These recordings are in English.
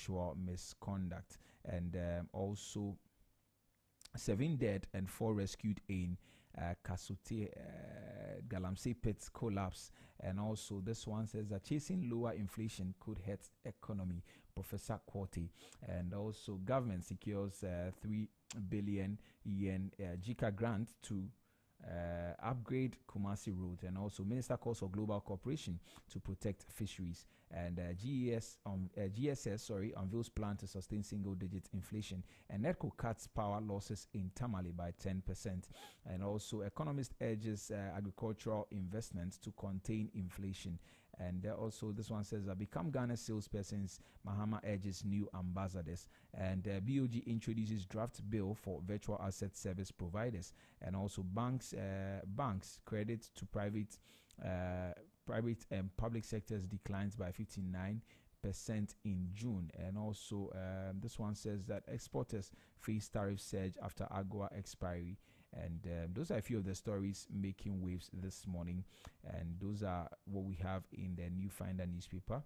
sexual misconduct. And also 7 dead and 4 rescued in Kasute Galamsey pits collapse. And also this one says that chasing lower inflation could hurt economy, Professor Quarty. And also government secures 3 billion yen JICA grant to upgrade Kumasi Road. And also minister calls for global cooperation to protect fisheries. And GSS unveils plan to sustain single-digit inflation. And NEDCO cuts power losses in Tamale by 10%. And also economist urges agricultural investments to contain inflation. And also this one says that become Ghana salespersons, Mahama urges new ambassadors. And BOG introduces draft bill for virtual asset service providers. And also banks credit to private and public sectors declines by 59% in June. And also this one says that exporters face tariff surge after AGOA expiry. And those are a few of the stories making waves this morning, and those are what we have in the New Finder newspaper.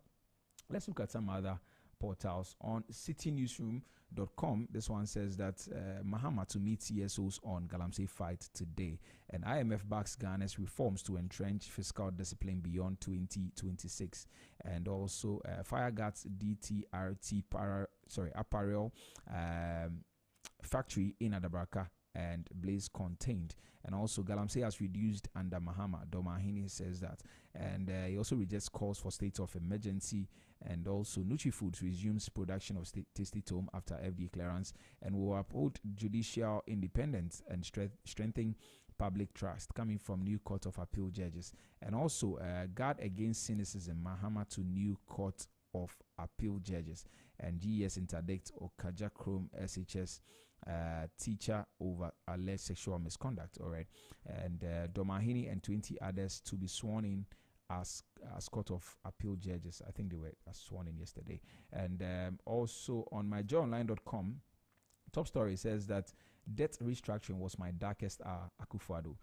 Let's look at some other portals. On citynewsroom.com, this one says that Mahama to meet CSOs on Galamsey fight today, and IMF backs Ghana's reforms to entrench fiscal discipline beyond 2026. And also Fireguards DTRT apparel factory in Adabraka and blaze contained. And also Galamsey has reduced under Mahama. Domahini says that. And he also rejects calls for state of emergency. And also NutriFoods resumes production of Tasty Tome after FDA clearance, and will uphold judicial independence and strengthen public trust, coming from new Court of Appeal judges. And also guard against cynicism, Mahama to new Court of Appeal judges. And GES interdicts Okaja Chrome SHS teacher over alleged sexual misconduct. All right. And Domahini and 20 others to be sworn in as Court of Appeal judges. I think they were sworn in yesterday. And also on myjoyonline.com, top story says that debt restructuring was my darkest hour. Akufo-Addo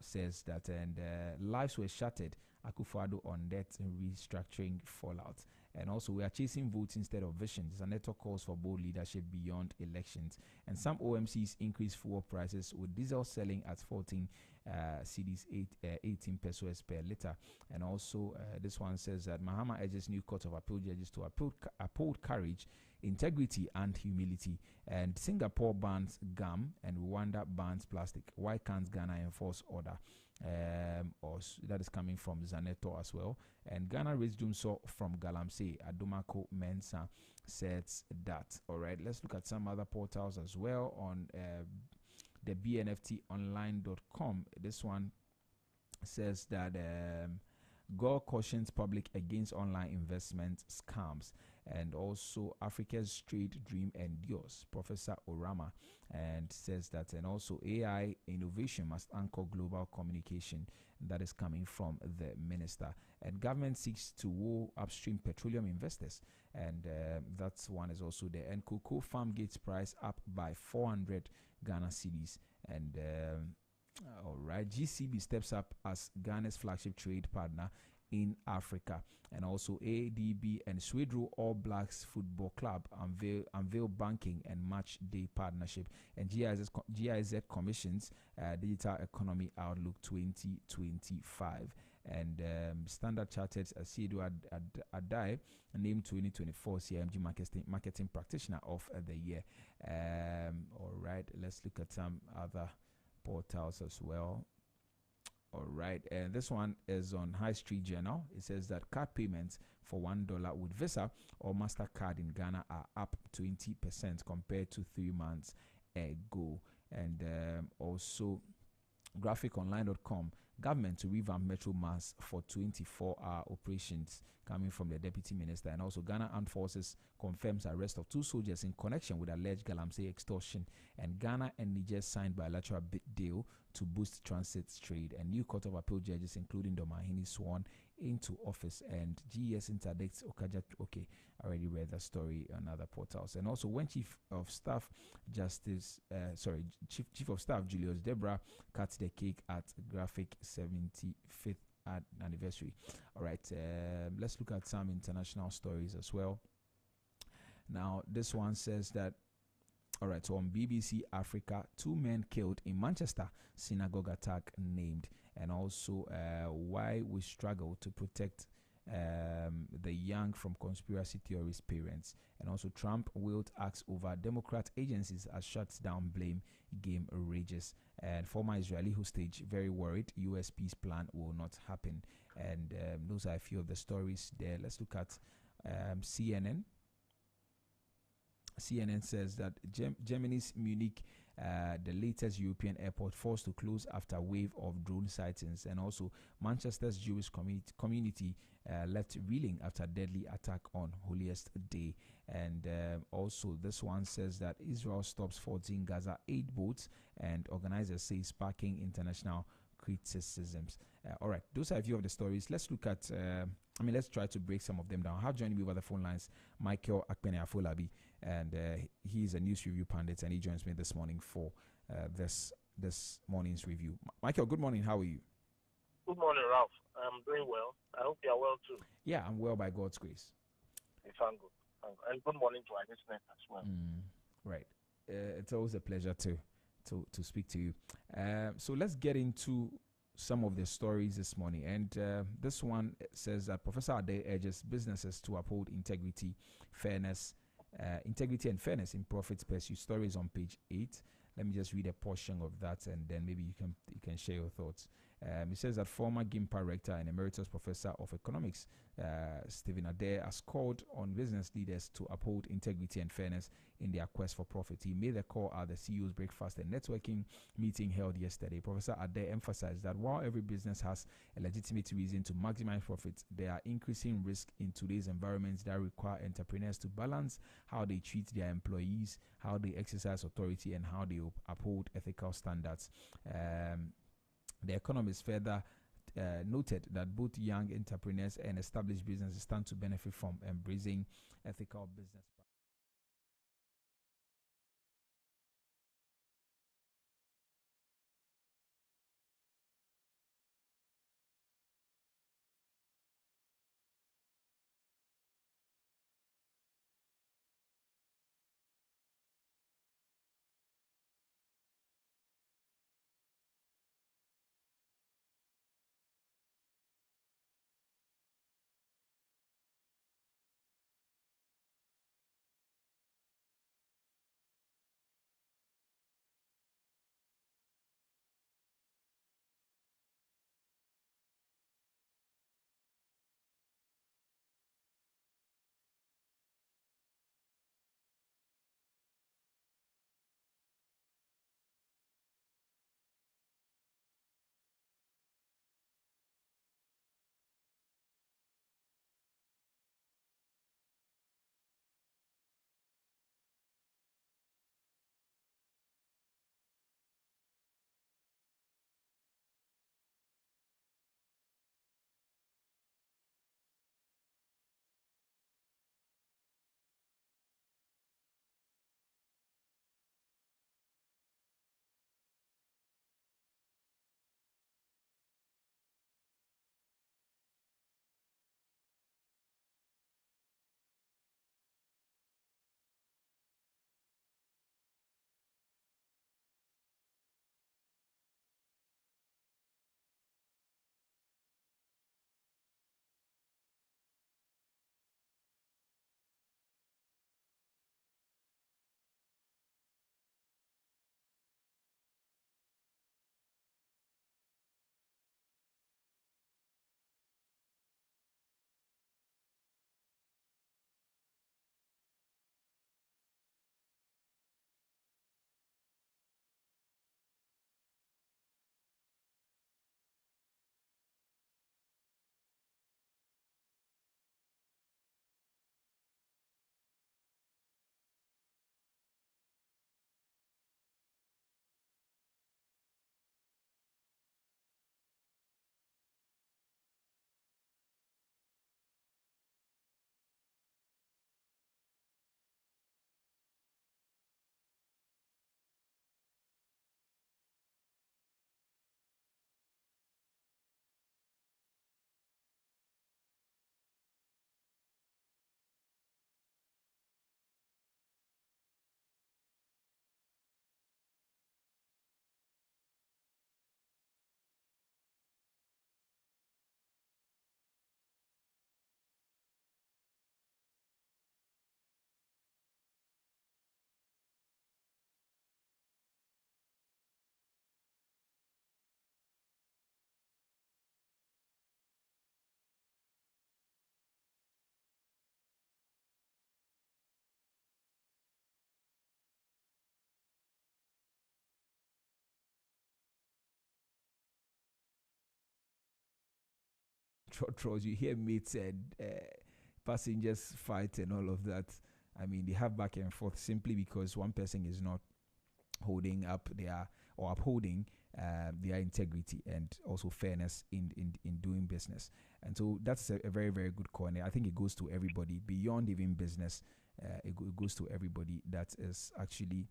says that, and lives were shattered. Akufo-Addo on debt restructuring fallout. And also, we are chasing votes instead of visions. Zaneto calls for bold leadership beyond elections. And some OMCs increase fuel prices, with diesel selling at 14 cedis, 18 pesos per liter. And also, this one says that Mahama urges new Court of Appeal judges to uphold courage, integrity, and humility. And Singapore bans gum, and Rwanda bans plastic. Why can't Ghana enforce order? That is coming from Zaneto as well. And Ghana raised Jumso from Galamsey. Adumako Mensa says that. All right, let's look at some other portals as well. On the bnftonline.com, this one says that Gore cautions public against online investment scams. And also Africa's trade dream endures, Professor Orama, and says that. And also AI innovation must anchor global communication. That is coming from the minister. And government seeks to woo upstream petroleum investors, and that's one is also there. And cocoa farm gates price up by 400 Ghana cedis. And all right, GCB steps up as Ghana's flagship trade partner in Africa. And also ADB and Swedru All Blacks Football Club unveil banking and match day partnership. And GIZ commissions Digital Economy Outlook 2025. And Standard Chartered Asidu Adai named 2024 CMG marketing practitioner of the year. All right, let's look at some other portals as well. All right, and this one is on High Street Journal. It says that card payments for $1 with Visa or MasterCard in Ghana are up 20% compared to 3 months ago. And also graphiconline.com, government to revamp Metro Mass for 24-hour operations, coming from the Deputy Minister. And also Ghana Armed Forces confirms arrest of 2 soldiers in connection with alleged Galamsey extortion. And Ghana and Niger signed bilateral deal to boost transit trade. And new Court of Appeal judges, including Domahini, sworn into office. And GES interdicts Okaja. Okay, I already read that story on other portals. And also when Chief of Staff Julius Debra cuts the cake at Graphic 75th anniversary. All right, let's look at some international stories as well. Now, this one says that, all right, so on BBC Africa, 2 men killed in Manchester synagogue attack named, and also why we struggle to protect the young from conspiracy theorist parents, and also Trump wield axe over Democrat agencies as shuts down blame game rages, and former Israeli hostage very worried U.S. peace plan will not happen. And those are a few of the stories there. Let's look at CNN. CNN says that Germany's Munich, the latest European airport, forced to close after wave of drone sightings, and also Manchester's Jewish community left reeling after deadly attack on holiest day. And also this one says that Israel stops 14 Gaza aid boats, and organizers say sparking international criticisms. All right, those are a few of the stories. Let's look at let's try to break some of them down. I have joined me over the phone lines Michael Akpene Afolabi, and he's a news review pundit, and he joins me this morning for this morning's review. Michael, good morning. How are you? Good morning, Ralph. I'm doing well. I hope you are well too. Yeah, I'm well by God's grace. Thank God. And good morning to our listeners as well. Right. It's always a pleasure to speak to you. So let's get into some of the stories this morning. And this one says that Professor Ade urges businesses to uphold integrity and fairness in profits pursuit. Story is on page 8. Let me just read a portion of that, and then maybe you can share your thoughts. It says that former GIMPA rector and emeritus professor of economics, Stephen Adair, has called on business leaders to uphold integrity and fairness in their quest for profit. He made the call at the CEO's Breakfast and Networking meeting held yesterday. Professor Adair emphasized that while every business has a legitimate reason to maximize profits, there are increasing risks in today's environments that require entrepreneurs to balance how they treat their employees, how they exercise authority, and how they uphold ethical standards. The Economist further noted that both young entrepreneurs and established businesses stand to benefit from embracing ethical business trolls. You hear mates and passengers fight and all of that. I mean, they have back and forth simply because one person is not holding up their or upholding their integrity and also fairness in doing business. And so that's a very, very good corner. I think it goes to everybody beyond even business. It goes to everybody that is actually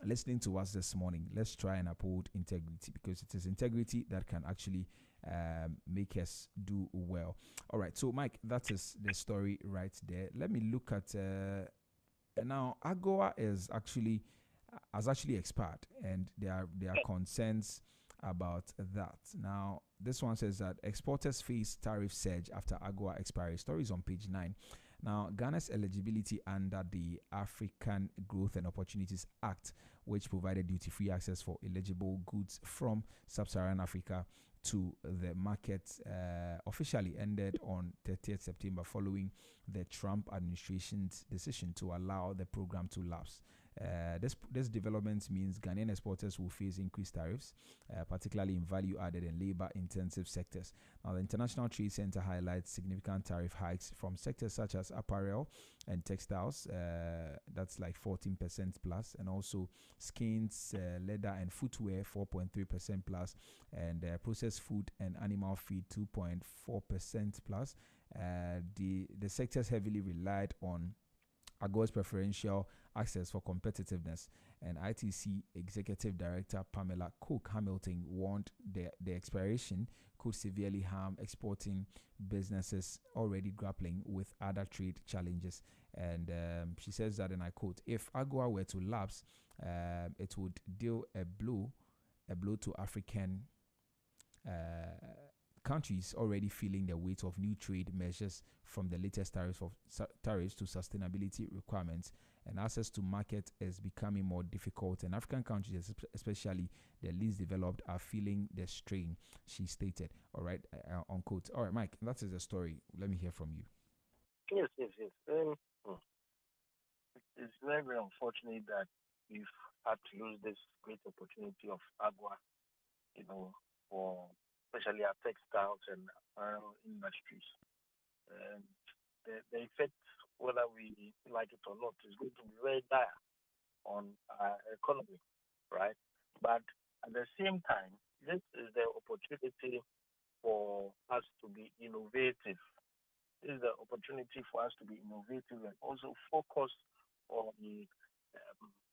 listening to us this morning. Let's try and uphold integrity, because it is integrity that can actually make us do well. All right. So, Mike, that is the story right there. Let me look at now. AGOA has actually expired, and there are concerns about that. Now, this one says that exporters face tariff surge after AGOA expiry. Stories on page 9. Now, Ghana's eligibility under the African Growth and Opportunities Act, which provided duty-free access for eligible goods from sub-Saharan Africa to the market, officially ended on 30th September following the Trump administration's decision to allow the program to lapse. This development means Ghanaian exporters will face increased tariffs, particularly in value-added and labor-intensive sectors. Now, the International Trade Center highlights significant tariff hikes from sectors such as apparel and textiles, that's like 14% plus, and also skins, leather and footwear 4.3% plus, and processed food and animal feed 2.4% plus. The sectors heavily relied on AGOA's preferential access for competitiveness, and ITC Executive Director Pamela Cook Hamilton warned the expiration could severely harm exporting businesses already grappling with other trade challenges. And she says that, and I quote, "If AGOA were to lapse, it would deal a blow to African countries already feeling the weight of new trade measures, from the latest tariffs to sustainability requirements, and access to market is becoming more difficult, and African countries, especially the least developed, are feeling the strain," she stated. All right, unquote. All right, Mike, that is the story. Let me hear from you. Yes. It's very, very unfortunate that we've had to lose this great opportunity of AGOA, for especially our textiles and apparel industries. And the effect, whether we like it or not, is going to be very dire on our economy, right? But at the same time, this is the opportunity for us to be innovative. This is the opportunity for us to be innovative and also focus on the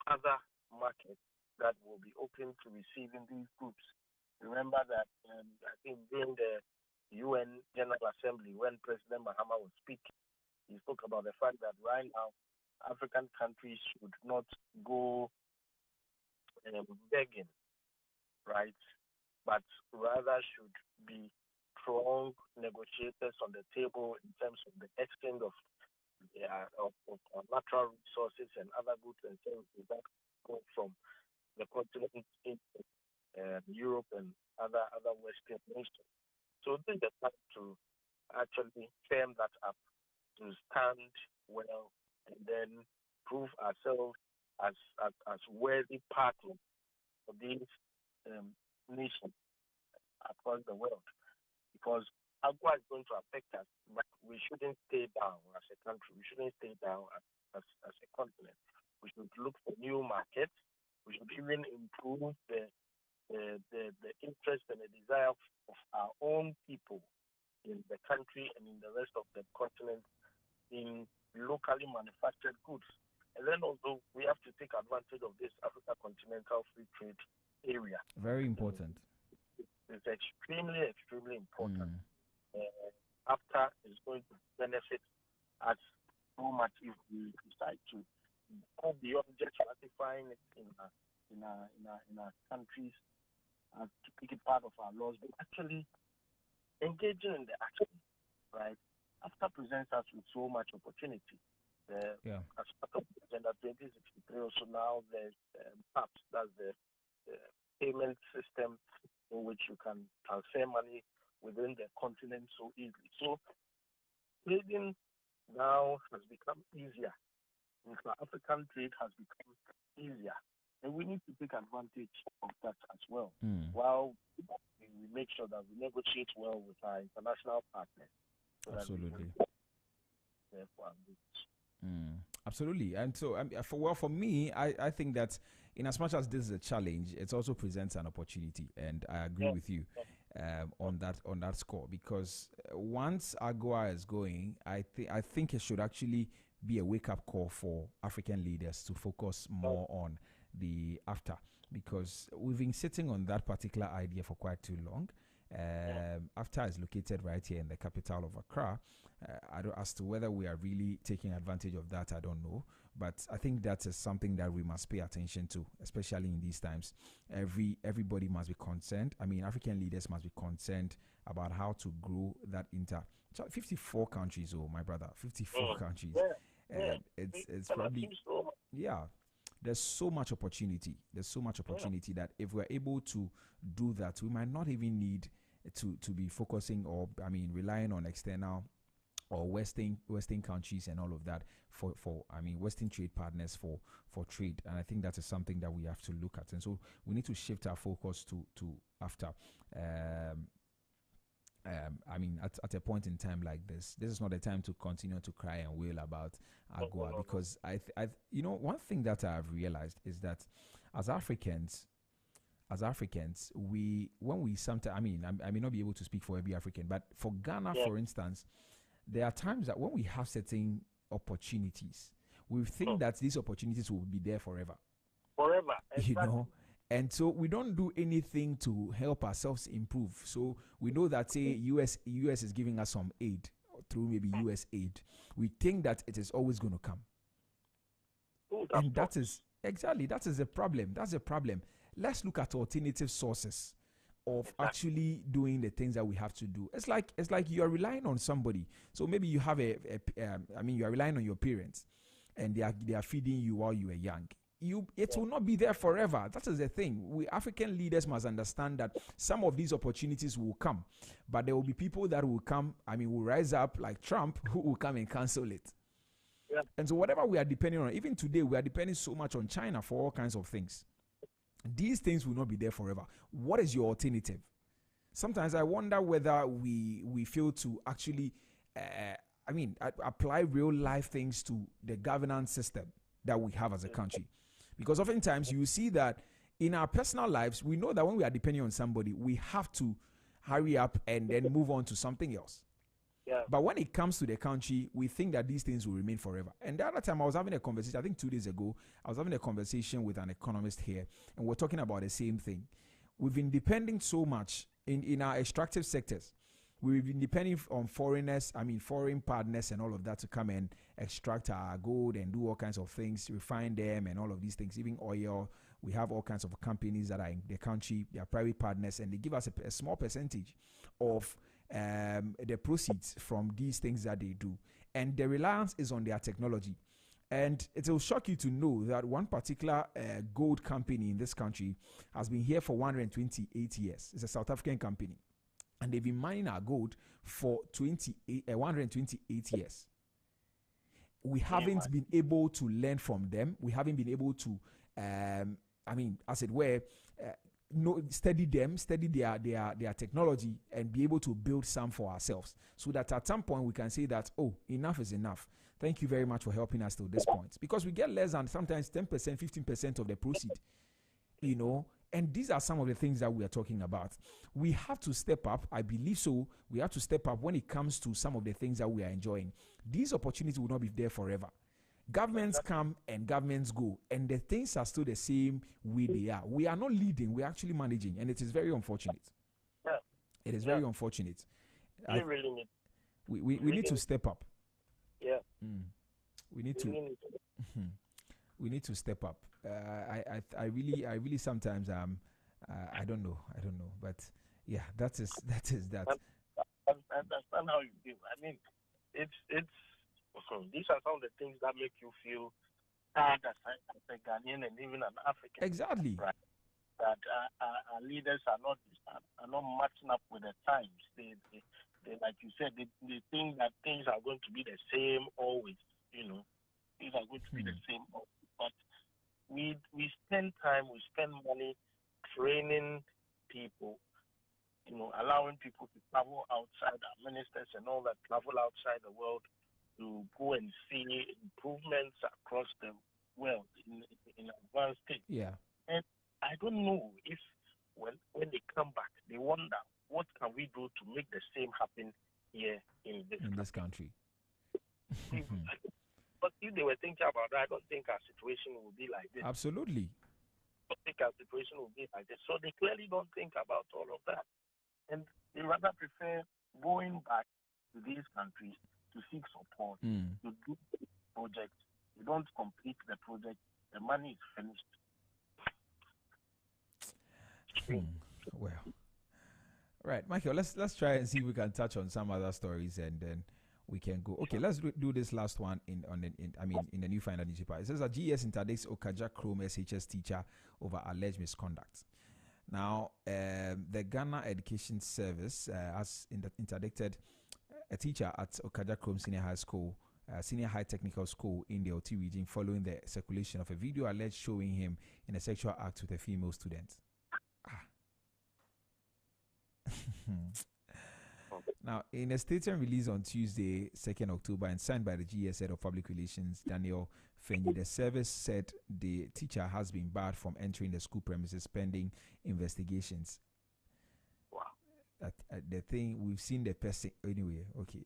other markets that will be open to receiving these goods. Remember that I think during the UN General Assembly, when President Mahama was speaking, he spoke about the fact that right now African countries should not go begging, right? But rather should be strong negotiators on the table in terms of the exchange of natural resources and other goods and services that come from the continent in Europe and other Western nations. So this is the time to actually firm that up, to stand well, and then prove ourselves as worthy partners for these nations across the world. Because AGOA is going to affect us, but we shouldn't stay down as a country. We shouldn't stay down as a continent. We should look for new markets. We should even improve the interest and the desire of our own people in the country and in the rest of the continent in locally manufactured goods. And then also we have to take advantage of this Africa Continental Free Trade Area. Very important. It's extremely, extremely important. After it's going to benefit us so much if we decide to go beyond just ratifying it in our countries to make it part of our laws, but actually engaging in the action, right? AFTA presents us with so much opportunity. As part of Agenda 2063, also now there's PAPS, that's the payment system in which you can transfer money within the continent so easily. So trading now has become easier. African trade has become easier. And we need to take advantage of that as well. Mm. While we make sure that we negotiate well with our international partners so that we can Absolutely. therefore our goods. Absolutely. And so, for me, I think that in as much as this is a challenge, it also presents an opportunity, and I agree Yeah. with you on that score, because once AGOA is going, I think it should actually be a wake up call for African leaders to focus more on the after, because we've been sitting on that particular idea for quite too long. After is located right here in the capital of Accra. I don't, as to whether we are really taking advantage of that, I don't know. But I think that is something that we must pay attention to, especially in these times. Everybody must be concerned. I mean, African leaders must be concerned about how to grow that 54 countries. Oh, my brother, 54 countries. It's probably, yeah. There's so much opportunity. There's so much opportunity that if we're able to do that, we might not even need to be focusing, or relying on external or Western countries and all of that for Western trade partners for trade. And I think that is something that we have to look at. And so we need to shift our focus to after. At a point in time like this is not a time to continue to cry and wail about AGOA, because one thing that I've realized is that as Africans, when we sometimes, I may not be able to speak for every African, but for Ghana, for instance, there are times that when we have certain opportunities, we think that these opportunities will be there forever. Forever, exactly. And so we don't do anything to help ourselves improve. So we know that, say, US is giving us some aid through maybe US aid. We think that it is always going to come. And that is a problem. That's a problem. Let's look at alternative sources of actually doing the things that we have to do. It's like you are relying on somebody. So maybe you have you are relying on your parents, and they are feeding you while you are young. It will not be there forever. That is the thing. We African leaders must understand that some of these opportunities will come, but there will be people that will come. Will rise up like Trump, who will come and cancel it. Yeah. And so whatever we are depending on, even today, we are depending so much on China for all kinds of things. These things will not be there forever. What is your alternative? Sometimes I wonder whether we fail to actually, apply real life things to the governance system that we have as a country. Because oftentimes you see that in our personal lives, we know that when we are depending on somebody, we have to hurry up and then move on to something else. Yeah. But when it comes to the country, we think that these things will remain forever. And the other time I was having a conversation, I think 2 days ago, I was having a conversation with an economist here, and we're talking about the same thing. We've been depending so much in our extractive sectors. We've been depending on foreigners, foreign partners and all of that to come and extract our gold and do all kinds of things, refine them and all of these things, even oil. We have all kinds of companies that are in the country, they are private partners, and they give us a small percentage of the proceeds from these things that they do. And the reliance is on their technology. And it will shock you to know that one particular gold company in this country has been here for 128 years. It's a South African company. And they've been mining our gold for 128 years. We haven't been able to learn from them. We haven't been able to, as it were, study their technology and be able to build some for ourselves, so that at some point we can say that, oh, enough is enough. Thank you very much for helping us to this point. Because we get less than sometimes 10%, 15% of the proceed, And these are some of the things that we are talking about. We have to step up. I believe so. We have to step up when it comes to some of the things that we are enjoying. These opportunities will not be there forever. Governments come and governments go, and the things are still the same way they are. We are not leading, we are actually managing, and it is very unfortunate. Yeah. It is very unfortunate. We really need. We need to step up. Yeah. We need to. We need to step up. I really sometimes I don't know, but yeah, that is that. I understand how you feel. It's these are some of the things that make you feel sad as a Ghanaian and even an African. Exactly. Right? That our leaders are not matching up with the times. They like you said, they think that things are going to be the same always. Things are going to be the same always. But we spend time, we spend money training people, allowing people to travel outside, our ministers and all that travel outside the world to go and see improvements across the world in advanced states. Yeah. And I don't know if when they come back, they wonder what can we do to make the same happen here in this country. But if they were thinking about that, I don't think our situation will be like this. Absolutely. I don't think our situation will be like this. So they clearly don't think about all of that. And they rather prefer going back to these countries to seek support, to do projects. They don't complete the project. The money is finished. Well, right, Michael. Let's try and see if we can touch on some other stories, and then we can go. Okay, let's do this last one in the New Finder newspaper. It says that GS interdicts Okajah Chrome SHS teacher over alleged misconduct. Now, the Ghana Education Service has interdicted a teacher at Okajah Chrome Senior High School, Senior High Technical School in the OT region, following the circulation of a video alleged showing him in a sexual act with a female student. Now, in a statement released on Tuesday, 2nd October, and signed by the GS Head of Public Relations, Daniel Fenyi, the service said the teacher has been barred from entering the school premises pending investigations. The thing, we've seen the person anyway. Okay.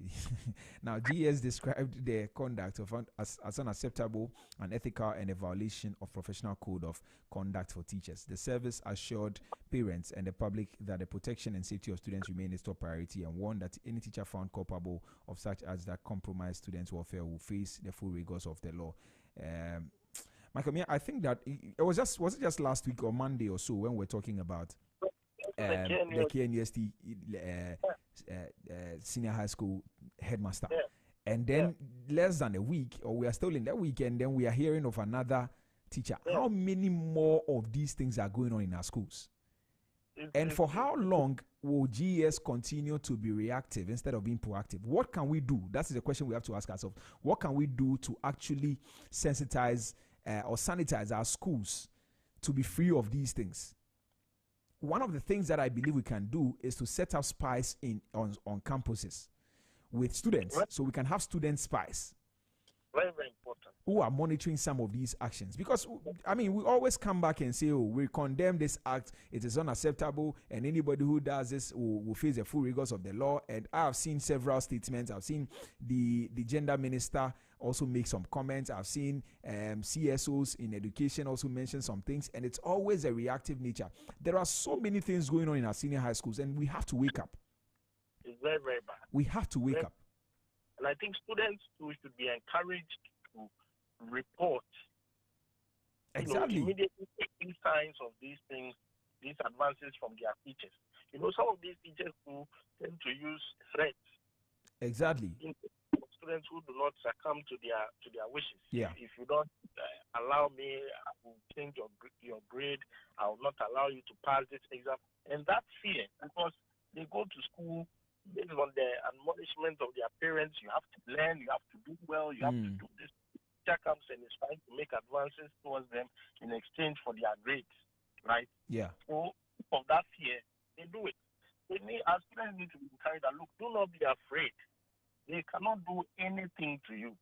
Now, GS described the conduct as unacceptable, unethical, and a violation of professional code of conduct for teachers. The service assured parents and the public that the protection and safety of students remain its top priority, and warned that any teacher found culpable of such acts that compromise students' welfare will face the full rigors of the law. Michael, I think that it was it just last week or Monday or so when we were talking about the KNUST Senior High School headmaster. And then less than a week, or we are still in that week, and then we are hearing of another teacher. How many more of these things are going on in our schools? And for how long will GES continue to be reactive instead of being proactive? What can we do? That's the question we have to ask ourselves. What can we do to actually sensitize or sanitize our schools to be free of these things? One of the things that I believe we can do is to set up spies on campuses with students, so we can have student spies. Very, very important. Who are monitoring some of these actions. Because, we always come back and say, we condemn this act, it is unacceptable, and anybody who does this will face the full rigors of the law. And I have seen several statements. I've seen the gender minister also make some comments. I've seen CSOs in education also mention some things, and it's always a reactive nature. There are so many things going on in our senior high schools, and we have to wake up. It's very, very bad. We have to wake up. And I think students too should be encouraged to report. Exactly. Immediately taking signs of these things, these advances from their teachers. Some of these teachers who tend to use threats. Exactly. Students who do not succumb to their wishes. Yeah. If you don't allow me, I will change your grade. I will not allow you to pass this exam. And that fear, because they go to school based on the admonishment of their parents, you have to learn, you have to do well, you have to do this. Teacher comes and is trying to make advances towards them in exchange for their grades, right? Yeah. So, of that fear, they do it. Our students need to be encouraged that, look, do not be afraid. They cannot do anything to you.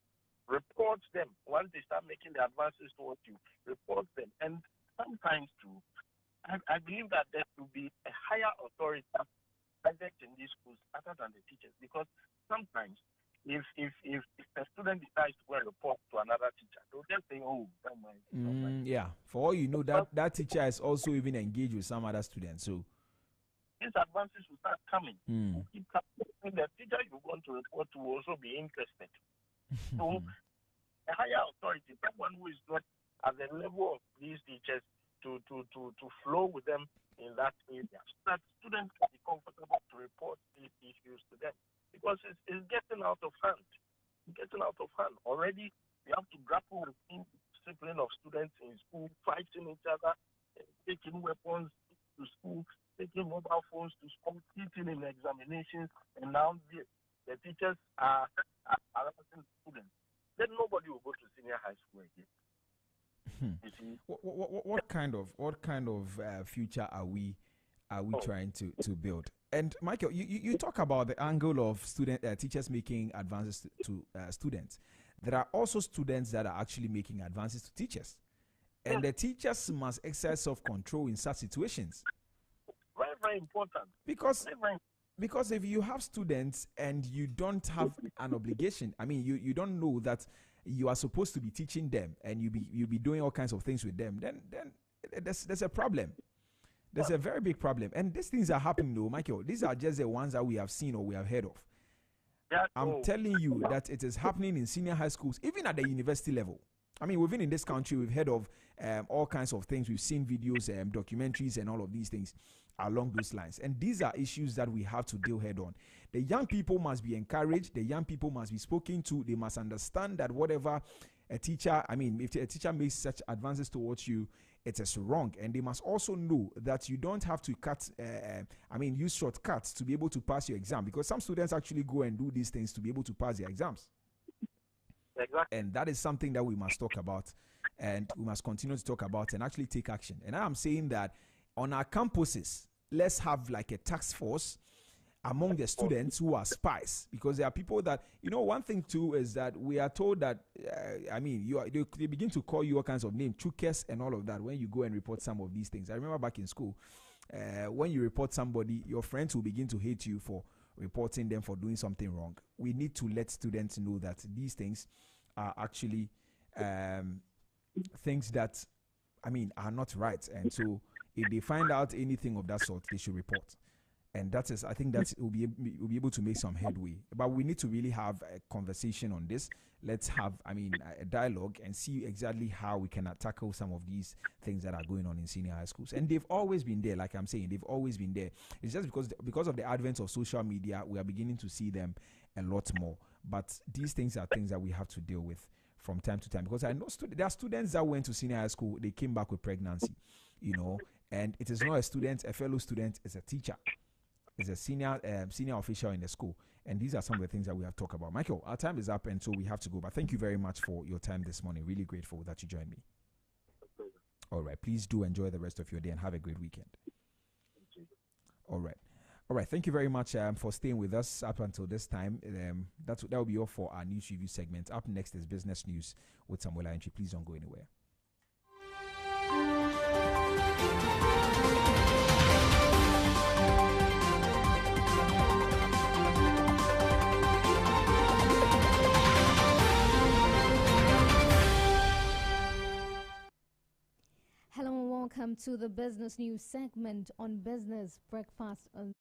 Report them. Once they start making the advances towards you, report them. And sometimes, too, I believe that there should be a higher authority present in these schools other than the teachers, because sometimes if a student decides to go and report to another teacher, they'll just say, "Oh, don't mind." Yeah. For all you know, that teacher is also even engaged with some other students. So these advances will start coming. Will keep coming. And the teacher you're going to report to will also be interested. So a higher authority, someone who is not at the level of these teachers, to flow with them in that area, so that students can be comfortable to report these issues to them, because it's getting out of hand. It's getting out of hand already. We have to grapple with discipline of students in school, fighting each other, taking weapons to school, taking mobile phones to school, cheating in examinations, and now the teachers are harassing students. Then nobody will go to senior high school again. Hmm. You see, What kind of future are we trying to build? And Michael, you talk about the angle of student teachers making advances to students. There are also students that are actually making advances to teachers, yes, and the teachers must exercise self control in such situations very, very important. because Very, very, because if you have students and you don't have an obligation, I mean, you don't know that you are supposed to be teaching them and you be doing all kinds of things with them, then there's a problem. There's a very big problem, and these things are happening though, Michael. These are just the ones that we have seen or we have heard of. yeah, I'm oh, telling you that it is happening in senior high schools, even at the university level. I mean, we've been in this country, we've heard of all kinds of things. We've seen videos, documentaries, and all of these things along those lines. And these are issues that we have to deal head on. The young people must be encouraged. The young people must be spoken to. They must understand that whatever a teacher, I mean, if a teacher makes such advances towards you, it is wrong. And they must also know that you don't have to use shortcuts to be able to pass your exam, because some students actually go and do these things to be able to pass their exams. exactly. And that is something that we must talk about, and we must continue to talk about and actually take action. And I'm saying that on our campuses, let's have like a task force among the students who are spies, because there are people that, one thing too is that we are told that they begin to call you all kinds of names, chukes and all of that, when you go and report some of these things. I remember back in school, when you report somebody, your friends will begin to hate you for reporting them for doing something wrong. We need to let students know that these things are actually things that are not right, and so if they find out anything of that sort, they should report. And that is, I think that we'll be able to make some headway. But we need to really have a conversation on this. Let's have, a dialogue and see exactly how we can tackle some of these things that are going on in senior high schools. And they've always been there, like I'm saying, they've always been there. It's just because of the advent of social media, we are beginning to see them a lot more. But these things are things that we have to deal with from time to time, because I know there are students that went to senior high school, they came back with pregnancy, and it is not a student, a fellow student, it's a teacher, is a senior official in the school. And these are some of the things that we have talked about. Michael, our time is up, and so we have to go. But thank you very much for your time this morning. Really grateful that you joined me. All right. Please do enjoy the rest of your day and have a great weekend. All right. All right. Thank you very much for staying with us up until this time. That will be all for our news review segment. Up next is business news with Samuel Entry. Please don't go anywhere. Hello and welcome to the business news segment on Business Breakfast on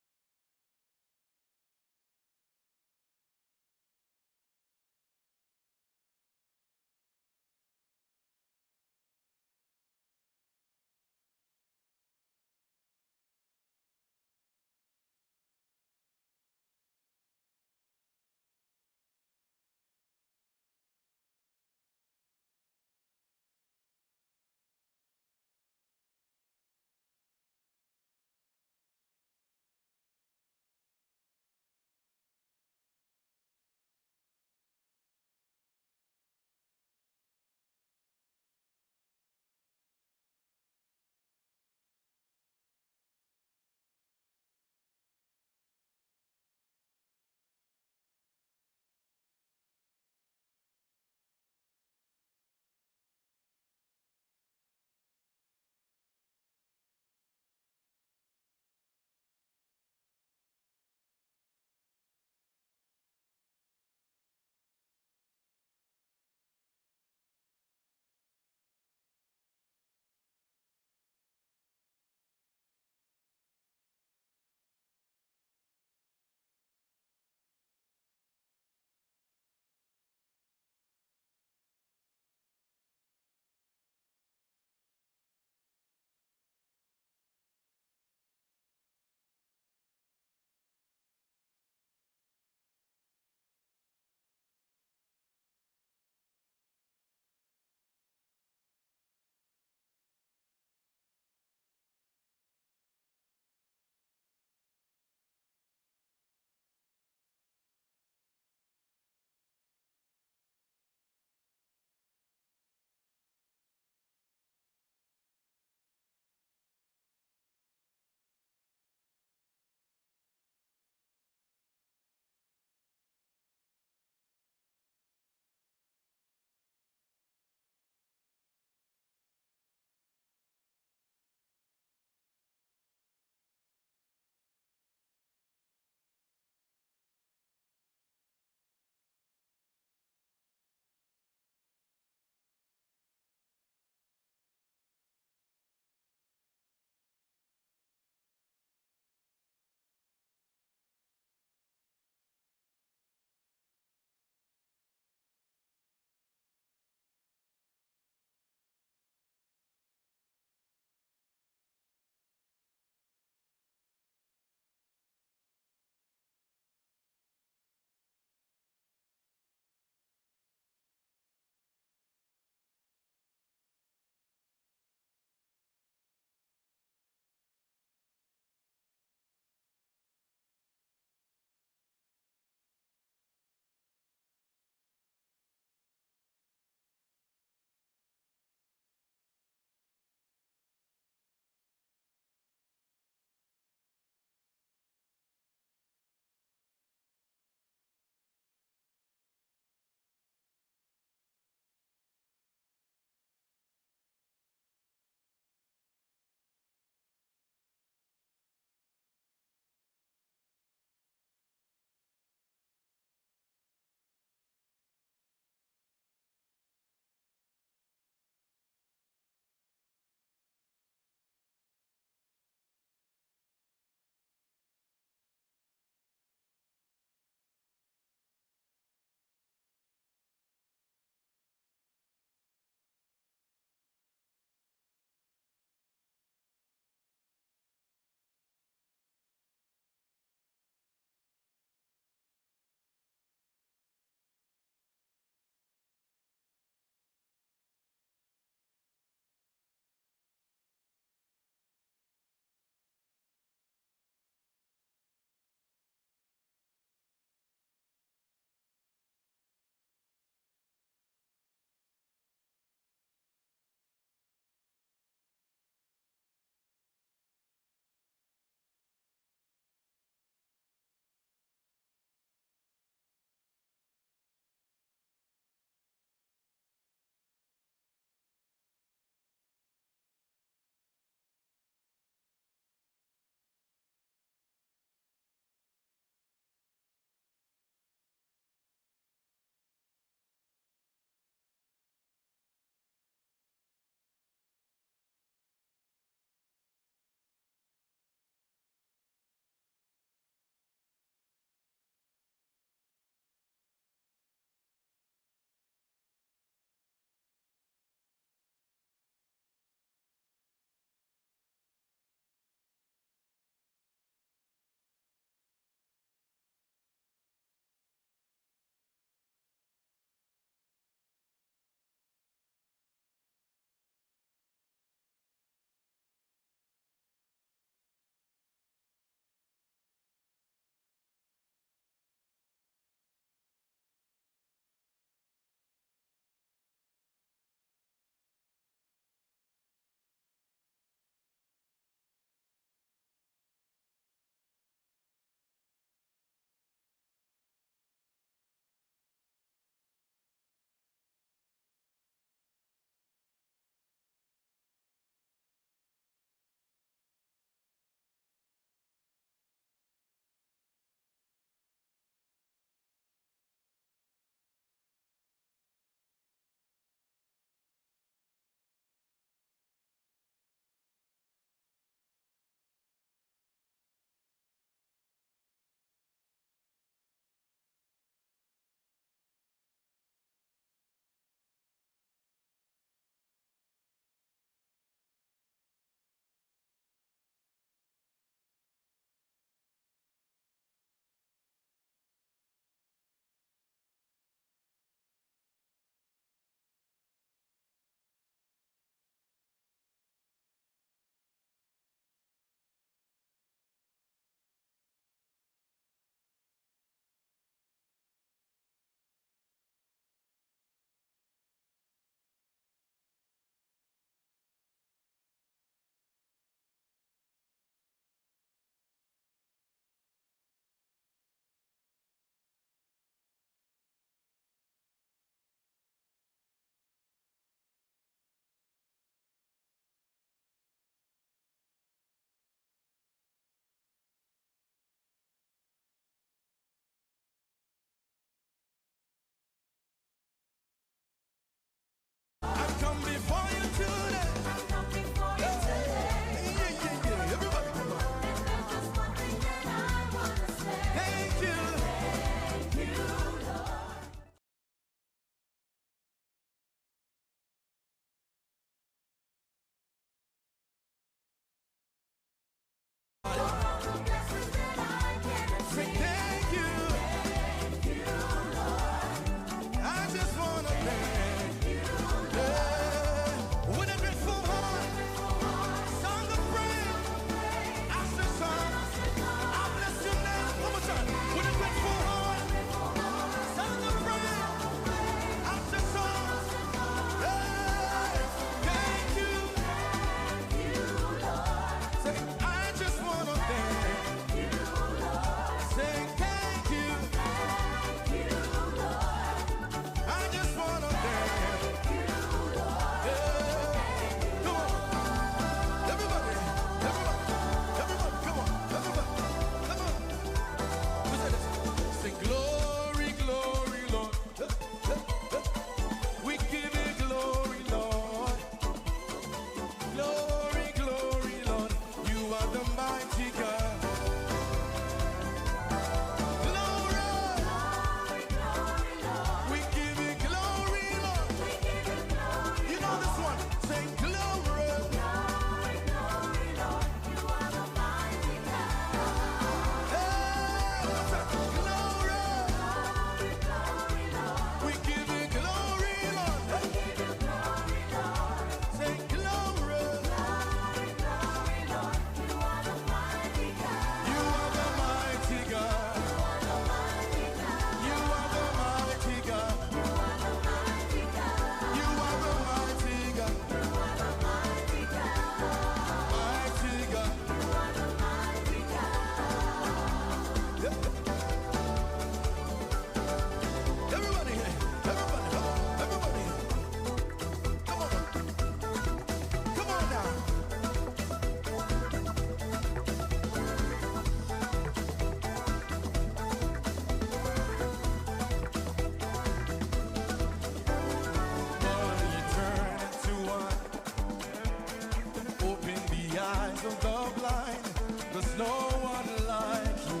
eyes of the blind. There's no one like you.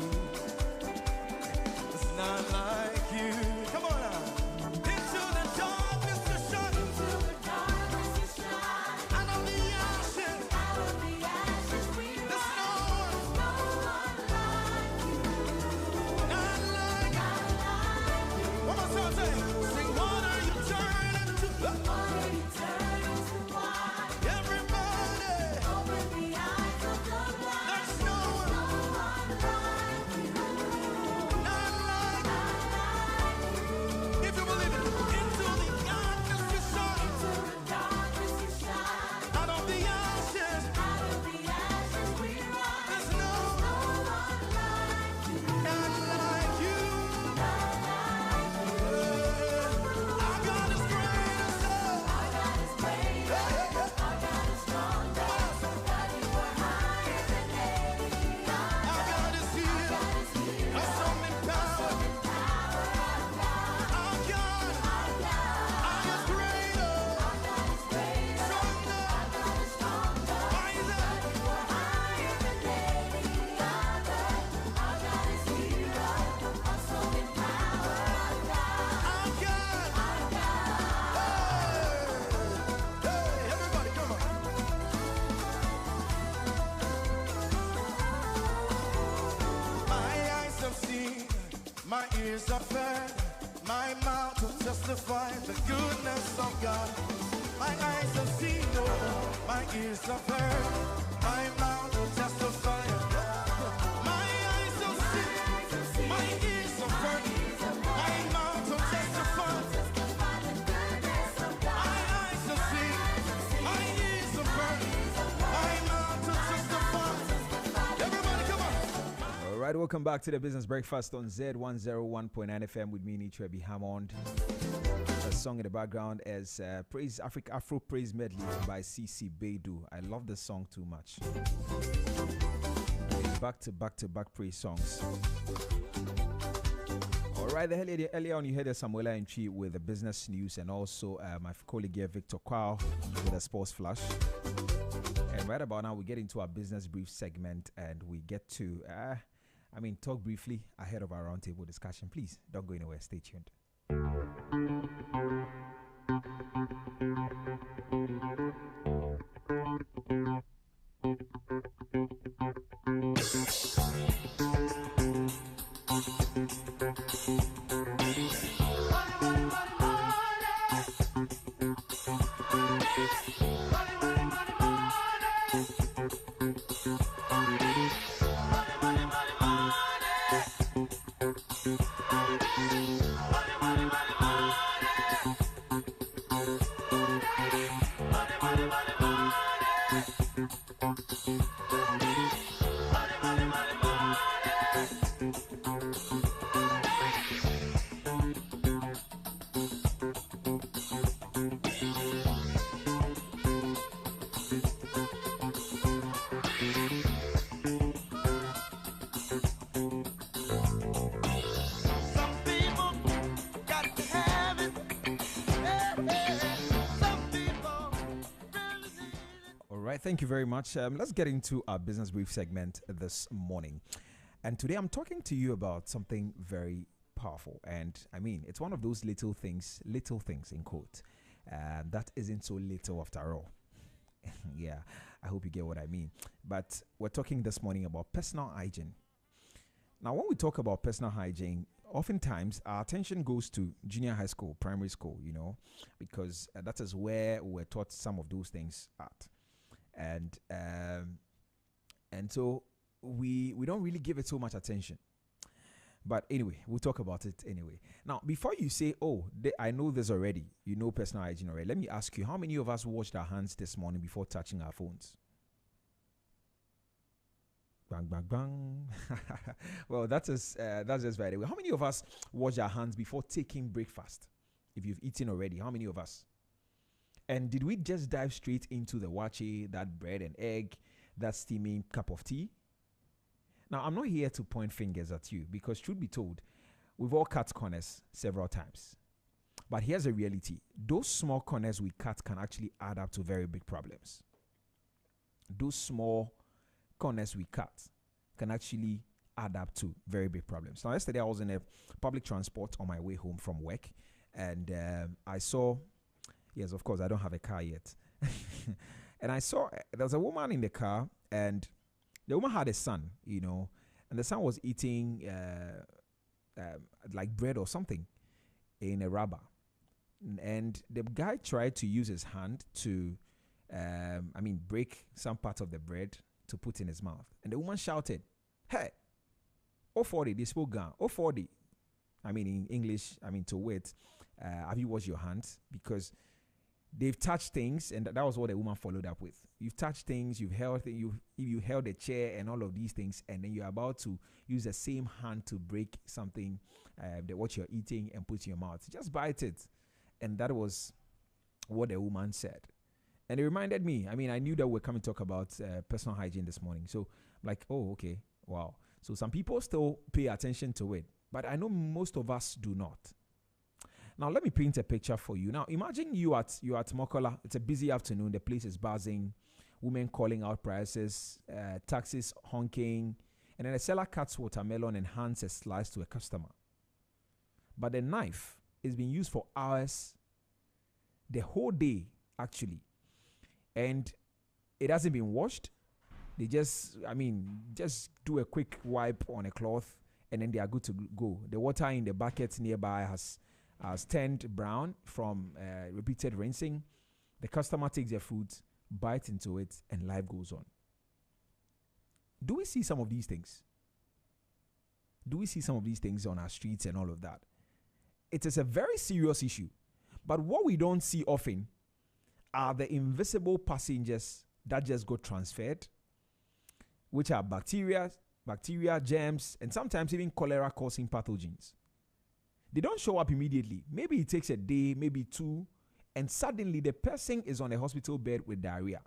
There's none like you. Come on now. Into the darkness you shine. Into the darkness you shine. Out of the ashes. Out of the ashes we rise. There's no one like you. None like you. One more time, say. Sing, what are you turning to? What are you turning to? Why? Everybody. Open the eyes of the blind. There's no one like you. None like you. If you believe it, into the darkness you shine. Into the darkness you shine. Out of the ashes. Out of the ashes we rise. There's no one like you. None like you. Our God is greater. Our God is greater. Our God is stronger. God, you are higher than any other. Our God is here. Awesome in power. Our God is greater. Stronger. Wiser. You are higher than any other. Our God is here. Awesome in power. Our God. Hey, everybody, come on. My eyes have seen, my ears have heard, my mouth will testify the goodness of God. My eyes have seen, oh, my ears have heard, my mouth will testify. My eyes have seen, my ears have heard, my mouth will testify. My eyes have seen, my ears have heard, my mouth will testify. Everybody, come on. All right, welcome back to the Business Breakfast on Zed 101.9 FM with me, Nichwebi Hammond. The song in the background is Praise Africa Afro Praise Medley by CC Beidou. I love this song too much. Back praise songs. All right, earlier on you heard Samuela Nchi with the business news, and also my colleague here, Victor Kwao, with a sports flash. And right about now, we get into our business brief segment, and we get to, talk briefly ahead of our roundtable discussion. Please don't go anywhere. Stay tuned. Thank you very much. Let's get into our business brief segment this morning. And today I'm talking to you about something very powerful. And it's one of those little things in quote, that isn't so little after all. Yeah, I hope you get what I mean. But we're talking this morning about personal hygiene. Now, when we talk about personal hygiene, oftentimes our attention goes to junior high school, primary school, because that is where we're taught some of those things at. And so we don't really give it so much attention. But anyway, we'll talk about it anyway. Now, before you say, I know this already, personal hygiene already, let me ask you, how many of us washed our hands this morning before touching our phones? Bang, bang, bang. Well, that's just right away. How many of us wash our hands before taking breakfast? If you've eaten already, how many of us? And did we just dive straight into the wache, that bread and egg, that steaming cup of tea? Now, I'm not here to point fingers at you because, truth be told, we've all cut corners several times. But here's the reality. Those small corners we cut can actually add up to very big problems. Those small corners we cut can actually add up to very big problems. Now, yesterday I was in a public transport on my way home from work, and I saw, yes, of course, I don't have a car yet. And I saw there was a woman in the car, and the woman had a son, and the son was eating like bread or something in a rubber. And the guy tried to use his hand to, break some part of the bread to put in his mouth. And the woman shouted, "Hey, 040, they spoke gun, 040. In English, to wait, have you washed your hands? Because they've touched things, and that was what the woman followed up with. You've touched things, you held a chair and all of these things, and then you're about to use the same hand to break something, what you're eating, and put in your mouth. Just bite it." And that was what the woman said. And it reminded me, I knew that we're coming to talk about personal hygiene this morning. So, oh, okay, wow. So some people still pay attention to it, but I know most of us do not. Now, let me paint a picture for you. Now, imagine you're at Mokola. It's a busy afternoon. The place is buzzing. Women calling out prices, taxis honking, and then a seller cuts watermelon and hands a slice to a customer. But the knife is being used for hours, the whole day, actually. And it hasn't been washed. They just do a quick wipe on a cloth, and then they are good to go. The water in the bucket nearby has turned brown from repeated rinsing. The customer takes their food, bites into it, and life goes on. Do we see some of these things? Do we see some of these things on our streets and all of that? It is a very serious issue. But what we don't see often are the invisible passengers that just got transferred, which are bacteria, germs, and sometimes even cholera-causing pathogens. They don't show up immediately. Maybe it takes a day, maybe two, and suddenly the person is on a hospital bed with diarrhea.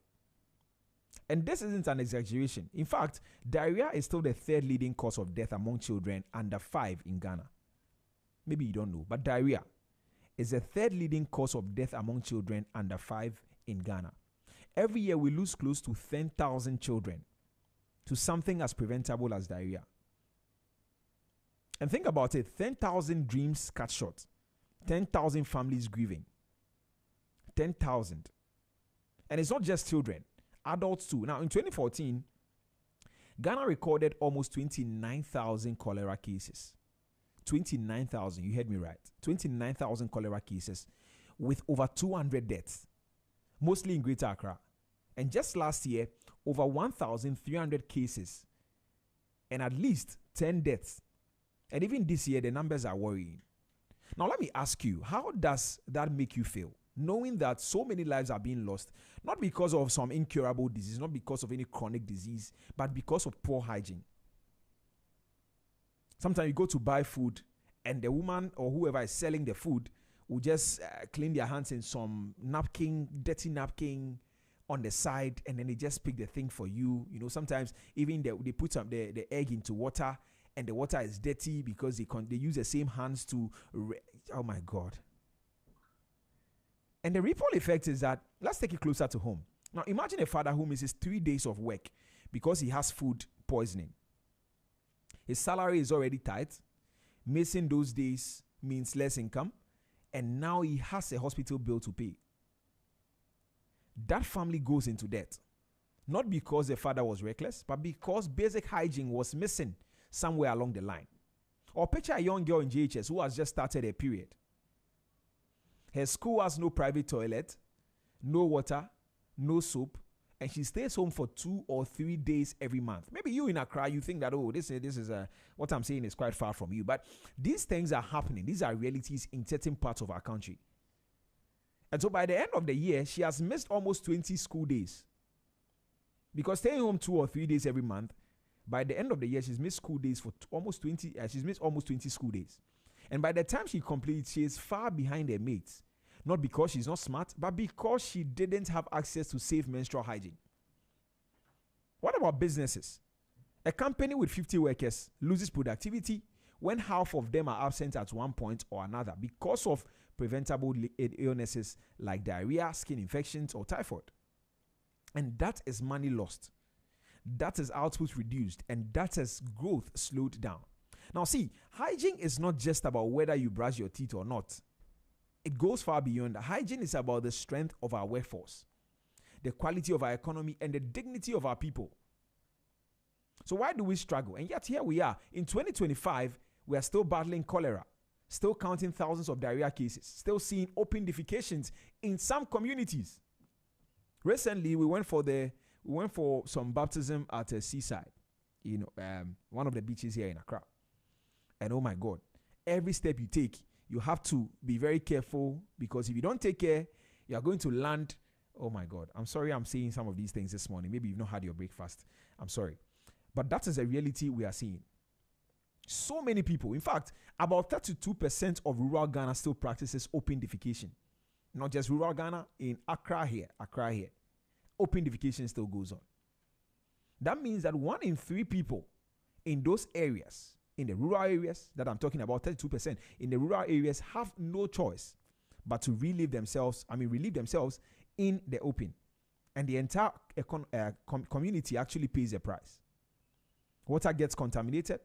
And this isn't an exaggeration. In fact, diarrhea is still the third leading cause of death among children under 5 in Ghana. Maybe you don't know, but diarrhea is the third leading cause of death among children under 5 in Ghana. Every year we lose close to 10,000 children to something as preventable as diarrhea. And think about it, 10,000 dreams cut short, 10,000 families grieving, 10,000. And it's not just children, adults too. Now in 2014, Ghana recorded almost 29,000 cholera cases. 29,000, you heard me right. 29,000 cholera cases with over 200 deaths, mostly in Greater Accra. And just last year, over 1,300 cases and at least 10 deaths. And even this year, the numbers are worrying. Now, let me ask you, how does that make you feel? Knowing that so many lives are being lost, not because of some incurable disease, not because of any chronic disease, but because of poor hygiene. Sometimes you go to buy food and the woman or whoever is selling the food will just clean their hands in some dirty napkin on the side, and then they just pick the thing for you. Sometimes even they put the egg into water, and the water is dirty because they use the same hands to, oh my God. And the ripple effect is that, let's take it closer to home. Now imagine a father who misses 3 days of work because he has food poisoning. His salary is already tight. Missing those days means less income, and now he has a hospital bill to pay. That family goes into debt, not because the father was reckless, but because basic hygiene was missing somewhere along the line. Or picture a young girl in JHS who has just started a period. Her school has no private toilet, no water, no soap, and she stays home for 2 or 3 days every month. Maybe you in Accra, you think that, this is what I'm saying is quite far from you. But these things are happening. These are realities in certain parts of our country. And so by the end of the year, she has missed almost 20 school days. Because staying home 2 or 3 days every month, by the end of the year, she's missed school days for almost 20. She's missed almost 20 school days. And by the time she completes, she is far behind her mates. Not because she's not smart, but because she didn't have access to safe menstrual hygiene. What about businesses? A company with 50 workers loses productivity when half of them are absent at one point or another because of preventable illnesses like diarrhea, skin infections, or typhoid. And that is money lost. that is output reduced, and that is growth slowed down. Now see, hygiene is not just about whether you brush your teeth or not. It goes far beyond that. Hygiene is about the strength of our workforce, the quality of our economy, and the dignity of our people. So why do we struggle? And yet here we are. In 2025, we are still battling cholera, still counting thousands of diarrhea cases, still seeing open defecations in some communities. Recently, we went for some baptism at a seaside, one of the beaches here in Accra. And oh my God, every step you take, you have to be very careful, because if you don't take care, you are going to land. Oh my God, I'm sorry I'm saying some of these things this morning. Maybe you've not had your breakfast. I'm sorry. But that is a reality we are seeing. So many people, in fact, about 32% of rural Ghana still practices open defecation. Not just rural Ghana, in Accra here. Open defecation still goes on. That means that 1 in 3 people in those areas, in the rural areas that I'm talking about, 32%, in the rural areas have no choice but to relieve themselves in the open. And the entire community actually pays a price. Water gets contaminated,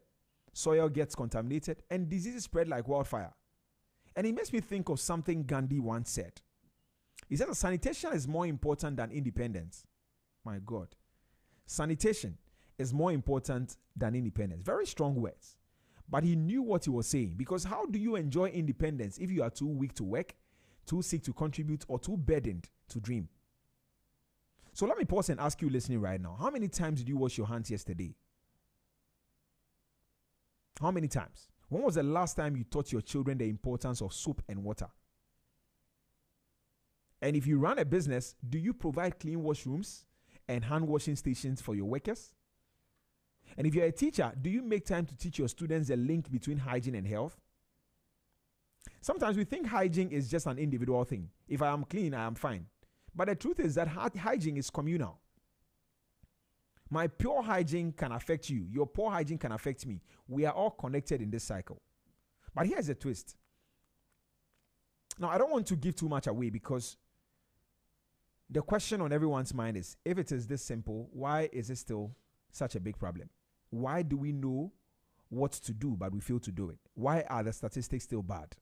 soil gets contaminated, and diseases spread like wildfire. And it makes me think of something Gandhi once said. He said that sanitation is more important than independence. My God. Sanitation is more important than independence. Very strong words. But he knew what he was saying, because how do you enjoy independence if you are too weak to work, too sick to contribute, or too burdened to dream? So let me pause and ask you listening right now. How many times did you wash your hands yesterday? How many times? When was the last time you taught your children the importance of soap and water? And if you run a business, do you provide clean washrooms and hand washing stations for your workers? And if you're a teacher, do you make time to teach your students the link between hygiene and health? Sometimes we think hygiene is just an individual thing. If I am clean, I am fine. But the truth is that hygiene is communal. My pure hygiene can affect you. Your poor hygiene can affect me. We are all connected in this cycle. But here's a twist. Now, I don't want to give too much away, because the question on everyone's mind is, if it is this simple, why is it still such a big problem? Why do we know what to do, but we fail to do it? Why are the statistics still bad?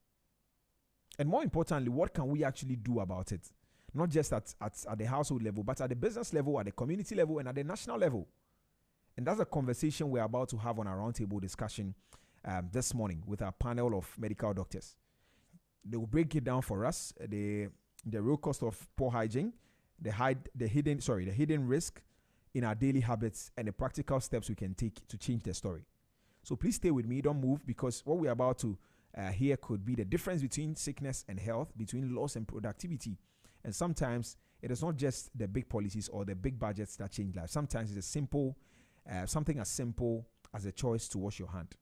And more importantly, what can we actually do about it? Not just at the household level, but at the business level, at the community level, and at the national level. And that's a conversation we're about to have on our roundtable discussion this morning with our panel of medical doctors. They will break it down for us, the real cost of poor hygiene, the hidden risk in our daily habits, and the practical steps we can take to change the story. So please stay with me, don't move, because what we're about to hear could be the difference between sickness and health, between loss and productivity. And sometimes it is not just the big policies or the big budgets that change lives. Sometimes it's something as simple as a choice to wash your hand.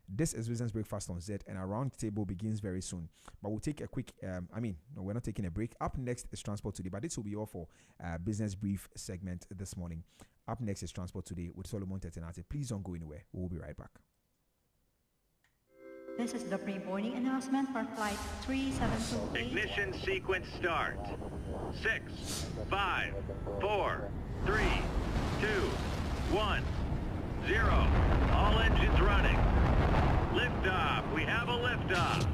This is Business Breakfast on Zed, and our round table begins very soon. But we'll take a quick, we're not taking a break. Up next is Transport Today, but this will be all for Business Brief segment this morning. Up next is Transport Today with Solomon Tetenate. Please don't go anywhere. We'll be right back. This is the pre-boarding announcement for flight 3728. Ignition sequence start. 6, 5, 4, 3, 2, 1, 0. All engines running. Liftoff. We have a liftoff.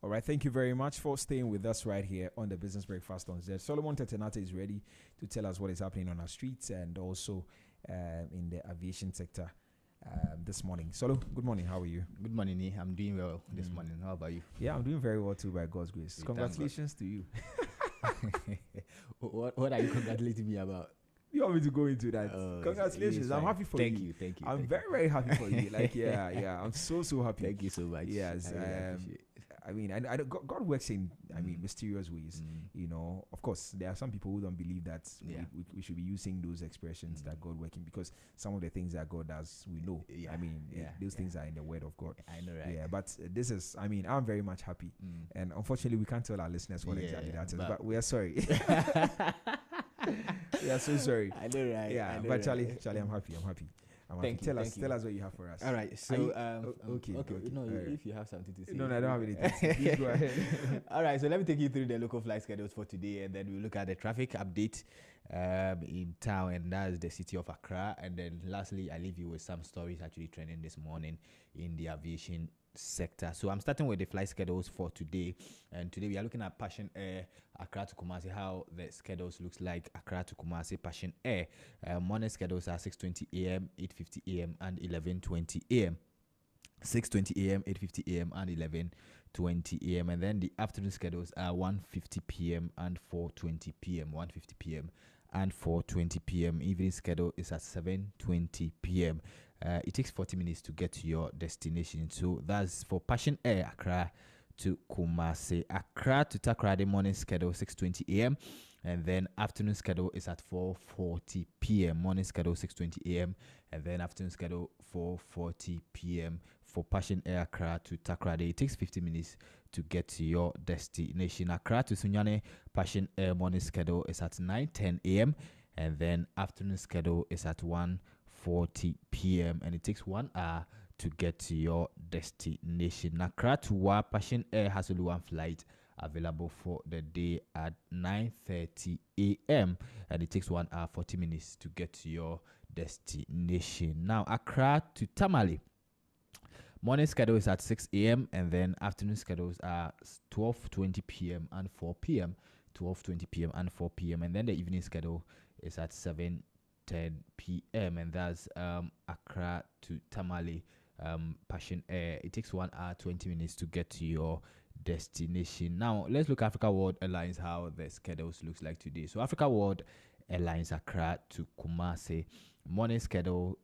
All right, thank you very much for staying with us right here on the Business Breakfast on Zed. Solomon Tetenate is ready to tell us what is happening on our streets and also in the aviation sector this morning. Solo, good morning. How are you? Good morning, Nee. I'm doing well this morning. How about you? Yeah, I'm doing very well too, by God's grace. We Congratulations to you. What are you congratulating me about? You want me to go into that? Congratulations. I'm happy for you. Thank you. I'm very, very happy for you. Like, yeah. I'm so happy. Thank you so much. Yes. I really appreciate it. I mean, God works in, mysterious ways. You know, of course, there are some people who don't believe that we should be using those expressions that God working, because some of the things that God does, we know. Those things are in the Word of God. I know, right? Yeah, but this is, I'm very much happy. And unfortunately, we can't tell our listeners what exactly that is, but we are sorry. We are so sorry. I know, right? Yeah, but Charlie, I'm happy. Thank you. Tell us what you have for us. All right. So, okay. No, Right. if you have something to say. No, I don't have anything. Please go ahead. All right. So let me take you through the local flight schedules for today, and then we'll look at the traffic update in town, and that's the city of Accra. And then lastly, I leave you with some stories actually trending this morning in the aviation sector. So I'm starting with the flight schedules for today, and today we are looking at Passion Air Accra to Kumasi, how the schedules looks like. Accra to Kumasi Passion Air morning schedules are 6:20 a.m., 8:50 a.m. and 11:20 a.m. 6:20 a.m., 8:50 a.m. and 11:20 a.m. and then the afternoon schedules are 1:50 p.m. and 4:20 p.m. 1:50 p.m. and 4:20 p.m. Evening schedule is at 7:20 p.m. It takes 40 minutes to get to your destination. So that's for Passion Air Accra to Kumasi. Accra to Takoradi morning schedule 6:20 a.m. and then afternoon schedule is at 4:40 p.m. Morning schedule 6:20 a.m. and then afternoon schedule 4:40 p.m. for Passion Air Accra to Takoradi. It takes 50 minutes to get to your destination. Accra to Sunyane Passion Air morning schedule is at 9:10 a.m. and then afternoon schedule is at 1:40 p.m. and it takes 1 hour to get to your destination. Accra to Wa Passion Air has only one flight available for the day at 9:30 a.m. and it takes 1 hour 40 minutes to get to your destination. Now Accra to Tamale morning schedule is at 6 a.m. and then afternoon schedules are 12:20 p.m. and 4 p.m. 12:20 p.m. and 4 p.m. and then the evening schedule is at 7:10 p.m. and that's Accra to Tamale Passion Air. It takes 1 hour 20 minutes to get to your destination. Now let's look at Africa World Airlines, how the schedules looks like today. So Africa World Airlines Accra to Kumasi morning schedules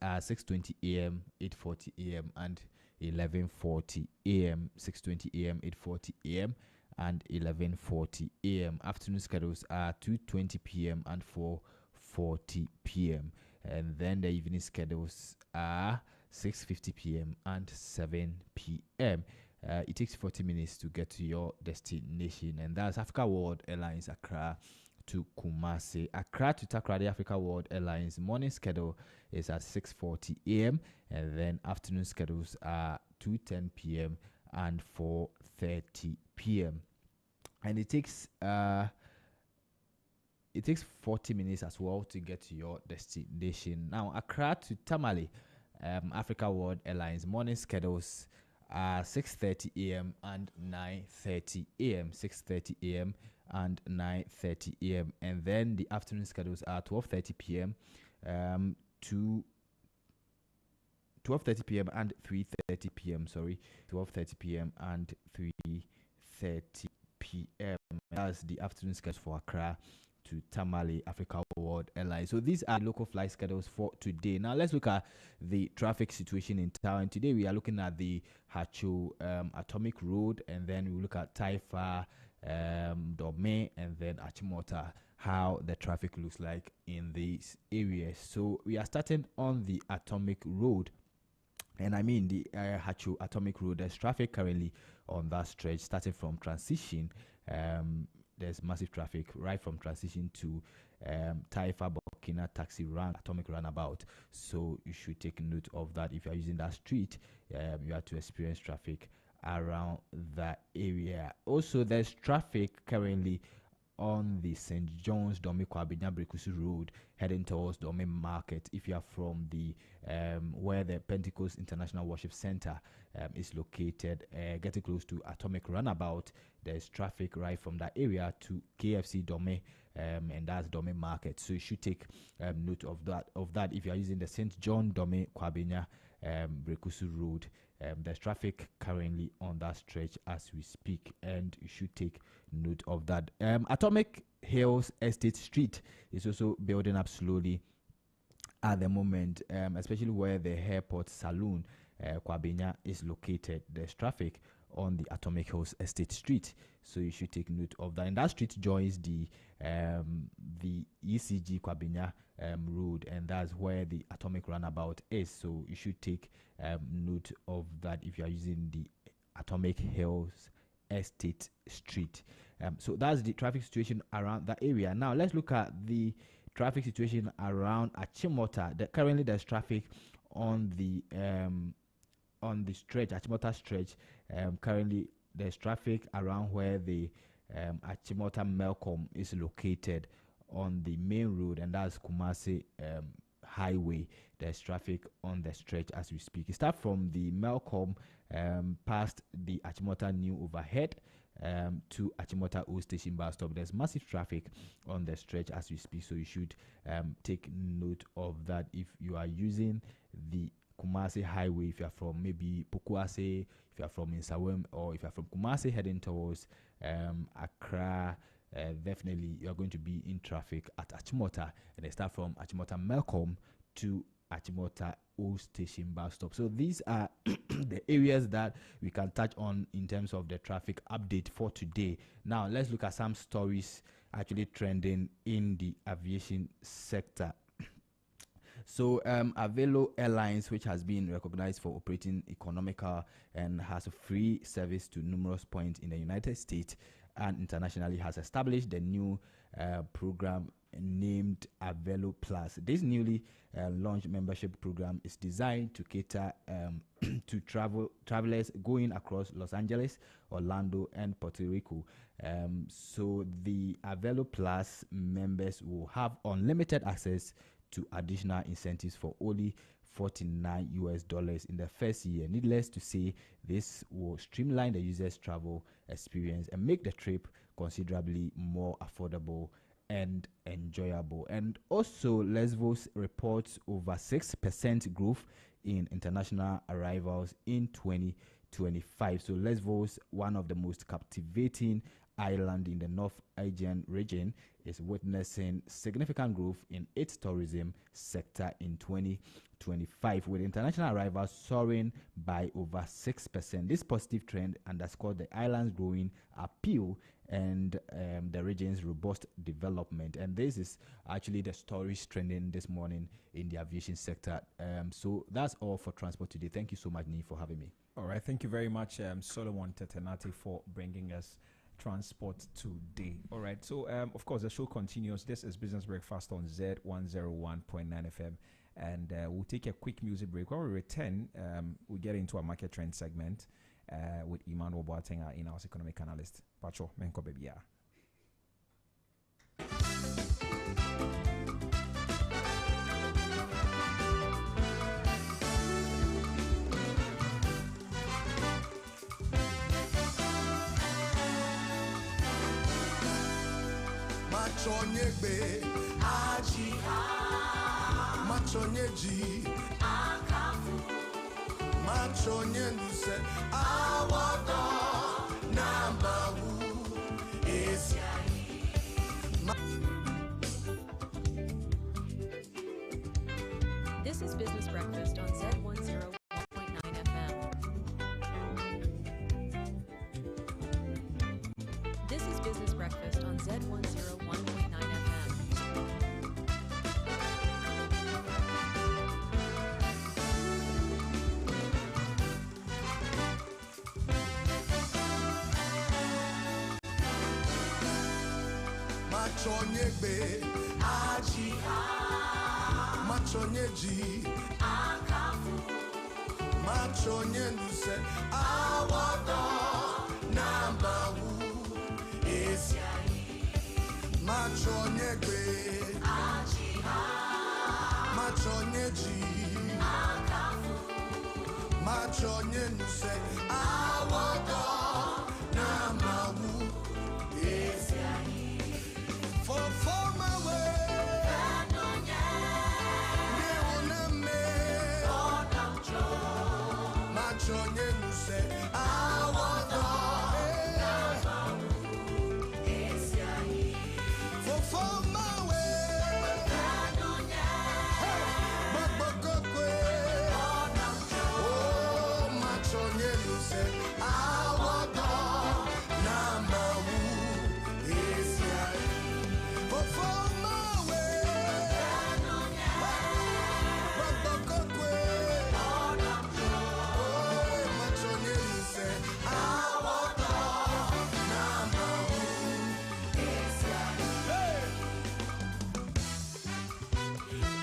are 6:20 a.m., 8:40 a.m. and 11:40 a.m. 6:20 a.m., 8:40 a.m. and 11:40 a.m. Afternoon schedules are 2:20 p.m. and 4:40 p.m. and then the evening schedules are 6:50 p.m. and 7 p.m. It takes 40 minutes to get to your destination, and that's Africa World Airlines Accra to Kumasi. Accra to Takoradi Africa World Airlines morning schedule is at 6:40 a.m. and then afternoon schedules are 2:10 p.m. and 4:30 p.m. and it takes 40 minutes as well to get to your destination. Now Accra to Tamale Africa World Airlines morning schedules are 6:30 a.m. and 9:30 a.m. 6:30 a.m. and 9:30 a.m. and then the afternoon schedules are 12:30 p.m. to 12:30 p.m. and 3:30 p.m. 12:30 p.m. and 3:30 p.m. That's the afternoon schedule for Accra to Tamale Africa World Airlines. So these are local flight schedules for today. Now let's look at the traffic situation in town. Today we are looking at the Hacho Atomic Road, and then we look at Taifa, Dome, and then Achimota, how the traffic looks like in these areas. So we are starting on the Atomic Road, and I mean the Hacho Atomic Road. There's traffic currently on that stretch starting from Transition. There's massive traffic right from Transition to Taifa Burkina Taxi Run Atomic Runabout. So you should take note of that. If you are using that street, you have to experience traffic around that area. Also, there's traffic currently on the St. John's Dome Kwabenya Brekusu Road, heading towards Dome Market. If you are from the where the Pentecost International Worship Center is located, getting close to Atomic Runabout, there's traffic right from that area to KFC Dome, and that's Dome Market. So you should take note of that. If you are using the St. John Dome Kwabenya Brekusu Road, there's traffic currently on that stretch as we speak, and you should take note of that. Atomic Hills Estate Street is also building up slowly at the moment, especially where the airport saloon Kwabenya is located. There's traffic on the Atomic Hills Estate Street, so you should take note of that. And that street joins the ECG Kwabenya road, and that's where the Atomic Runabout is. So you should take note of that if you are using the Atomic Hills Estate Street. So that's the traffic situation around that area. Now let's look at the traffic situation around Achimota. Currently there's traffic on the stretch, Achimota stretch. Currently there's traffic around where the Achimota Melcom is located on the main road, and that's Kumasi Highway. There's traffic on the stretch as we speak. It starts from the Melcom past the Achimota New Overhead to Achimota Old Station bus stop. There's massive traffic on the stretch as we speak, so you should take note of that if you are using the Kumasi Highway. If you are from maybe Pokuase, if you are from Insawem, or if you are from Kumasi heading towards Accra, definitely you are going to be in traffic at Achimota, and they start from Achimota Melcom to Achimota Old Station bus stop. So these are the areas that we can touch on in terms of the traffic update for today. Now let's look at some stories actually trending in the aviation sector. So Avelo Airlines, which has been recognized for operating economical and has a free service to numerous points in the United States and internationally, has established the new program named Avelo Plus. This newly launched membership program is designed to cater to travelers going across Los Angeles, Orlando, and Puerto Rico. So the Avelo Plus members will have unlimited access to additional incentives for only $49 in the first year. Needless to say, this will streamline the user's travel experience and make the trip considerably more affordable and enjoyable. And also, Lesvos reports over 6% growth in international arrivals in 2025. So Lesvos, one of the most captivating island in the North Aegean region, is witnessing significant growth in its tourism sector in 2025, with international arrivals soaring by over 6%. This positive trend underscores the island's growing appeal and the region's robust development. And this is actually the stories trending this morning in the aviation sector. So that's all for transport today. Thank you so much, Nii, for having me. All right, thank you very much, Solomon Tetenati, for bringing us transport today. All right, so of course the show continues. This is Business Breakfast on Zed 101.9 FM, and we'll take a quick music break. When we return, we get into a market trend segment with Emmanuel Boateng, our in-house economic analyst. Pacho, menko baby. Machonyegbe aji machonyeji akafu machonyenduse awodo nambawu esiai. This is Business Breakfast on Zed 101.9 FM. This is Business Breakfast on Zed 101.9 FM. Machonyegbe aji machonyeji akafu machonyenduse awodo nambawu esiai. Machonyegbe Machonyeji Machonyenuse Awodo Namawu Esiahi For my way Neoname Machonyenuse Awodo For my way Oh, Machonyenuse Awodo Namawu Esiahi For my way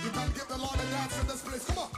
You can give the Lord a dance in this place. Come on.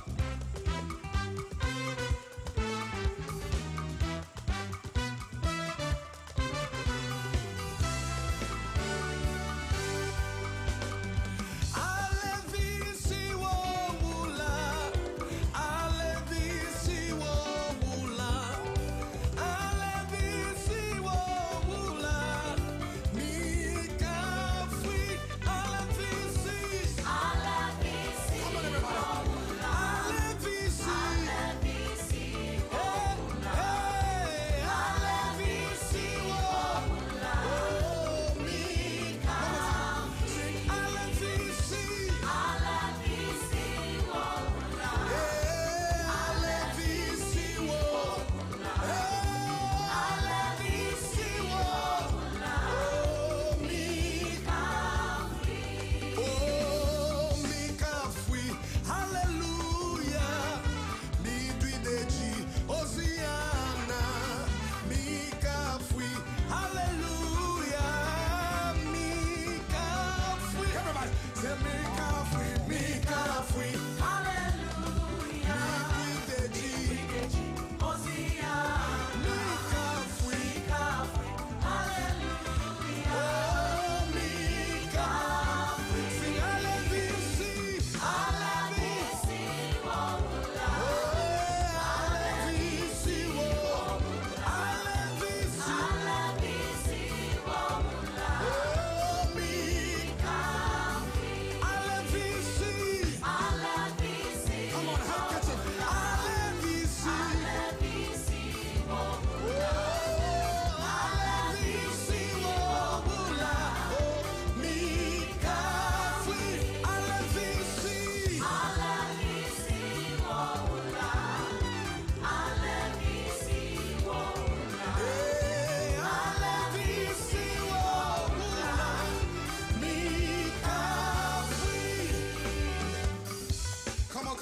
Come on,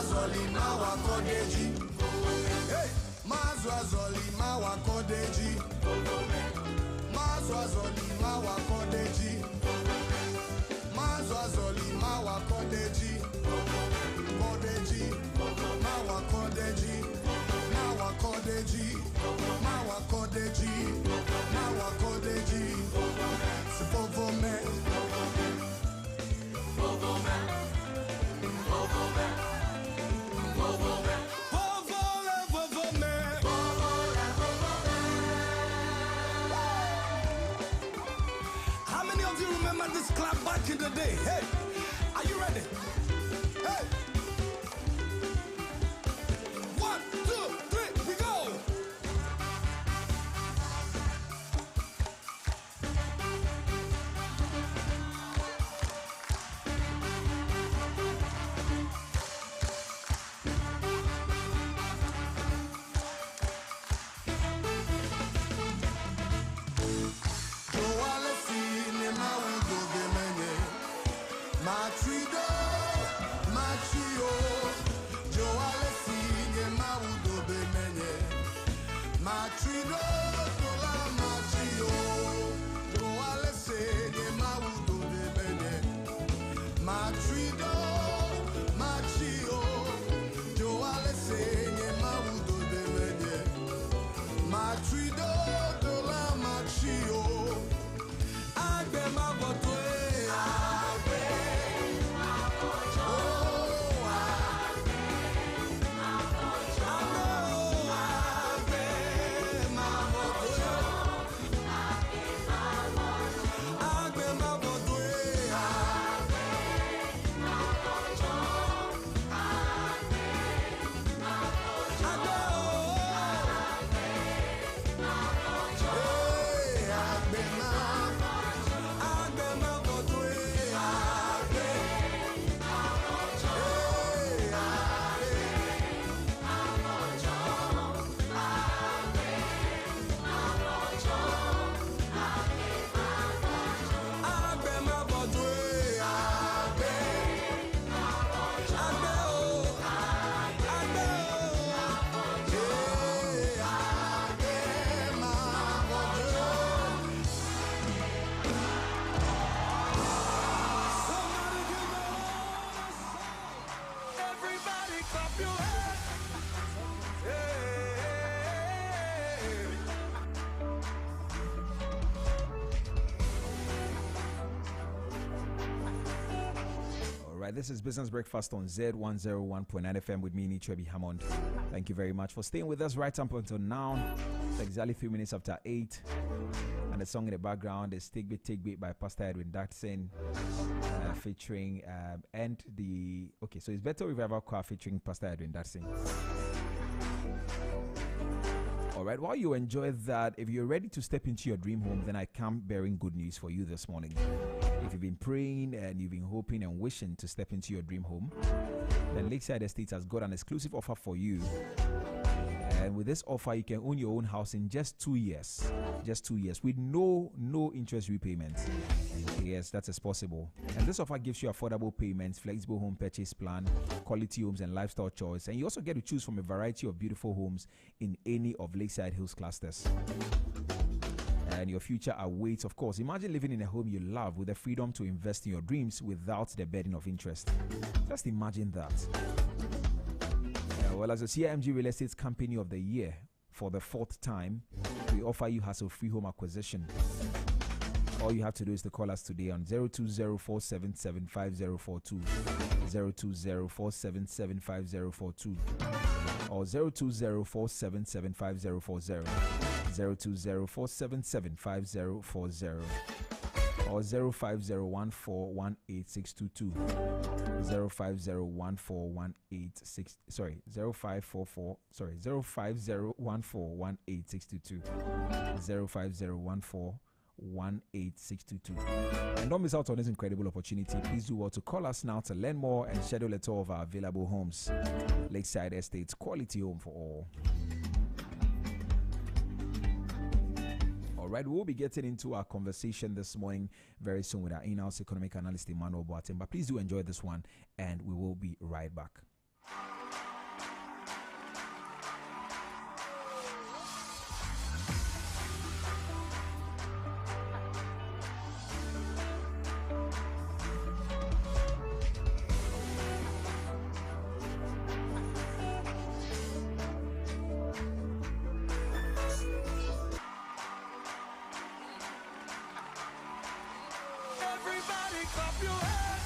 Mazwazoli mawakodeji. Hey, Mazwazoli mawakodeji. Mazwazoli mawakodeji. Mazwazoli mawakodeji. Kodeji, mawakodeji. Mawakodeji, mawakodeji. Mawakodeji. Sipofome. How many of you remember this clap back in the day? Hey, are you ready? Hey, 1, 2, 3, we go. This is Business Breakfast on Zed 101.9 FM with me, Nichebi Hammond. Thank you very much for staying with us right up until now. It's exactly 3 minutes after 8. And the song in the background is Take Beat by Pastor Edwin Daxon, featuring and the so it's Better Revival Choir featuring Pastor Edwin Daxon. All right, while you enjoy that, if you're ready to step into your dream home, then I come bearing good news for you this morning. If you've been praying and you've been hoping and wishing to step into your dream home, then Lakeside Estate has got an exclusive offer for you. And with this offer, you can own your own house in just 2 years. Just 2 years with no interest repayment. Yes, that is possible. And this offer gives you affordable payments, flexible home purchase plan, quality homes and lifestyle choice. And you also get to choose from a variety of beautiful homes in any of Lakeside Hills clusters. And your future awaits, of course. Imagine living in a home you love with the freedom to invest in your dreams without the burden of interest. Just imagine that. Well, as the CIMG Real Estate Company of the Year for the 4th time, we offer you hassle-free home acquisition. All you have to do is to call us today on 020-477-5042, 020-477-5042, or 020-477-5040, 020-477-5040, or 05014186222, 05014186222, 05014186222. And don't miss out on this incredible opportunity. Please do well to call us now to learn more and schedule a tour of our available homes. Lakeside Estates, quality home for all. All right, we'll be getting into our conversation this morning very soon with our in-house economic analyst Emmanuel Boateng. But please do enjoy this one, and we will be right back. Everybody clap your hands.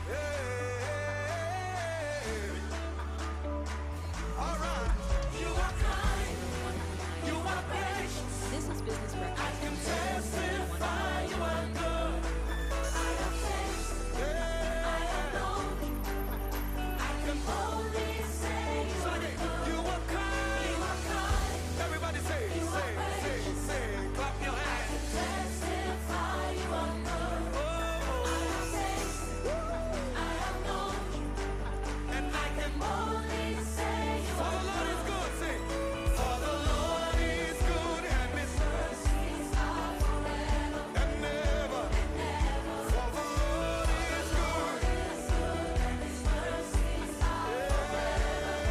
Hey. All right. You are kind. You are gracious. This is Business Breakfast. I can testify you are good. I have tasted. I have known. I can only say you are good. You are kind. You are kind. Everybody say, say, clap your hands. Testify you are good. I have tasted. I have known. And I can only say you are good. For the Lord is good. Say, for the Lord is good and His mercies are forever and never. For the Lord is good and His mercies are forever.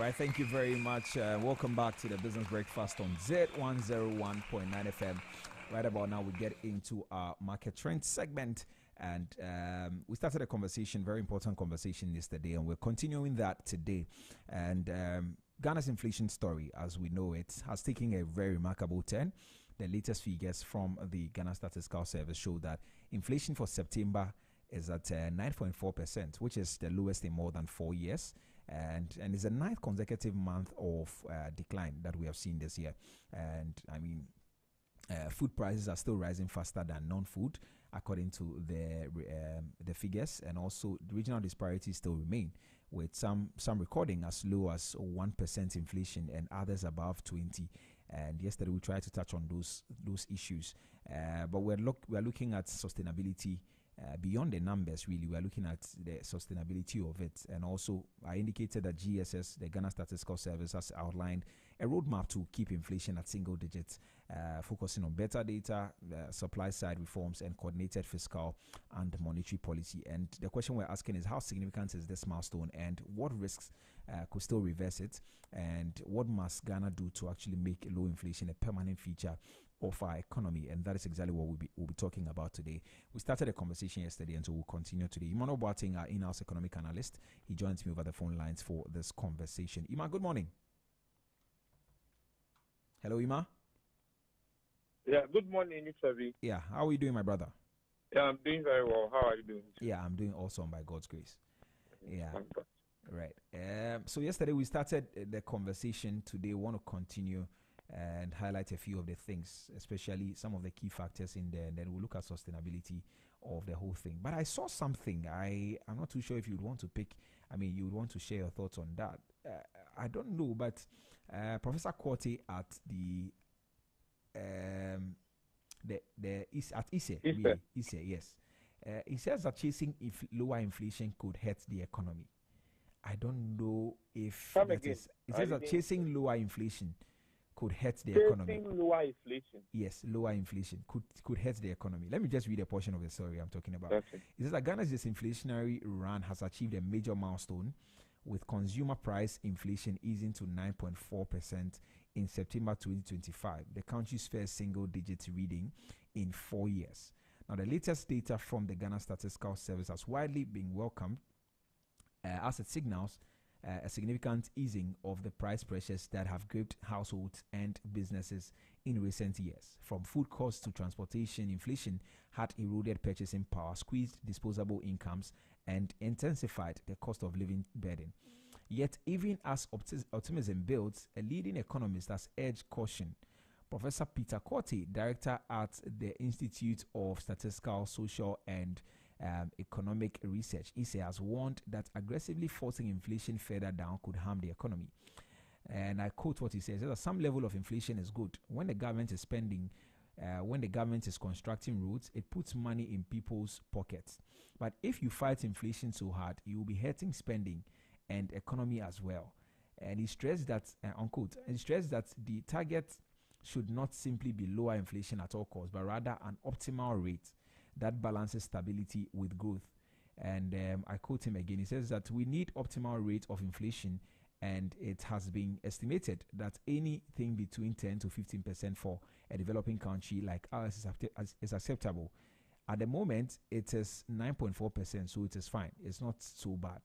right, thank you very much. Welcome back to the Business Breakfast on Z101.9 FM. Right about now, we get into our market trend segment. And we started a conversation, very important conversation yesterday, and we're continuing that today. And Ghana's inflation story, as we know it, has taken a very remarkable turn. The latest figures from the Ghana Statistical Service show that inflation for September is at 9.4%, which is the lowest in more than 4 years. And it's a ninth consecutive month of decline that we have seen this year. And I mean, food prices are still rising faster than non-food, according to the figures, and also the regional disparities still remain, with some recording as low as 1% inflation and others above 20%. And yesterday we tried to touch on those issues, but we're looking at sustainability. Beyond the numbers, really, we are looking at the sustainability of it. And also, I indicated that GSS, the Ghana Statistical Service, has outlined a roadmap to keep inflation at single digits, focusing on better data, supply side reforms, and coordinated fiscal and monetary policy. And the question we're asking is, how significant is this milestone, and what risks could still reverse it, and what must Ghana do to actually make low inflation a permanent feature of our economy? And that is exactly what we'll be talking about today. We started a conversation yesterday, and so we'll continue today. Emmanuel Boateng, our in-house economic analyst, he joins me over the phone lines for this conversation. Ima, good morning. Hello, Ima. Yeah, good morning, Mr. Yeah, how are you doing, my brother? Yeah, I'm doing very well. How are you doing? Yeah, I'm doing awesome by God's grace. Yeah. Right. So yesterday we started the conversation. Today we want to continue and highlight a few of the things, especially some of the key factors in there, and then we'll look at sustainability of the whole thing. But I saw something. I'm not too sure if you'd want to pick. I mean, you would want to share your thoughts on that. I don't know, but Professor Korte at ISE, really, ISE, yes. He says that chasing lower inflation could hurt the economy. I don't know if it says that chasing lower inflation could hurt the economy. Lower inflation. Yes, lower inflation could hurt the economy. Let me just read a portion of the story I'm talking about. Okay. It says that Ghana's disinflationary run has achieved a major milestone, with consumer price inflation easing to 9.4% in September 2025, the country's first single-digit reading in 4 years. Now, the latest data from the Ghana Statistical Service has widely been welcomed as it signals a significant easing of the price pressures that have gripped households and businesses in recent years. From food costs to transportation, inflation had eroded purchasing power, squeezed disposable incomes, and intensified the cost of living burden. Yet, even as optimism builds, a leading economist has urged caution. Professor Peter Korte, director at the Institute of Statistical, Social and Economic Research, ISE, has warned that aggressively forcing inflation further down could harm the economy. And I quote what he says: that some level of inflation is good. When the government is spending, when the government is constructing roads, it puts money in people's pockets. But if you fight inflation so hard, you will be hurting spending and economy as well. And he stressed that, unquote, he stressed that the target should not simply be lower inflation at all costs, but rather an optimal rate that balances stability with growth. And I quote him again. He says that we need optimal rate of inflation, and it has been estimated that anything between 10 to 15% for a developing country like ours is acceptable. At the moment, it is 9.4%, so it is fine. It's not so bad.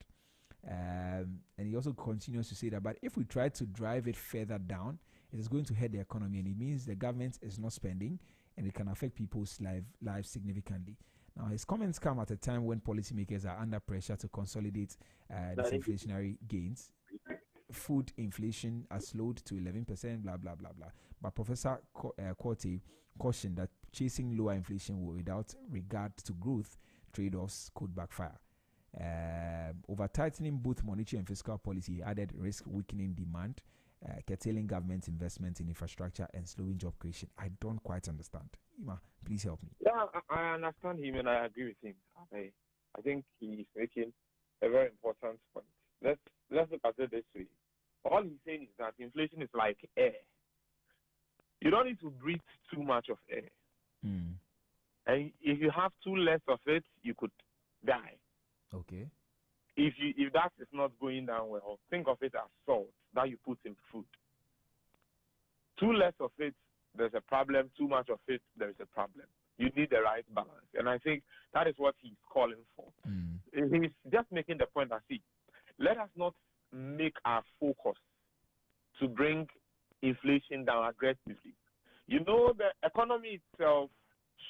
And he also continues to say that, but if we try to drive it further down, it is going to hurt the economy, and it means the government is not spending, and it can affect people's lives significantly. Now, his comments come at a time when policymakers are under pressure to consolidate disinflationary gains. Food inflation has slowed to 11%, blah, blah, blah, blah. But Professor Korte cautioned that chasing lower inflation without regard to growth trade-offs could backfire. Over tightening both monetary and fiscal policy, added risk weakening demand, curtailing government investment in infrastructure, and slowing job creation. I don't quite understand. Ima, please help me. Yeah, I understand him and I agree with him. I think he's making a very important point. Let's look at it this way. All he's saying is that inflation is like air. You don't need to breathe too much of air. And if you have too less of it, you could die. Okay. if that is not going down well, think of it as salt that you put in food. Too less of it, there's a problem. Too much of it, there's a problem. You need the right balance. And I think that is what he's calling for. He's just making the point that, see, let us not make our focus to bring inflation down aggressively. You know, the economy itself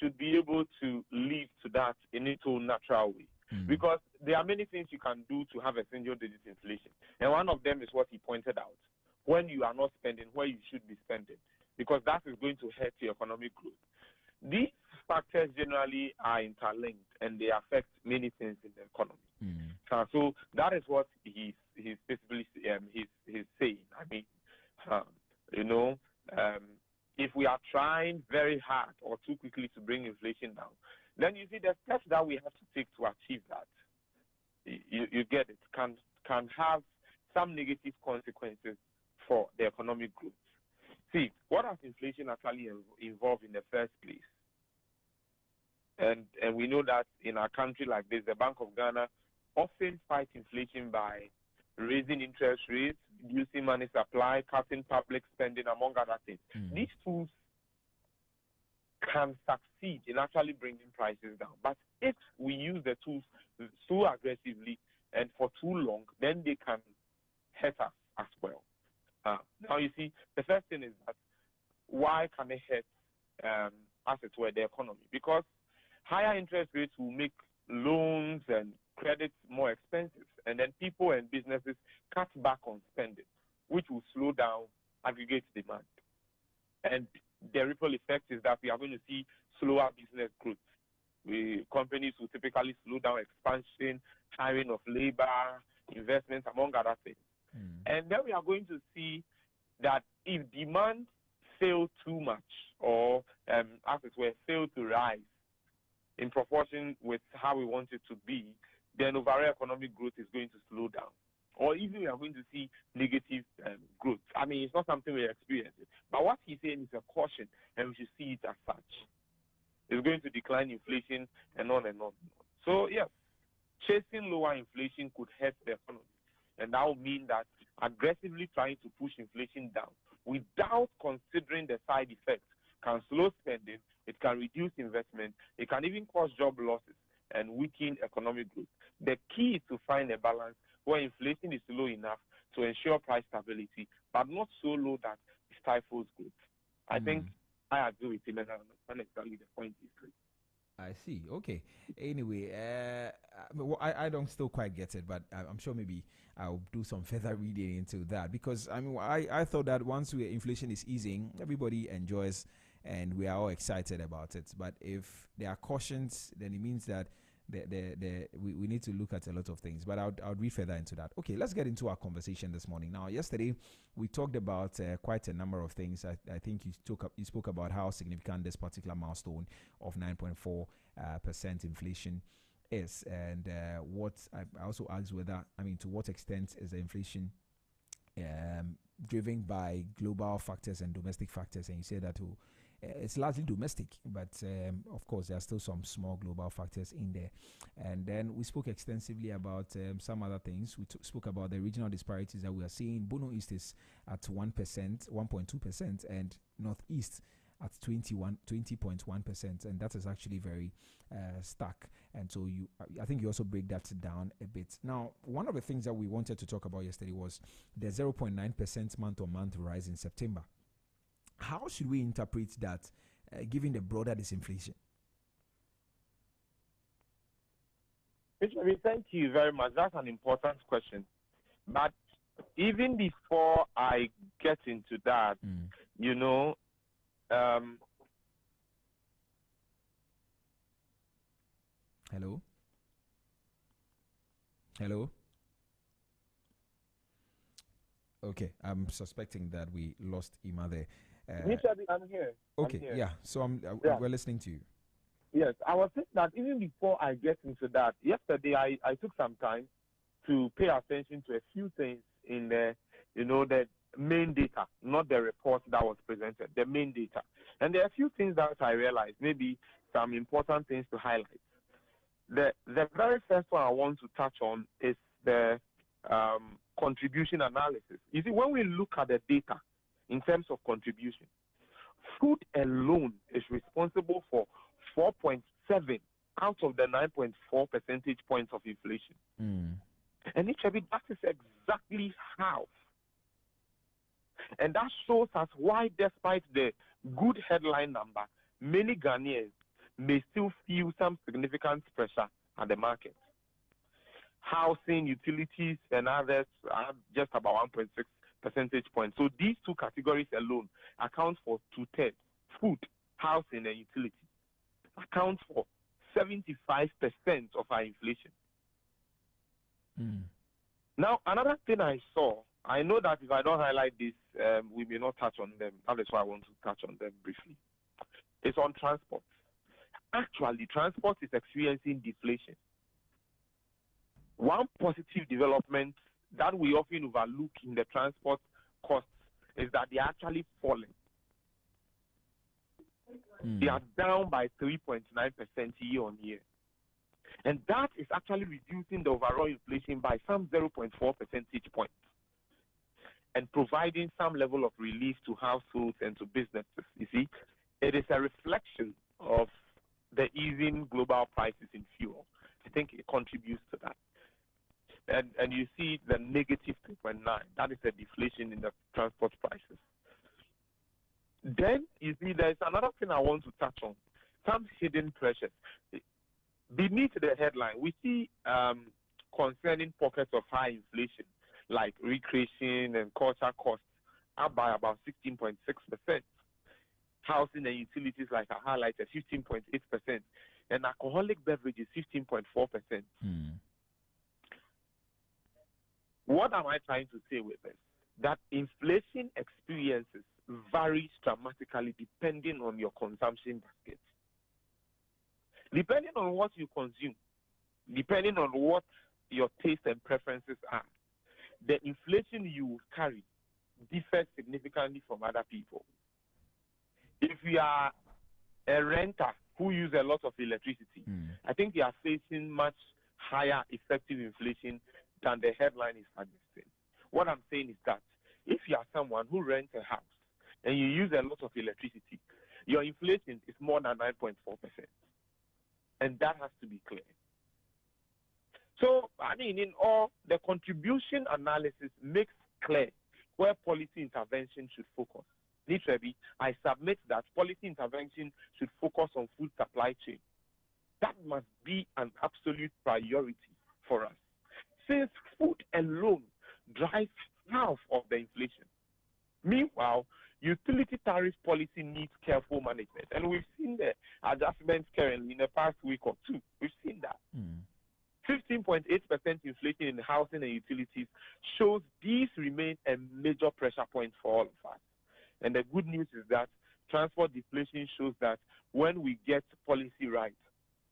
should be able to lead to that in its own natural way. Because there are many things you can do to have a single-digit inflation. And one of them is what he pointed out. When you are not spending where you should be spending, because that is going to hurt your economic growth. These factors generally are interlinked, and they affect many things in the economy. So that is what he's basically he's saying. I mean, if we are trying very hard or too quickly to bring inflation down, then you see the steps that we have to take to achieve that. You get it, can have some negative consequences for the economic growth. See, what has inflation actually involved in the first place? And we know that in a country like this, the Bank of Ghana often fights inflation by raising interest rates, reducing money supply, cutting public spending, among other things. These tools can succeed in actually bringing prices down. But if we use the tools so aggressively and for too long, then they can hurt us as well. Now, you see, the first thing is that why can it hurt, as it were, the economy? Because higher interest rates will make loans and credits more expensive, and then people and businesses cut back on spending, which will slow down aggregate demand. And the ripple effect is that we are going to see slower business growth. Companies will typically slow down expansion, hiring of labor, investments, among other things. And then we are going to see that if demand fails too much, or as it were, fail to rise in proportion with how we want it to be, then overall economic growth is going to slow down. Or even we are going to see negative growth. I mean, it's not something we're experiencing. But what he's saying is a caution, and we should see it as such. It's going to decline inflation and on and on. So, yes, chasing lower inflation could hurt the economy. And that will mean that aggressively trying to push inflation down without considering the side effects can slow spending, it can reduce investment, it can even cause job losses and weaken economic growth. The key is to find a balance where inflation is low enough to ensure price stability, but not so low that it stifles growth. I think I agree with him, and I understand exactly the point he's making. I see. Okay. Anyway, I don't still quite get it, but I'm sure maybe I'll do some further reading into that, because I mean, I thought that once inflation is easing, everybody enjoys and we are all excited about it. But if there are cautions, then it means that we need to look at a lot of things. But I'll read further into that. Okay, let's get into our conversation this morning. Now, yesterday we talked about quite a number of things. I think you spoke about how significant this particular milestone of 9.4% inflation is, and what I also asked whether, I mean, to what extent is the inflation driven by global factors and domestic factors, and you say that it's largely domestic, but of course there are still some small global factors in there. And then we spoke extensively about some other things. We spoke about the regional disparities that we are seeing. Bono East is at 1%, 1.2%, and Northeast at 20.1%, and that is actually very stuck. And so I think you also break that down a bit. Now, one of the things that we wanted to talk about yesterday was the 0.9% month-on-month rise in September. How should we interpret that, given the broader disinflation? Thank you very much. That's an important question. But even before I get into that, Hello? Okay, I'm suspecting that we lost Ima there. I'm here. Okay, I'm here. yeah. So we're listening to you. Yes, I was saying that even before I get into that, yesterday I took some time to pay attention to a few things in the main data, not the report that was presented, the main data. And there are a few things that I realized, maybe some important things to highlight. The very first one I want to touch on is the contribution analysis. You see, when we look at the data in terms of contribution, food alone is responsible for 4.7 out of the 9.4 percentage points of inflation. And it that is exactly half. And that shows us why, despite the good headline number, many Ghanaians may still feel some significant pressure at the market. Housing, utilities, and others are just about 1.6 percentage points. So these two categories alone account for 2/3. Food, housing, and utilities account for 75% of our inflation. Now, another thing I saw, I know that if I don't highlight this, we may not touch on them. That is why I want to touch on them briefly. It's on transport. Actually, transport is experiencing deflation. One positive development that we often overlook in the transport costs is that they are actually falling. They are down by 3.9% year on year. And that is actually reducing the overall inflation by some 0.4 percentage points and providing some level of relief to households and to businesses. You see, it is a reflection of the easing global prices in fuel. I think it contributes to that. And you see the negative 3.9. That is a deflation in the transport prices. Then, you see, there's another thing I want to touch on. Some hidden pressures. Beneath the headline, we see concerning pockets of high inflation, like recreation and culture costs, up by about 16.6%. Housing and utilities, like I highlighted, 15.8%. And alcoholic beverages, 15.4%. What am I trying to say with this? That inflation experiences varies dramatically depending on your consumption basket. Depending on what you consume, depending on what your taste and preferences are, the inflation you will carry differs significantly from other people. If you are a renter who uses a lot of electricity, I think you are facing much higher effective inflation than the headline is suggesting. What I'm saying is that if you are someone who rents a house and you use a lot of electricity, your inflation is more than 9.4%. And that has to be clear. So, I mean, in all, the contribution analysis makes clear where policy intervention should focus. Literally, I submit that policy intervention should focus on food supply chain. That must be an absolute priority for us, since food alone drives half of the inflation. Meanwhile, utility tariff policy needs careful management. And we've seen the adjustments currently in the past week or two. We've seen that. 15.8% inflation in housing and utilities shows these remain a major pressure point for all of us. And the good news is that transport deflation shows that when we get policy right,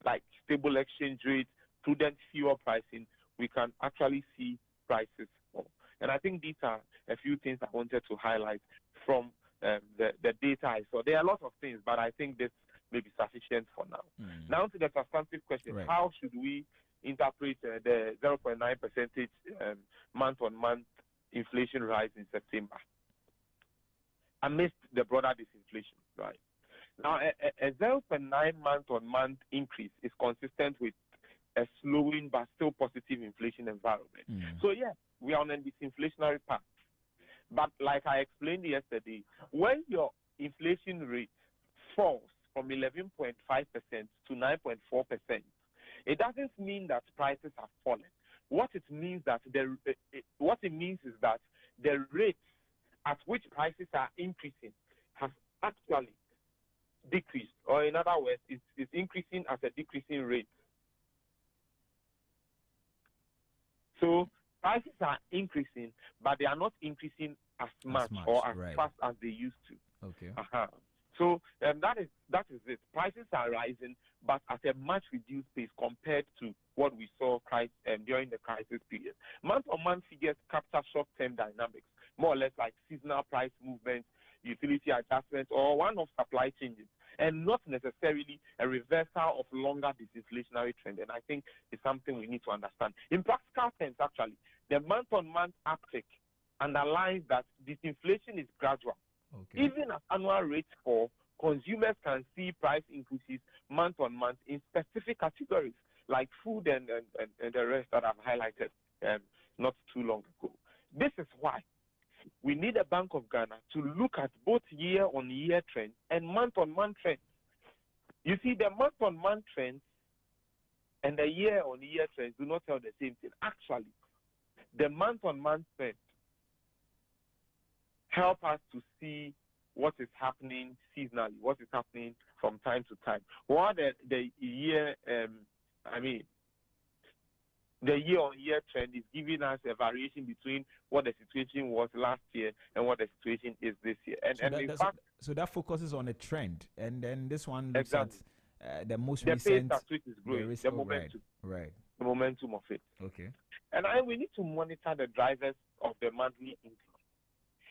like stable exchange rate, prudent fuel pricing, we can actually see prices fall. And I think these are a few things I wanted to highlight from the data I saw. There are a lot of things, but I think this may be sufficient for now. Now to the substantive question, how should we interpret the 0.9 percentage month-on-month inflation rise in September amidst the broader disinflation, right? Now, a 0.9 month-on-month increase is consistent with a slowing but still positive inflation environment. So, yes, we are on a disinflationary path. But like I explained yesterday, when your inflation rate falls from 11.5% to 9.4%, it doesn't mean that prices have fallen. What it means is that the rate at which prices are increasing has actually decreased, or in other words, it's increasing at a decreasing rate. So prices are increasing, but they are not increasing as much or as fast as they used to. Okay. So that is it. Prices are rising, but at a much reduced pace compared to what we saw during the crisis period. Month-on-month figures capture short-term dynamics, more or less like seasonal price movements. utility adjustments or one-off supply changes, and not necessarily a reversal of longer disinflationary trend. And I think it's something we need to understand. In practical terms, actually, the month-on-month uptick underlines that disinflation is gradual. Okay. Even as annual rates fall, consumers can see price increases month on month in specific categories like food and the rest that I've highlighted not too long ago. This is why we need a Bank of Ghana to look at both year-on-year trends and month-on-month trends. You see, the month-on-month trends and the year-on-year trends do not tell the same thing. Actually, the month-on-month trend help us to see what is happening seasonally, what is happening from time to time. While the year, the year-on-year trend is giving us a variation between what the situation was last year and what the situation is this year. So that focuses on a trend, and then this one looks exactly. at the most the recent. Pace at which is growing, the momentum, right. The momentum of it. Okay. And we need to monitor the drivers of the monthly increase.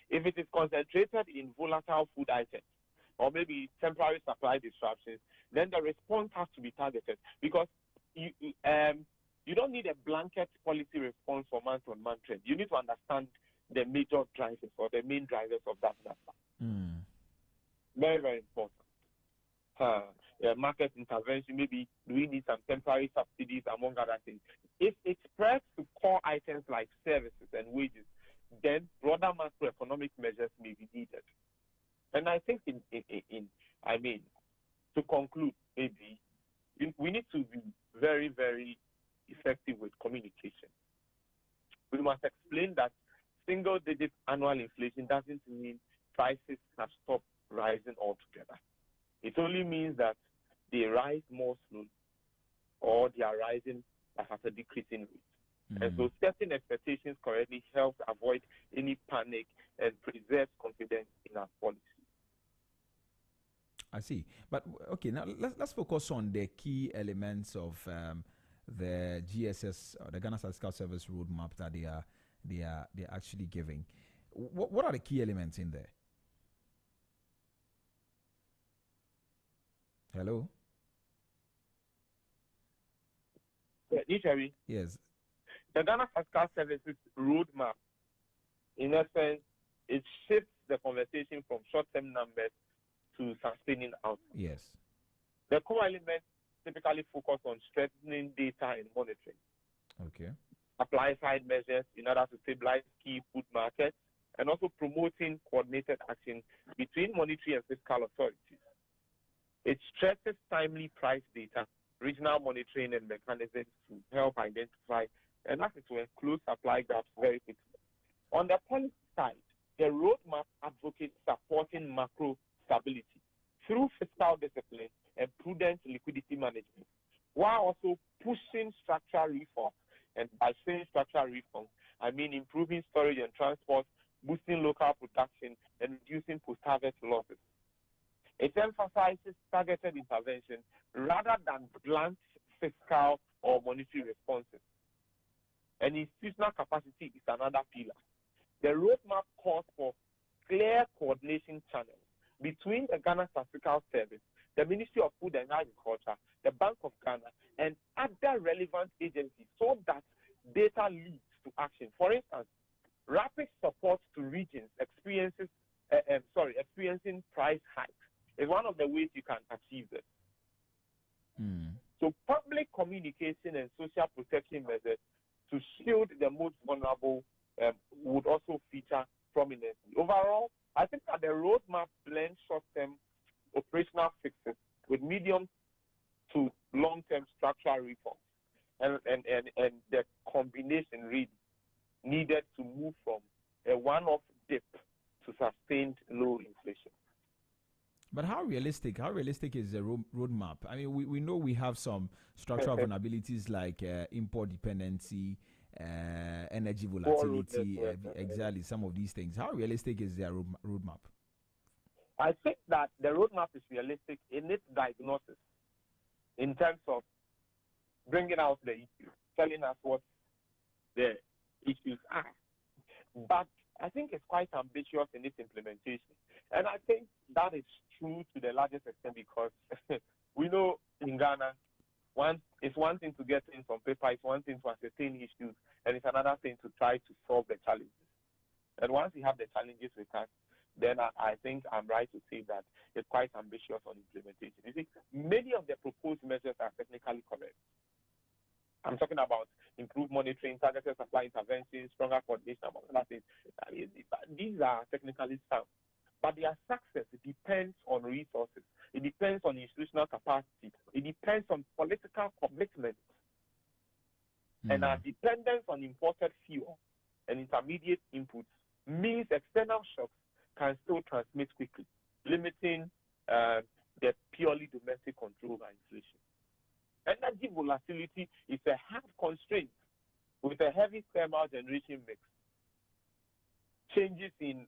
If it is concentrated in volatile food items or maybe temporary supply disruptions, then the response has to be targeted, because you don't need a blanket policy response for month-on-month trend. You need to understand the major drivers or the main drivers of that number. Very, very important. Market intervention, maybe do we need some temporary subsidies, among other things. If it spreads to core items like services and wages, then broader macroeconomic measures may be needed. And I think to conclude, maybe we need to be very, very effective with communication. We must explain that single-digit annual inflation doesn't mean prices have stopped rising altogether. It only means that they rise more slowly, or they are rising at a decreasing rate. And so setting expectations correctly helps avoid any panic and preserves confidence in our policy. I see. But okay, now let's focus on the key elements of the GSS, or the Ghana Statistical Service roadmap that they're actually giving. What are the key elements in there? Hello? Yes. The Ghana Statistical Services roadmap, in essence, it shifts the conversation from short-term numbers to sustaining outcomes. Yes. The core elements typically focus on strengthening data and monitoring. Okay. Supply-side measures in order to stabilize key food markets, and also promoting coordinated action between monetary and fiscal authorities. It stresses timely price data, regional monitoring and mechanisms to help identify and access to close supply gaps very quickly. On the policy side, the roadmap advocates supporting macro stability through fiscal discipline and prudent liquidity management, while also pushing structural reform. And by saying structural reform, I mean improving storage and transport, boosting local production, and reducing post-harvest losses. It emphasizes targeted intervention rather than blunt fiscal or monetary responses. And institutional capacity is another pillar. The roadmap calls for clear coordination channels between the Ghana Statistical Service, the Ministry of Food and Agriculture, the Bank of Ghana, and other relevant agencies, so that data leads to action. For instance, rapid support to regions experiencing price hikes is one of the ways you can achieve this. So public communication and social protection measures to shield the most vulnerable would also feature prominently. Overall, I think that the roadmap blends short-term operational fixes with medium to long-term structural reforms, and the combination really needed to move from a one-off dip to sustained low inflation. But how realistic is the roadmap? I mean, we know we have some structural vulnerabilities like import dependency, energy volatility, exactly, some of these things. How realistic is their roadmap? I think that the roadmap is realistic in its diagnosis, in terms of bringing out the issues, telling us what the issues are. But I think it's quite ambitious in its implementation. And I think that is true to the largest extent because we know in Ghana, it's one thing to get things on paper, it's one thing to ascertain issues, and it's another thing to try to solve the challenges. And once we have the challenges with us, then I think I'm right to say that it's quite ambitious on implementation. You see, many of the proposed measures are technically correct. I'm talking about improved monitoring, targeted supply interventions, stronger coordination, among other things. These are technically sound. But their success depends on resources. It depends on institutional capacity. It depends on political commitment. And our dependence on imported fuel and intermediate inputs means external shocks can still transmit quickly, limiting the purely domestic control by inflation. Energy volatility is a hard constraint with a heavy thermal generation mix. Changes in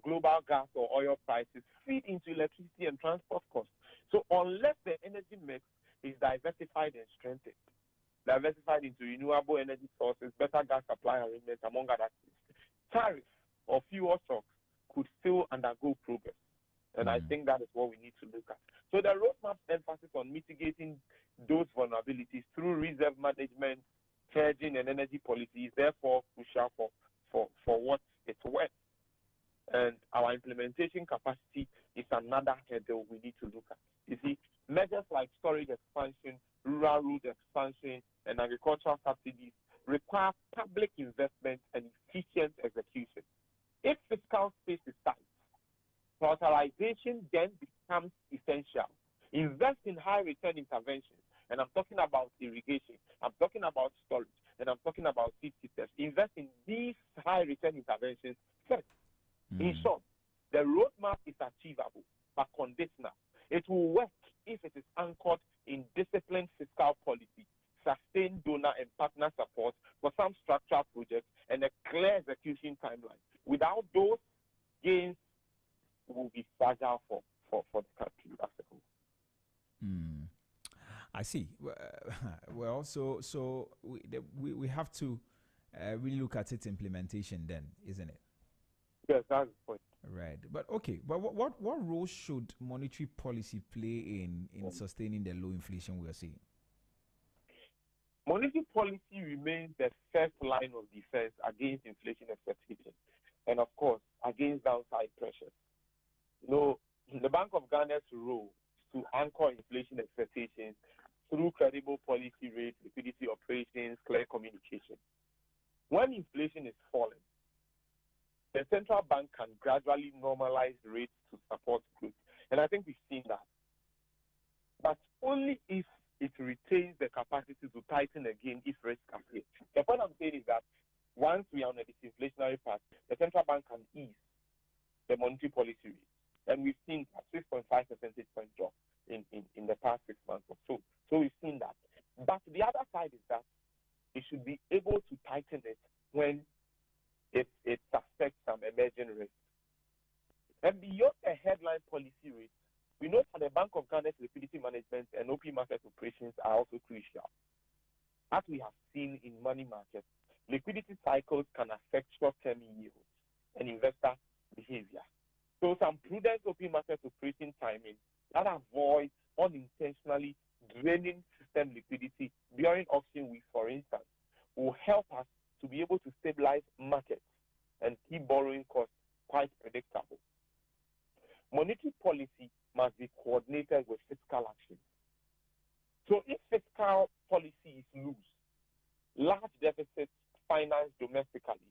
global gas or oil prices feed into electricity and transport costs. So unless the energy mix is diversified and strengthened, diversified into renewable energy sources, better gas supply arrangements, among other things, tariffs or fuel shocks could still undergo progress. And I think that is what we need to look at. So the roadmap's emphasis on mitigating those vulnerabilities through reserve management, hedging, and energy policy is therefore crucial for what it's worth. And our implementation capacity is another hurdle we need to look at. You see, measures like storage expansion, rural route expansion, and agricultural subsidies require public investment and efficient execution. If fiscal space is tight, prioritization then becomes essential. Invest in high return interventions, and I'm talking about irrigation, I'm talking about storage, and I'm talking about seed systems. Invest in these high return interventions first. In short, the roadmap is achievable but conditional. It will work if it is anchored in disciplined fiscal policy, sustained donor and partner support for some structural projects, and a clear execution timeline. Without those, gains will be fragile for the country as a whole. I see. Well, so we have to really look at its implementation then, isn't it? Yes, that's the point. Right. But okay, but what role should monetary policy play in sustaining the low inflation we are seeing? Monetary policy remains the first line of defense against inflation expectations and, of course, against downside pressures. The Bank of Ghana's role is to anchor inflation expectations through credible policy rates, liquidity operations, clear communication. When inflation is falling, the central bank can gradually normalize rates to support growth. And I think we've seen that. But only if it retains the capacity to tighten again if risks appear. The point I'm saying is that once we are on a disinflationary path, the central bank can ease the monetary policy rate. And we've seen a 6.5 percentage point drop in the past 6 months or so. So we've seen that. But the other side is that it should be able to tighten it when it suspects some emerging risks. And beyond the headline policy rate, we know that the Bank of Ghana's liquidity management and OP market operations are also crucial. As we have seen in money markets, liquidity cycles can affect short-term yields and investor behavior. So some prudent OP market operation timing that avoids unintentionally draining system liquidity during auction weeks, for instance, will help us to be able to stabilize markets and keep borrowing costs quite predictable. Monetary policy must be coordinated with fiscal action. So if fiscal policy is loose, large deficits financed domestically,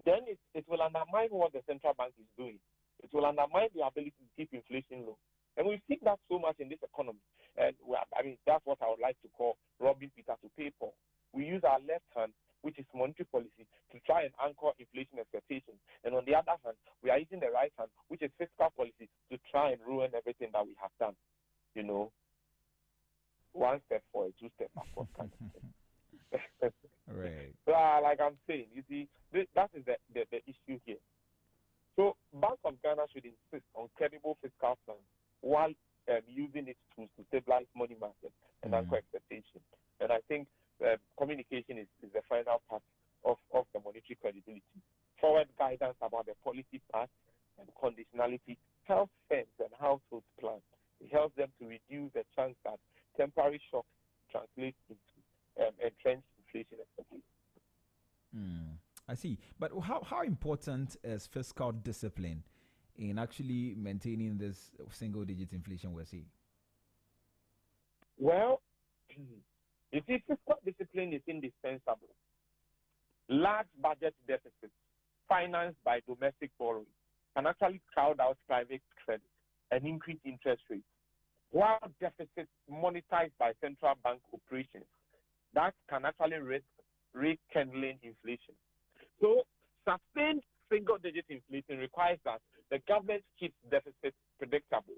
then it will undermine what the central bank is doing. It will undermine the ability to keep inflation low. And we've seen that so much in this economy. And that's what I would like to call robbing Peter to pay Paul. We use our left hand, which is monetary policy, to try and anchor inflation expectations. And on the other hand, we are using the right hand, which is fiscal policy, to try and ruin everything that we have done. One step forward, two steps backward kind of thing. Right. So, like I'm saying, you see, that is the issue here. So, Bank of Ghana should insist on credible fiscal plans while using its tools to stabilize money markets and anchor expectations. And I think communication is the final part of the monetary credibility. Forward guidance about the policy path and conditionality helps firms and households plan. It helps them to reduce the chance that temporary shocks translate into entrenched inflation expectations. I see. But how important is fiscal discipline in actually maintaining this single-digit inflation we're seeing? Well, you see, fiscal discipline is indispensable. Large budget deficits financed by domestic borrowing can actually crowd out private credit and increase interest rates, while deficits monetized by central bank operations that can actually risk rekindling inflation. So, sustained single-digit inflation requires that the government keeps deficits predictable,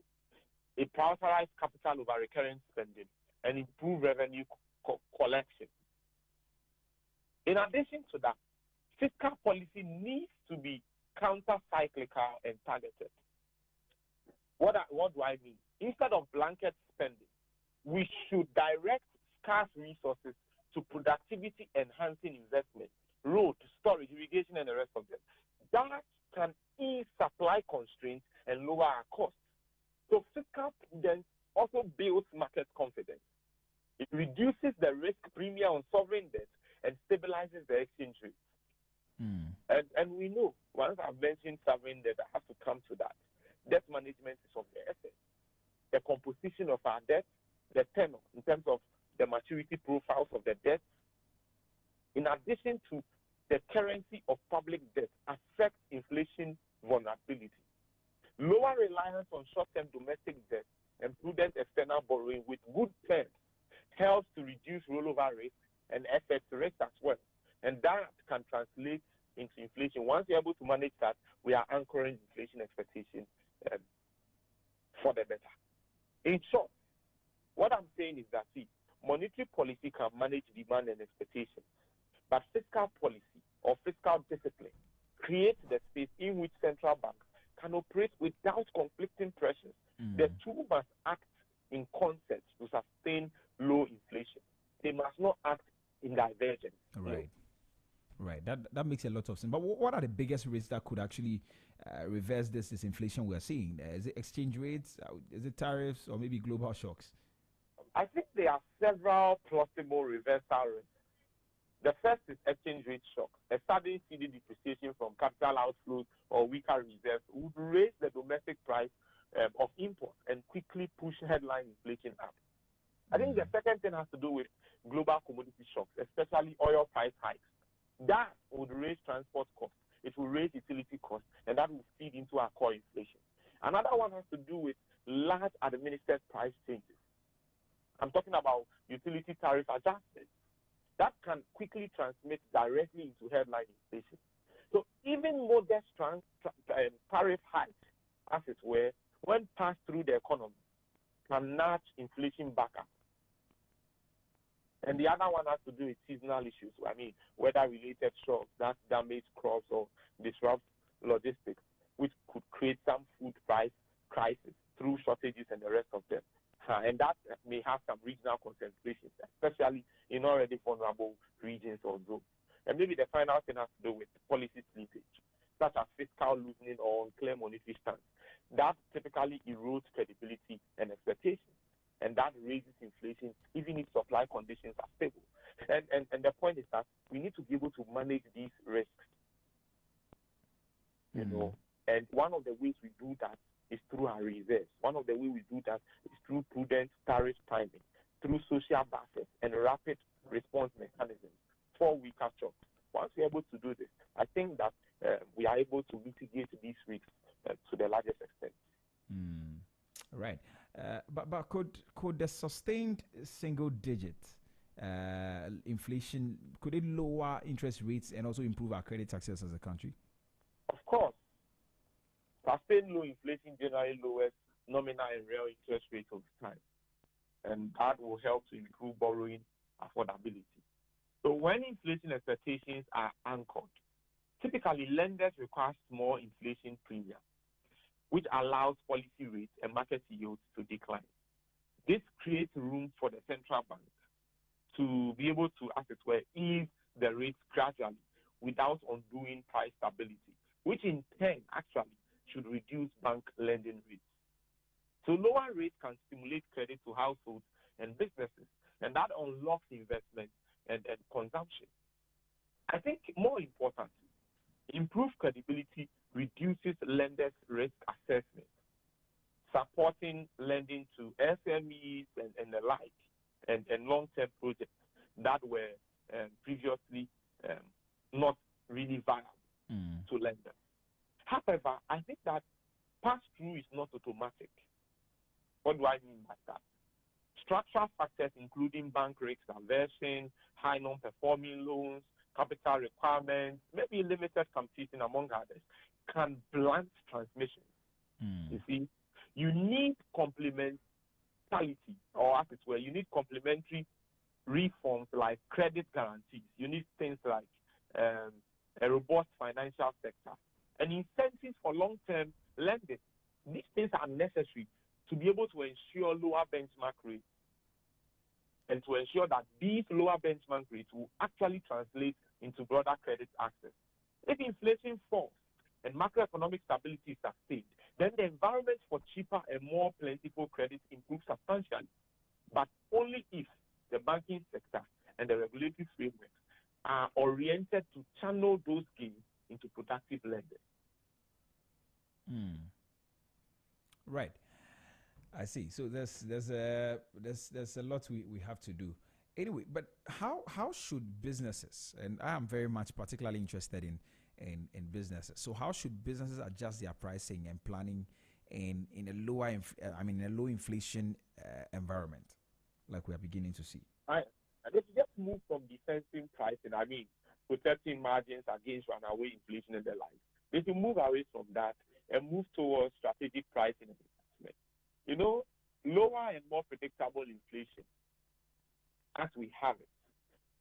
it prioritizes capital over recurrent spending, and improve revenue collection. In addition to that, fiscal policy needs to be counter-cyclical and targeted. What do I mean? Instead of blanket spending, we should direct scarce resources to productivity-enhancing investment, road, storage, irrigation, and the rest of them. That can ease supply constraints and lower our costs. So fiscal prudence also builds market confidence. It reduces the risk premium on sovereign debt and stabilizes the exchange rate. And we know, once I've mentioned sovereign debt, I have to come to that. Debt management is of the essence. The composition of our debt, the tenor in terms of the maturity profiles of the debt, in addition to the currency of public debt, affects inflation vulnerability. Lower reliance on short-term domestic debt and prudent external borrowing with good terms helps to reduce rollover risk and FX risk as well. And that can translate into inflation. Once you're able to manage that, we are anchoring inflation expectations for the better. In short, what I'm saying is that, see, monetary policy can manage demand and expectations, but fiscal policy or fiscal discipline creates the space in which central banks can operate without conflicting pressures. The two must act in concert to sustain low inflation. They must not act in divergence. Right. Right. That makes a lot of sense. But what are the biggest risks that could actually reverse this inflation we're seeing? Is it exchange rates? Is it tariffs? Or maybe global shocks? I think there are several plausible reversal risks. The first is exchange rate shocks. A sudden CD depreciation from capital outflows or weaker reserves would raise the domestic price of imports and quickly push headline inflation up. I think the second thing has to do with global commodity shocks, especially oil price hikes. That would raise transport costs. It will raise utility costs, and that will feed into our core inflation. Another one has to do with large administered price changes. I'm talking about utility tariff adjustments. That can quickly transmit directly into headline inflation. So even modest tariff hikes, as it were, when passed through the economy, can nudge inflation back up. And the other one has to do with seasonal issues. I mean, weather-related shocks that damage crops or disrupt logistics, which could create some food price crisis through shortages and the rest of them. And that may have some regional concentrations, especially in already vulnerable regions or zones. And maybe the final thing has to do with policy slippage, such as fiscal loosening or unclear monetary stance. That typically erodes credibility and expectations. And that raises inflation, even if supply conditions are stable. And the point is that we need to be able to manage these risks. You know, and one of the ways we do that is through our reserves. One of the ways we do that is through prudent tariff timing, through social buffers and rapid response mechanisms for weaker shocks. Once we're able to do this, I think that we are able to mitigate these risks to the largest extent. Right. But could the sustained single-digit inflation, could it lower interest rates and also improve our credit success as a country? Of course. Sustained low inflation generally lowers nominal and real interest rates over time, and that will help to improve borrowing affordability. So when inflation expectations are anchored, typically lenders require small inflation premium, which allows policy rates and market yields to decline. This creates room for the central bank to be able to, as it were, ease the rates gradually without undoing price stability, which in turn actually should reduce bank lending rates. So lower rates can stimulate credit to households and businesses, and that unlocks investment and consumption. I think more important, improved credibility reduces lenders' risk assessment, supporting lending to SMEs and the like, and long-term projects that were previously not really viable to lenders. However, I think that pass-through is not automatic. What do I mean by that? Structural factors including bank risk aversion, high non-performing loans, capital requirements, maybe limited competition among others, can blunt transmission. You see, you need complementarity, or as it were, you need complementary reforms like credit guarantees. You need things like a robust financial sector and incentives for long-term lending. These things are necessary to be able to ensure lower benchmark rates and to ensure that these lower benchmark rates will actually translate into broader credit access. If inflation falls and macroeconomic stability is sustained, then the environment for cheaper and more plentiful credit improves substantially, but only if the banking sector and the regulatory frameworks are oriented to channel those gains into productive lending. Right. I see. So there's a lot we have to do. Anyway, but how should businesses, and I am very much particularly interested in businesses. So how should businesses adjust their pricing and planning in a low inflation environment, like we are beginning to see? And if you just move from defensive pricing, protecting margins against runaway inflation and the like, if you move away from that and move towards strategic pricing and investment, lower and more predictable inflation, as we have it,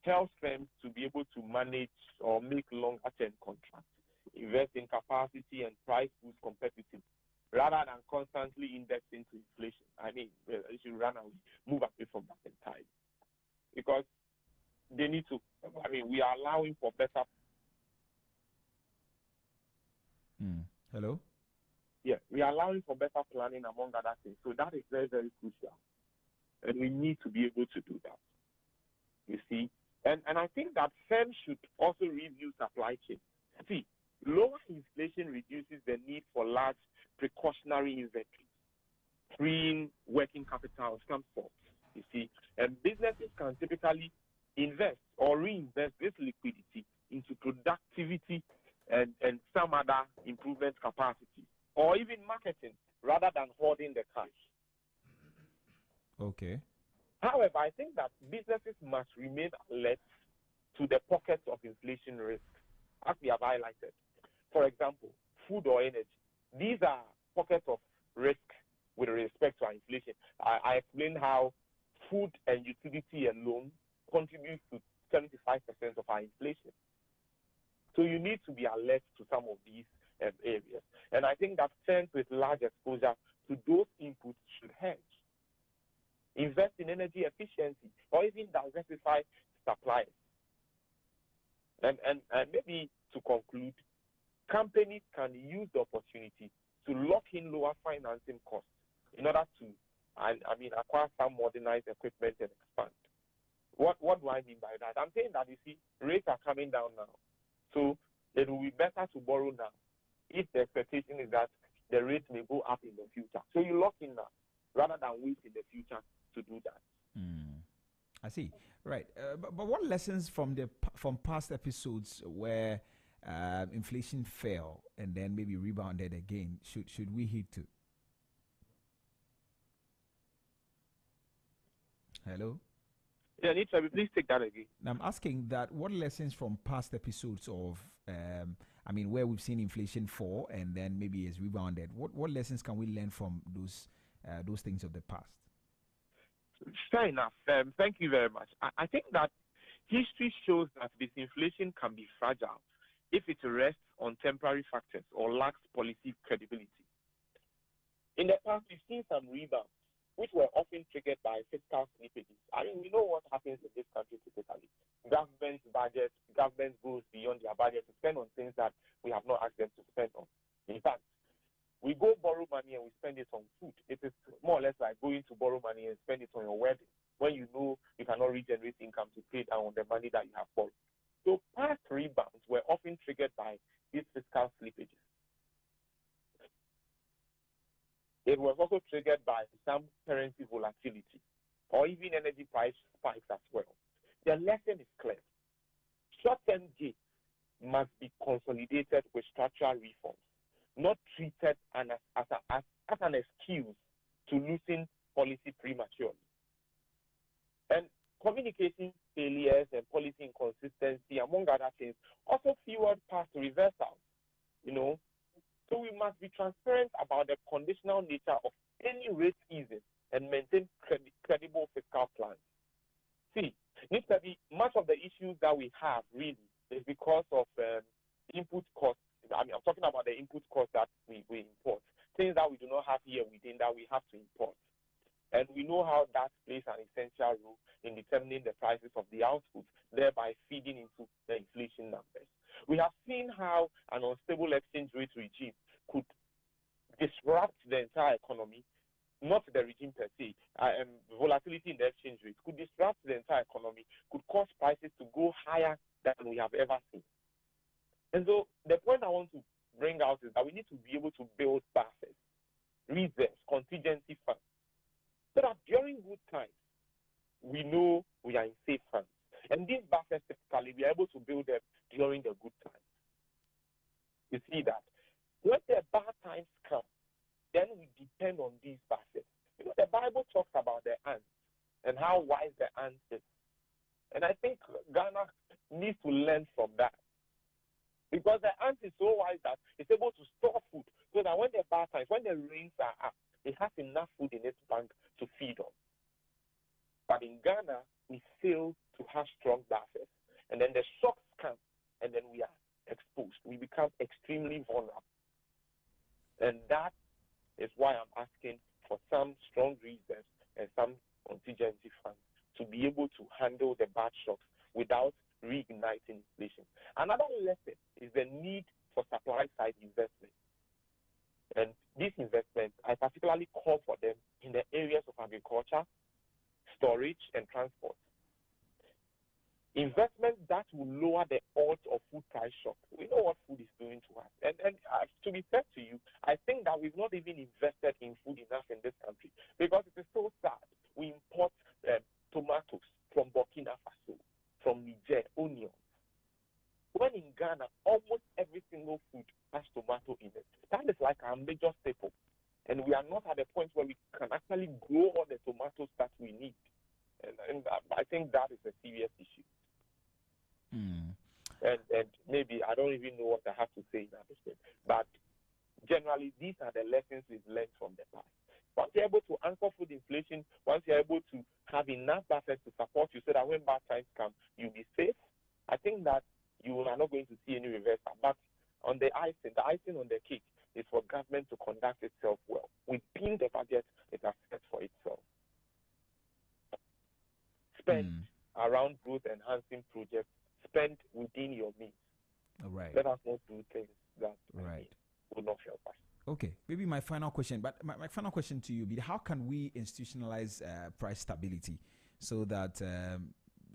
helps firms to be able to manage or make longer-term contracts, invest in capacity and price boost competitive, rather than constantly indexing to inflation. You should move away from that entirely. Because they need to, we are allowing for better. Hello? Yeah, we are allowing for better planning among other things. So that is very, very crucial. And we need to be able to do that. You see? And I think that firms should also review supply chain. See, lower inflation reduces the need for large precautionary inventory, freeing working capital of some sort. You see? And businesses can typically invest or reinvest this liquidity into productivity and some other improvement capacity, or even marketing, rather than hoarding the cash. Okay. However, I think that businesses must remain alert to the pockets of inflation risk, as we have highlighted. For example, food or energy. These are pockets of risk with respect to our inflation. I explained how food and utility alone contribute to 75% of our inflation. So you need to be alert to some of these areas. And I think that firms with large exposure to those inputs should hedge, invest in energy efficiency, or even diversify suppliers. And maybe to conclude, companies can use the opportunity to lock in lower financing costs in order to, acquire some modernized equipment and expand. What do I mean by that? I'm saying that, you see, rates are coming down now. So it will be better to borrow now if the expectation is that the rates may go up in the future. So you lock in now rather than wait in the future to do that. I see. Right. But what lessons from past episodes where inflation fell and then maybe rebounded again should we heed to? Hello? Yeah, Nitra, please take that again. I'm asking that what lessons from past episodes of, where we've seen inflation fall and then maybe it's rebounded, what lessons can we learn from those things of the past? Fair enough. Thank you very much. I think that history shows that disinflation can be fragile if it rests on temporary factors or lacks policy credibility. In the past, we've seen some rebounds, which were often triggered by fiscal slippages. We know what happens in this country typically. Government goes beyond their budget to spend on things that we have not asked them to spend on. In fact, or less like going to borrow money and spend it on your wedding when you know you cannot regenerate income to pay down on the money that you have borrowed. So past rebounds were often triggered by these fiscal slippages. It was also triggered by some currency volatility or even energy price spikes as well. The lesson is clear. Short-term gains must be consolidated with structural reforms, not treated as an excuse to loosen policy prematurely. And communication failures and policy inconsistency, among other things, also fueled past reversals, So we must be transparent about the conditional nature of any rate easing and maintain credible fiscal plans. See, much of the issues that we have really is because of input costs. I'm talking about the input costs that we import, things that we do not have here within that we have to import. And we know how that plays an essential role in determining the prices of the output, thereby feeding into the inflation numbers. We have seen how an unstable exchange rate regime could disrupt the entire economy, not the regime per se. Volatility in the exchange rate could disrupt the entire economy, could cause prices to go higher than we have ever seen. And so the point I want to bring out is that we need to be able to build buffers, reserves, contingency funds, so that during good times, we know we are in safe hands. And these buffers, typically, we are able to build them during the good times. You see that? When the bad times come, then we depend on these buffers. The Bible talks about the ant and how wise the ant is. And I think Ghana needs to learn from that. Because the ant is so wise that it's able to store food so that when the bad times, when the rains are up, it has enough food in its bank to feed on. But in Ghana, we fail to have strong buffers. And then the shocks come, and then we are exposed. We become extremely vulnerable. And that is why I'm asking for some strong reserves and some contingency funds to be able to handle the bad shocks without reigniting inflation. Another lesson is the need for supply-side investment. And these investments, I particularly call for them in the areas of agriculture, storage, and transport. Investments that will lower the odds of food price shock. We know what food is doing to us. And to be fair to you, I think that we've not even invested in food enough in this country because it is so sad. We import tomatoes from Burkina Faso, from Niger, onions. When in Ghana, almost every single food has tomato in it. That is like our major staple. And we are not at a point where we can actually grow all the tomatoes that we need. And I think that is a serious issue. And maybe I don't even know what I have to say in that respect. But generally, these are the lessons we've learned from the past. Once you're able to anchor food inflation, once you're able to have enough buffers to support you so that when bad times come, you'll be safe, I think that you are not going to see any reversal. But on the icing on the cake is for government to conduct itself well. Within the budget it has set for itself. Spend around growth-enhancing projects. Spend within your means. All right. Let us not do things that will not help us. Okay, maybe my final question, but my final question to you be: how can we institutionalize price stability so that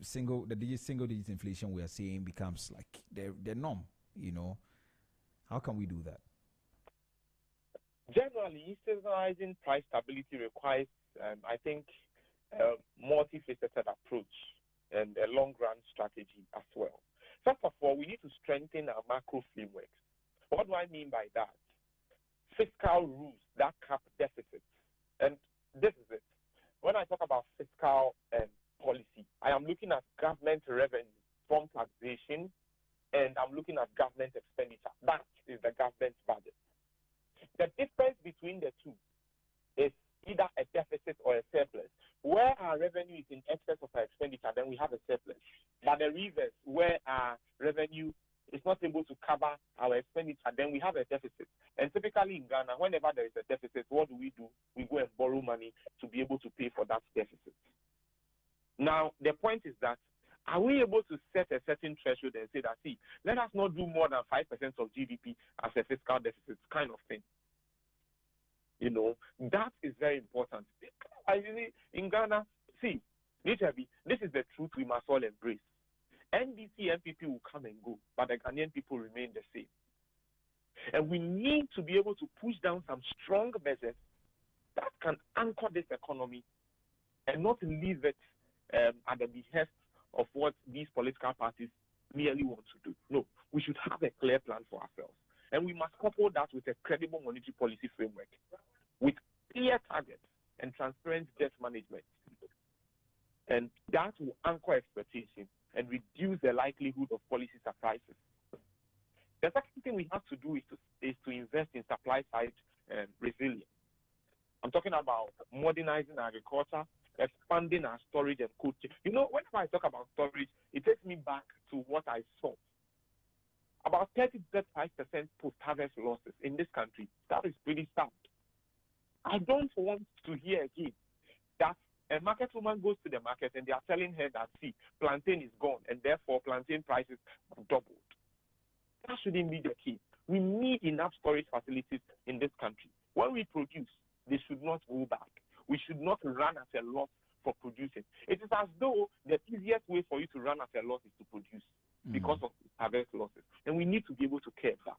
single-digit inflation we are seeing becomes like the norm? How can we do that? Generally, institutionalizing price stability requires, I think, a multifaceted approach and a long-run strategy as well. First of all, we need to strengthen our macro frameworks. What do I mean by that? Fiscal rules that cap deficits. And this is it. When I talk about fiscal policy, I am looking at government revenue from taxation, and I'm looking at government expenditure. That is the government's budget. The difference between the two is either a deficit or a surplus. Where our revenue is in excess of our expenditure, then we have a surplus. But the reverse, where our revenue is not able to cover our expenditure, then we have a deficit. And typically in Ghana, whenever there is a deficit, what do? We go and borrow money to be able to pay for that deficit. Now, the point is that, are we able to set a certain threshold and say that, see, let us not do more than 5% of GDP as a fiscal deficit kind of thing? That is very important. In Ghana, see, literally, this is the truth we must all embrace. NDC MPP will come and go, but the Ghanaian people remain the same. And we need to be able to push down some strong measures that can anchor this economy and not leave it at the behest of what these political parties merely want to do. No, we should have a clear plan for ourselves. And we must couple that with a credible monetary policy framework, with clear targets and transparent debt management. And that will anchor expectation and reduce the likelihood of policy surprises. The second thing we have to do is to invest in supply side resilience. I'm talking about modernizing agriculture, expanding our storage and cold chain. Whenever I talk about storage, it takes me back to what I saw. About 30-35% post-harvest losses in this country. That is pretty sad. I don't want to hear again that a market woman goes to the market and they are telling her that, see, plantain is gone and therefore plantain prices have doubled. That shouldn't be the case. We need enough storage facilities in this country. When we produce, they should not go back. We should not run at a loss for producing. It is as though the easiest way for you to run at a loss is to produce because of harvest losses. And we need to be able to curb that.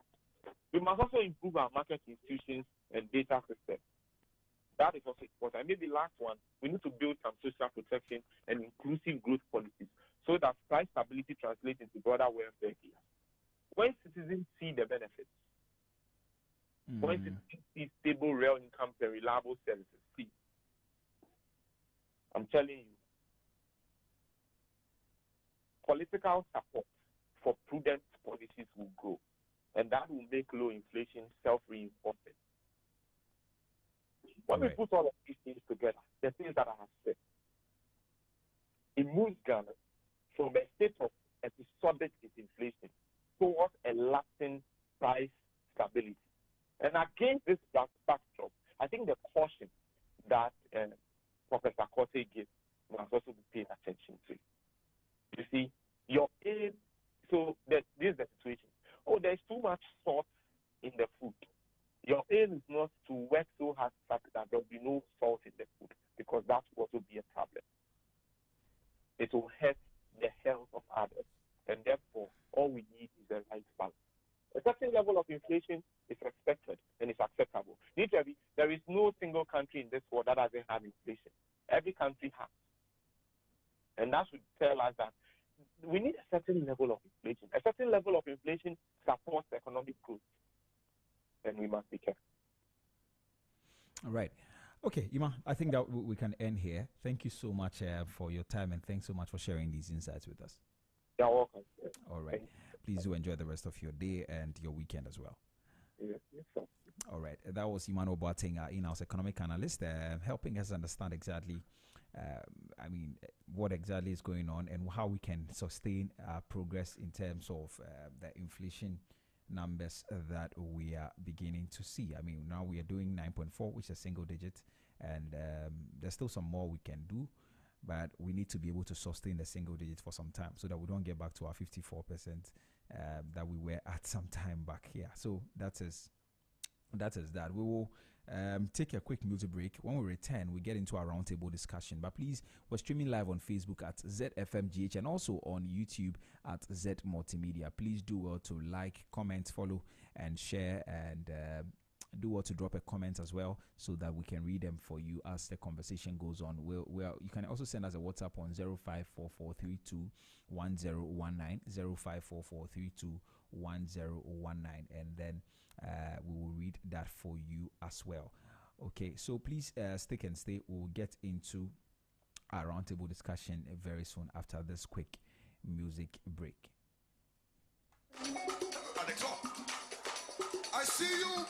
We must also improve our market institutions and data systems. That is also important. And maybe last one, we need to build some social protection and inclusive growth policies so that price stability translates into broader welfare here. When citizens see the benefits, when citizens see stable real income and reliable services, see, I'm telling you, political support for prudent policies will grow, and that will make low inflation self-reinforcing. When we put all of these things together, the things that I have said, it moves Ghana from a state of episodic disinflation towards a lasting price stability. And against this backdrop, I think the caution that Professor Korte gives must also be paid attention to. You see, your aim, this is the situation. Oh, there's too much salt in the food. Your aim is not to work so hard that there will be no salt in the food, because that will also be a problem. It will hurt the health of others, and therefore, all we need is the right balance. A certain level of inflation is expected and is acceptable. Literally, there is no single country in this world that doesn't have inflation. Every country has. And that should tell us that we need a certain level of inflation. A certain level of inflation supports economic growth. And we must be careful. All right. Okay, Ima, I think that we can end here. Thank you so much for your time, and thanks so much for sharing these insights with us. You're welcome. All right. Please do enjoy the rest of your day and your weekend as well. Yes, sir. All right. That was Emmanuel Boateng, in-house economic analyst, helping us understand exactly, what exactly is going on and how we can sustain progress in terms of the inflation numbers that we are beginning to see. Now we are doing 9.4, which is a single digit, and there's still some more we can do, but we need to be able to sustain the single digit for some time so that we don't get back to our 54% that we were at some time back here. So that is that. We will take a quick music break. When we return, we get into our roundtable discussion. But please, we're streaming live on Facebook at ZFMGH and also on YouTube at Z Multimedia. Please do well to like, comment, follow, and share, and do well to drop a comment as well so that we can read them for you as the conversation goes on. You can also send us a WhatsApp on 0544321019, 0544321019, and then we will read that for you as well. Okay, so please stick and stay. We'll get into our roundtable discussion very soon after this quick music break. At the top, I see you.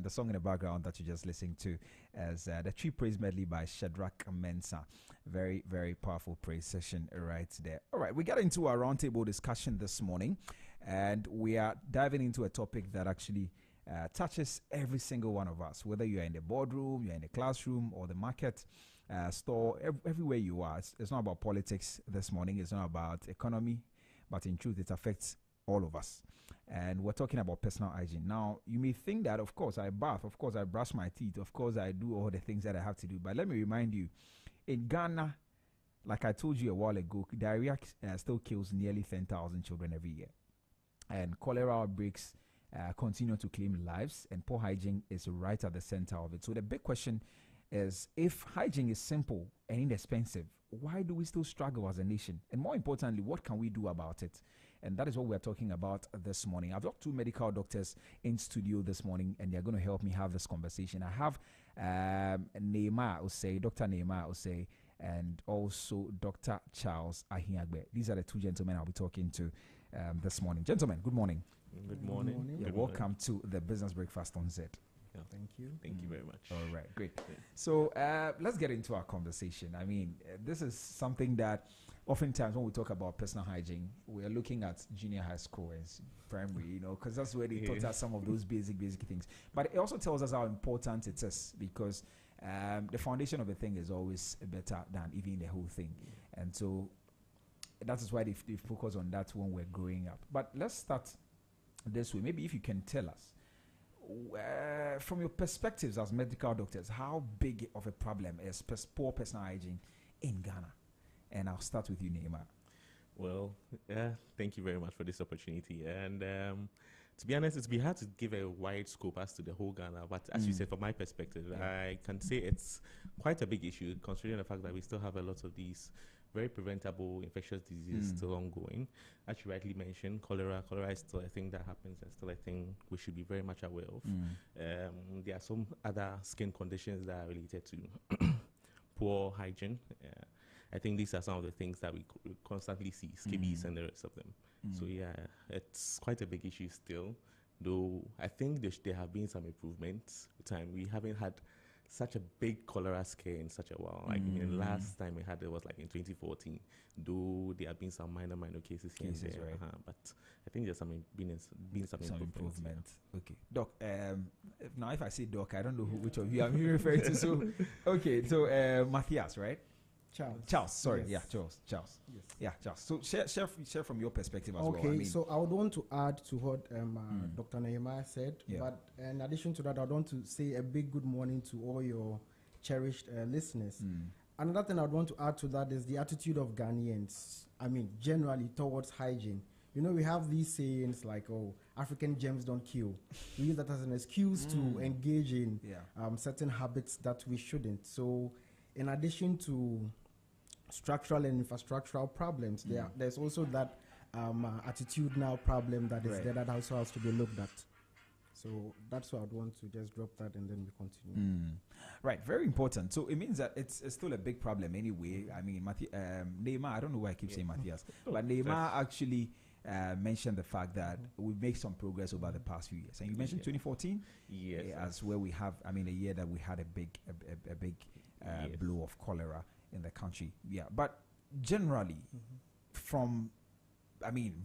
And the song in the background that you just listened to is the Tree Praise Medley by Shadrach Mensah. Very, very powerful praise session right there. All right, we got into our roundtable discussion this morning, and we are diving into a topic that actually touches every single one of us, whether you're in the boardroom, you're in the classroom, or the market, store, everywhere you are. It's not about politics this morning. It's not about economy, but in truth, it affects all of us. And we're talking about personal hygiene. Now, you may think that, of course, I bath, of course, I brush my teeth, of course, I do all the things that I have to do. But let me remind you, in Ghana, like I told you a while ago, diarrhea still kills nearly 10,000 children every year. And cholera outbreaks continue to claim lives, and poor hygiene is right at the center of it. So the big question is, if hygiene is simple and inexpensive, why do we still struggle as a nation? And more importantly, what can we do about it? And that is what we're talking about this morning. I've got two medical doctors in studio this morning, and they're going to help me have this conversation. I have Neymar Osei, Dr. Neymar Osei, and also Dr. Charles Ahiagbe. These are the two gentlemen I'll be talking to this morning. Gentlemen, good morning. Good morning. Yeah, welcome to the Business Breakfast on Zed. Yeah. Thank you. Thank you very much. All right, great. So let's get into our conversation. I mean, this is something that oftentimes when we talk about personal hygiene, we are looking at junior high school and primary, because that's where they taught us some of those basic things. But it also tells us how important it is, because the foundation of a thing is always better than even the whole thing. And so that is why they focus on that when we're growing up. But let's start this way. Maybe if you can tell us, from your perspectives as medical doctors, how big of a problem is poor personal hygiene in Ghana? And I'll start with you, Neymar. Well, thank you very much for this opportunity. And to be honest, it's been hard to give a wide scope as to the whole Ghana. But as you said, from my perspective, I can say it's quite a big issue, considering the fact that we still have a lot of these very preventable infectious diseases still ongoing. As you rightly mentioned, cholera is still a thing that happens, and still a thing we should be very much aware of. There are some other skin conditions that are related to poor hygiene. I think these are some of the things that we constantly see, scabies and the rest of them. So yeah, it's quite a big issue still, though I think there have been some improvements with time. We haven't had such a big cholera scare in such a while. Like, the last time we had it was like in 2014, though there have been some minor cases here and there. Right. But I think there's been some improvement. Okay. Doc, now if I say Doc, I don't know which of you I'm referring to. So, okay, so Matthias, right? Charles, sorry. Yes. Yeah, Charles. Yes. Yeah, Charles. So share from your perspective as well. Okay, so I would want to add to what Dr. Neymar said, but in addition to that, I would want to say a big good morning to all your cherished listeners. Another thing I would want to add to that is the attitude of Ghanaians, generally towards hygiene. We have these sayings like, African germs don't kill. We use that as an excuse to engage in certain habits that we shouldn't. So in addition to structural and infrastructural problems, there's also that attitudinal problem that is there that also has to be looked at. So that's why I'd want to just drop that and then we continue. Right, very important. So it means that it's still a big problem anyway. Neymar, I don't know why I keep saying Matthias, but Neymar actually mentioned the fact that we've made some progress over the past few years. And you mentioned 2014? Yes. As where we have, a year that we had a big blow of cholera in the country. Yeah, but generally, from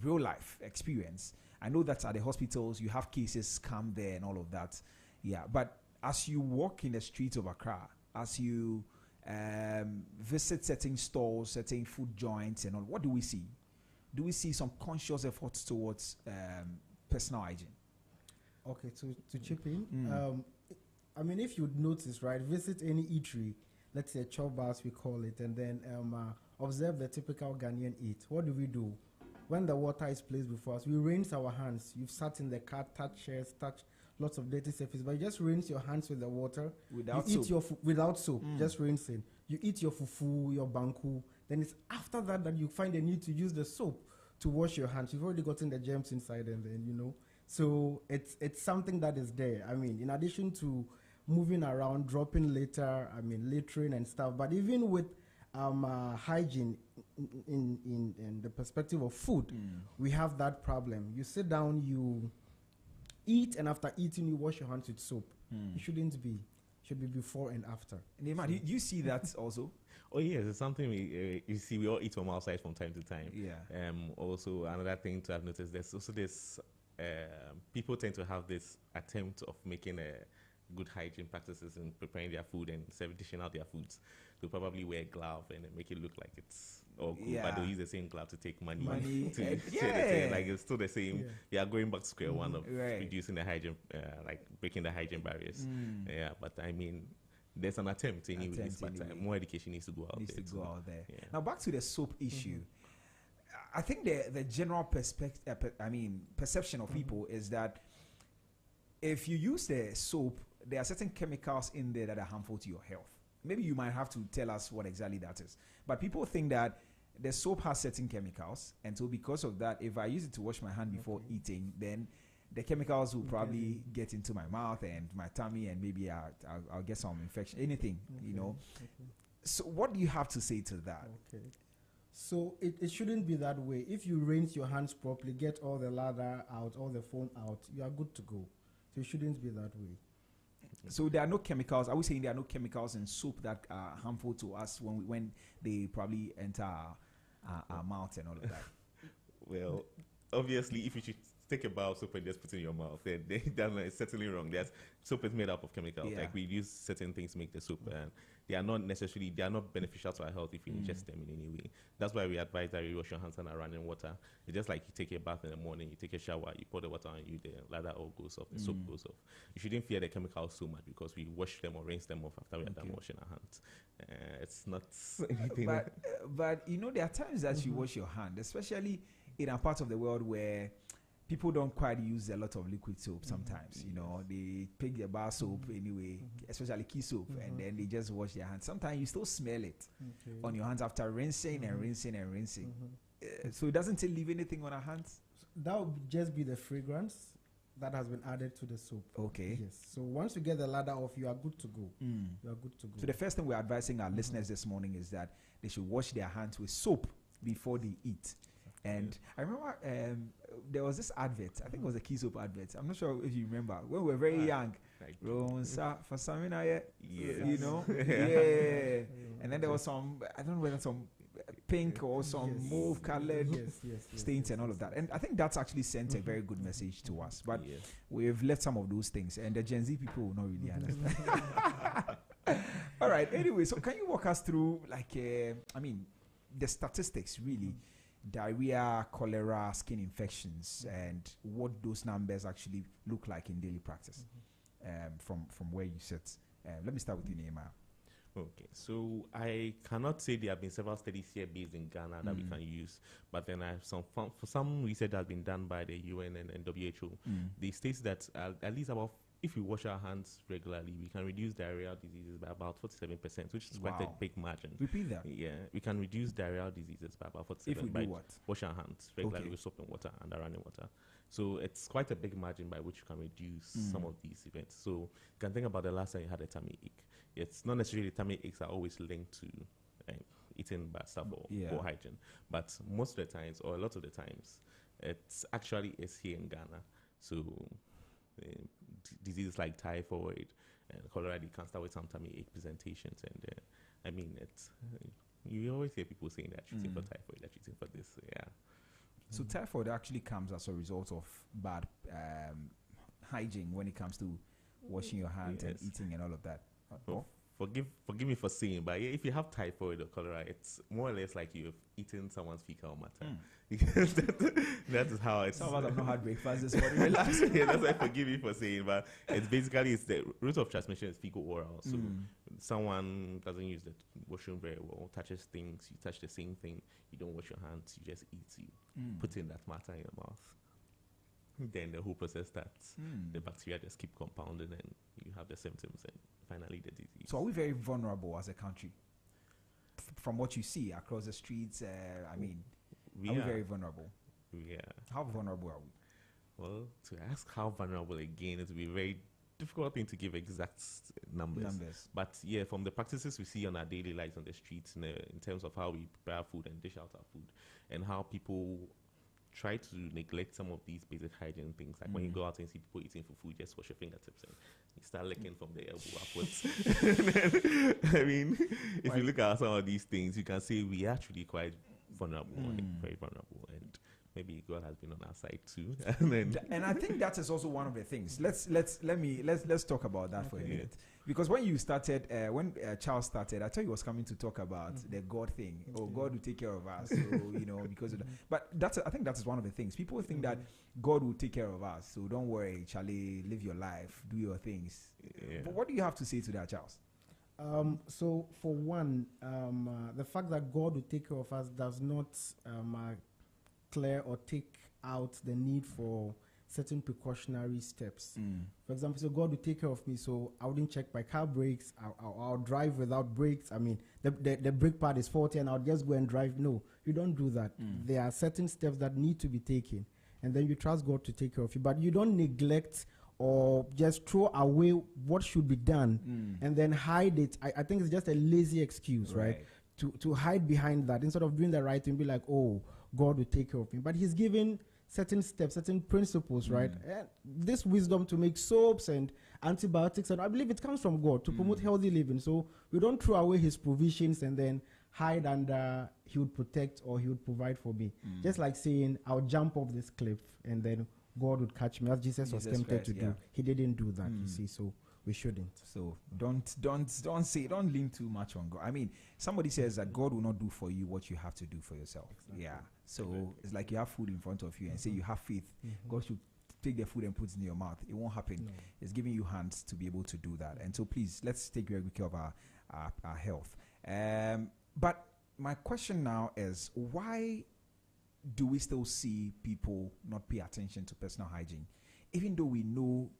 real life experience, I know that at the hospitals you have cases come there and all of that. Yeah, but as you walk in the streets of Accra, as you visit certain stores, certain food joints and all, what do we see? Do we see some conscious efforts towards personal hygiene? Okay, to chip in, if you'd notice, right, visit any eatery, let's say chop bars we call it, and then observe the typical Ghanaian eat. What do? When the water is placed before us, we rinse our hands. You've sat in the car, touch chairs, touch lots of dirty surface, but you just rinse your hands with the water. Without soap? Just rinsing. You eat your fufu, your banku, then it's after that you find the need to use the soap to wash your hands. You've already gotten the germs inside, and then, So it's something that is there. In addition to moving around, dropping litter, littering and stuff, but even with hygiene in the perspective of food, we have that problem. You sit down, you eat and after eating you wash your hands with soap. It shouldn't be. It should be before and after. Neymar, do you see that also? Oh yes, it's something you see. We all eat from outside from time to time. Yeah. Also, another thing to have noticed, there's also this. People tend to have this attempt of making good hygiene practices in preparing their food and dishing out their foods. They'll probably wear a glove and make it look like it's all good, but they'll use the same glove to take money to like it's still the same. Yeah, going back to square one of reducing the hygiene, like breaking the hygiene barriers. Yeah, but I mean, there's an attempt anyways, but more education needs to go out there. Yeah. Now back to the soap issue. I think the general perception of people is that if you use the soap, there are certain chemicals in there that are harmful to your health. Maybe you might have to tell us what exactly that is. But people think that the soap has certain chemicals, and so because of that, if I use it to wash my hand before eating, then the chemicals will probably get into my mouth and my tummy, and maybe I'll get some infection, anything, you know. So what do you have to say to that? So it shouldn't be that way. If you rinse your hands properly, get all the lather out, all the foam out, you are good to go. So it shouldn't be that way. So there are no chemicals. Are we saying there are no chemicals in soap that are harmful to us when they probably enter our mouth and all of that? Well, obviously, if you should take a bar of soap and just put it in your mouth, then it's certainly wrong. Soap is made up of chemicals. Like we use certain things to make the soap, and they are not beneficial to our health if you ingest them in any way. That's why we advise that you wash your hands under running water. It's just like you take a bath in the morning, you take a shower, you pour the water on you, the lather all goes off, the soap goes off. You shouldn't fear the chemicals so much because we wash them or rinse them off after we are done washing our hands. It's not anything. But you know, there are times that you wash your hand, especially in a part of the world where people don't quite use a lot of liquid soap sometimes. You know, they pick the bar soap anyway, especially key soap, and then they just wash their hands. Sometimes you still smell it on your hands after rinsing and rinsing and rinsing. So it doesn't leave anything on our hands? That would just be the fragrance that has been added to the soap. Okay. Yes. So once you get the lather off, you are good to go. You are good to go. So the first thing we're advising our listeners this morning is that they should wash their hands with soap before they eat. And I remember there was this advert. I think it was a key soap advert. I'm not sure if you remember. When we were very young. For some, you know? And then there was some, I don't know whether some pink or some mauve colored stains and all of that. And I think that's actually sent a very good message to us. But we've left some of those things. And the Gen Z people will not really understand. All right. Anyway, so can you walk us through, the statistics, really? Diarrhea, cholera, skin infections, and what those numbers actually look like in daily practice from where you sit. Let me start with you, Nehemiah. Okay, so I cannot say there have been several studies here based in Ghana that we can use, but then I have some research that has been done by the UN and WHO. They state that at least about, if we wash our hands regularly, we can reduce diarrheal diseases by about 47%, which is quite a big margin. Repeat that. Yeah, we can reduce diarrheal diseases by about 47%. If we do what? Wash our hands regularly with soap and water and running water. So it's quite a big margin by which you can reduce some of these events. So you can think about the last time you had a tummy ache. It's not necessarily tummy aches are always linked to eating bad stuff or poor hygiene, but most of the times, or a lot of the times, it's actually is here in Ghana. So diseases like typhoid and cholera, they can start with some tummy ache presentations, and it's you always hear people saying that treating for typhoid, that treating for this, So typhoid actually comes as a result of bad hygiene when it comes to washing your hands and eating and all of that. Forgive me for saying, but if you have typhoid or cholera, it's more or less like you've eaten someone's fecal matter. Because that is how it's. Some of us have not had breakfast this morning. Relax. That's why forgive me for saying, but it's the route of transmission is fecal oral. So someone doesn't use the washroom very well, touches things, you touch the same thing, you don't wash your hands, you just eat, you put in that matter in your mouth. Then the whole process starts. The bacteria just keep compounding, and you have the symptoms, and finally the disease. So are we very vulnerable as a country? From what you see across the streets, are we very vulnerable? Yeah. How vulnerable are we? Well, to ask how vulnerable again, it would be a very difficult thing to give exact numbers. But yeah, from the practices we see on our daily lives on the streets, in terms of how we prepare food and dish out our food, and how people try to neglect some of these basic hygiene things. Like when you go out and see people eating fufu, just wash your fingertips and you start licking from the elbow upwards. I mean, if you look at some of these things, you can see we are actually quite vulnerable, very vulnerable, and maybe God has been on our side too. And I think that is also one of the things. Let's talk about that for a minute. Because when you started, when Charles started, I thought he was coming to talk about the God thing. Oh, God will take care of us. So, because of that. But I think that is one of the things. People think that God will take care of us. So don't worry, Charlie, live your life, do your things. Yeah. But what do you have to say to that, Charles? So for one, the fact that God will take care of us does not clear or take out the need for certain precautionary steps. For example, so God will take care of me, so I wouldn't check my car brakes. I'll drive without brakes. I mean, the brake pad is faulty and I'll just go and drive. No, you don't do that. There are certain steps that need to be taken, and then you trust God to take care of you. But you don't neglect or just throw away what should be done and then hide it. I think it's just a lazy excuse, right? To hide behind that instead of doing the right thing, be like, oh, God will take care of me. But He's given certain steps, certain principles, right? And this wisdom to make soaps and antibiotics, and I believe it comes from God to promote healthy living. So we don't throw away His provisions and then hide under He would protect or He would provide for me. Just like saying, I'll jump off this cliff and then God would catch me, as Jesus was tempted to do. He didn't do that, you see, so we shouldn't. So don't lean too much on God. I mean, somebody says that God will not do for you what you have to do for yourself. Yeah. So it's like you have food in front of you and say you have faith. God should take the food and put it in your mouth. It won't happen. It's giving you hands to be able to do that. And so please, let's take very good care of our health. But my question now is, why do we still see people not pay attention to personal hygiene, even though we know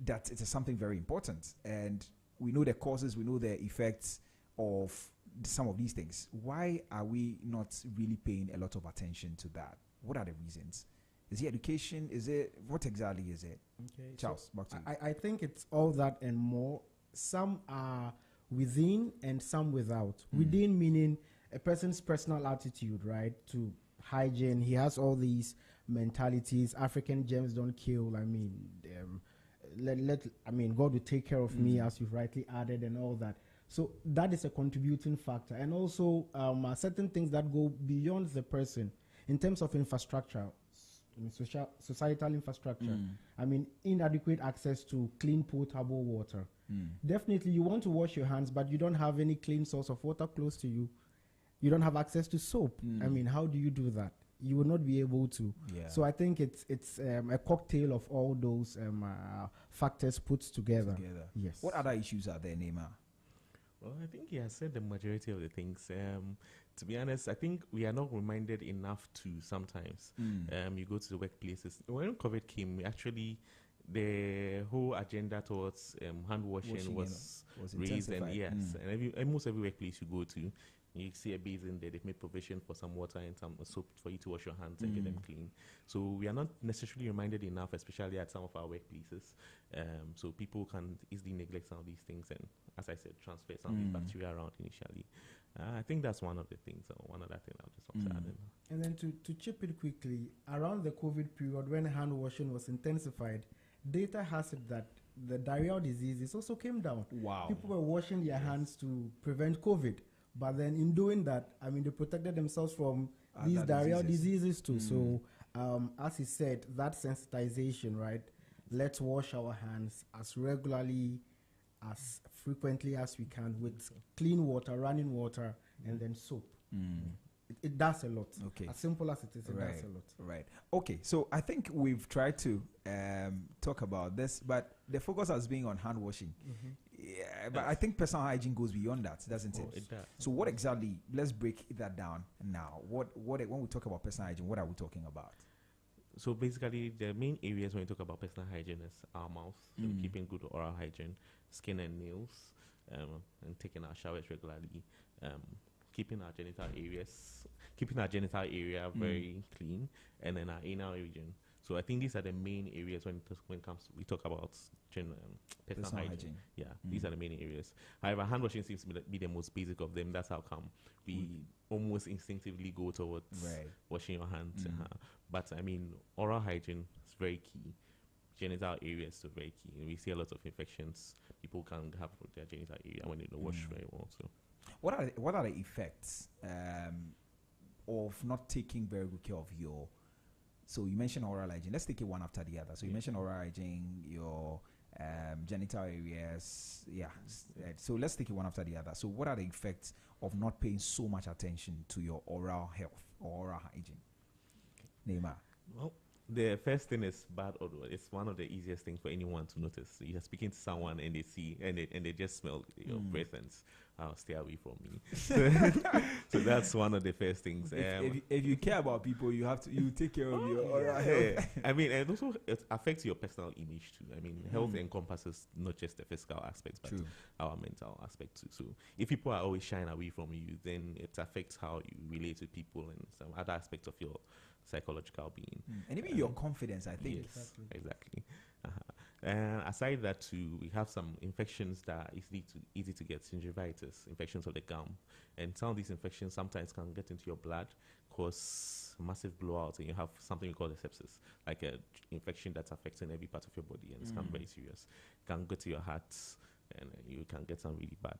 that it is something very important and we know the causes, we know the effects of some of these things? Why are we not really paying a lot of attention to that? What are the reasons? Is it education? Is it, what exactly is it? Okay, Charles, back to you. I think it's all that and more. Some are within and some without. Within meaning a person's personal attitude, right, to hygiene. He has all these mentalities. African gems don't kill. I mean, God will take care of me, as you've rightly added, and all that. So that is a contributing factor. And also certain things that go beyond the person in terms of infrastructure, societal infrastructure. I mean, inadequate access to clean potable water. Definitely you want to wash your hands, but you don't have any clean source of water close to you. You don't have access to soap. I mean, how do you do that? You will not be able to. So I think it's a cocktail of all those factors put together. Yes. What other issues are there, Neymar? Well, I think he has said the majority of the things. To be honest, I think we are not reminded enough to sometimes. You go to the workplaces. When COVID came, the whole agenda towards hand washing was raised. And and almost every workplace you go to, you see a basin there. They've made provision for some water and some soap for you to wash your hands and get them clean. So we are not necessarily reminded enough, especially at some of our workplaces. So people can easily neglect some of these things and, as I said, transfer some of the bacteria around initially. I think that's one of the things, or one other thing I just want to add in. And then to chip in quickly, around the COVID period when hand washing was intensified, data has it that the diarrheal diseases also came down. Wow. People were washing their hands to prevent COVID. But then in doing that, I mean, they protected themselves from these diarrheal diseases too. So, as he said, that sensitization, right? Let's wash our hands as regularly, as frequently as we can with clean water, running water, and then soap. It does a lot. Okay. As simple as it is, it does a lot. Right. Okay. So I think we've tried to talk about this, but the focus has been on hand washing. Yeah, but I think personal hygiene goes beyond that, doesn't it? It does. So what exactly? Let's break that down now. What when we talk about personal hygiene, what are we talking about? So basically, the main areas when we talk about personal hygiene is our mouth, so keeping good oral hygiene, skin and nails, and taking our showers regularly, keeping our genital area very clean, and then our anal region. So I think these are the main areas when it comes to, we talk about personal hygiene. Yeah, these are the main areas. However, hand washing seems to be the most basic of them. That's how come we almost instinctively go towards washing your hands. But I mean, oral hygiene is very key. Genital areas are very key. We see a lot of infections people can have with their genital area when they don't wash very well. So, what are the effects of not taking very good care of your? So you mentioned oral hygiene. Let's take it one after the other. So you mentioned oral hygiene, your genital areas. So let's take it one after the other. So what are the effects of not paying so much attention to your oral health or oral hygiene? Neymar. Well, the first thing is bad odor. It's one of the easiest things for anyone to notice. You're speaking to someone and they see and they just smell your breath and stay away from me. So that's one of the first things. If you care about people, you take care of your oral health. I mean, and also it affects your personal image too. I mean, health encompasses not just the physical aspects, but our mental aspect too. So if people are always shying away from you, then it affects how you relate to people and some other aspects of your psychological being. And even your confidence, I think. Yes, exactly. And aside that too, we have some infections that are easy to get, gingivitis, infections of the gum. And some of these infections sometimes can get into your blood, cause massive blowouts, and you have something we call the sepsis, like an infection that's affecting every part of your body, and it's become very serious. It can go to your heart, and you can get some really bad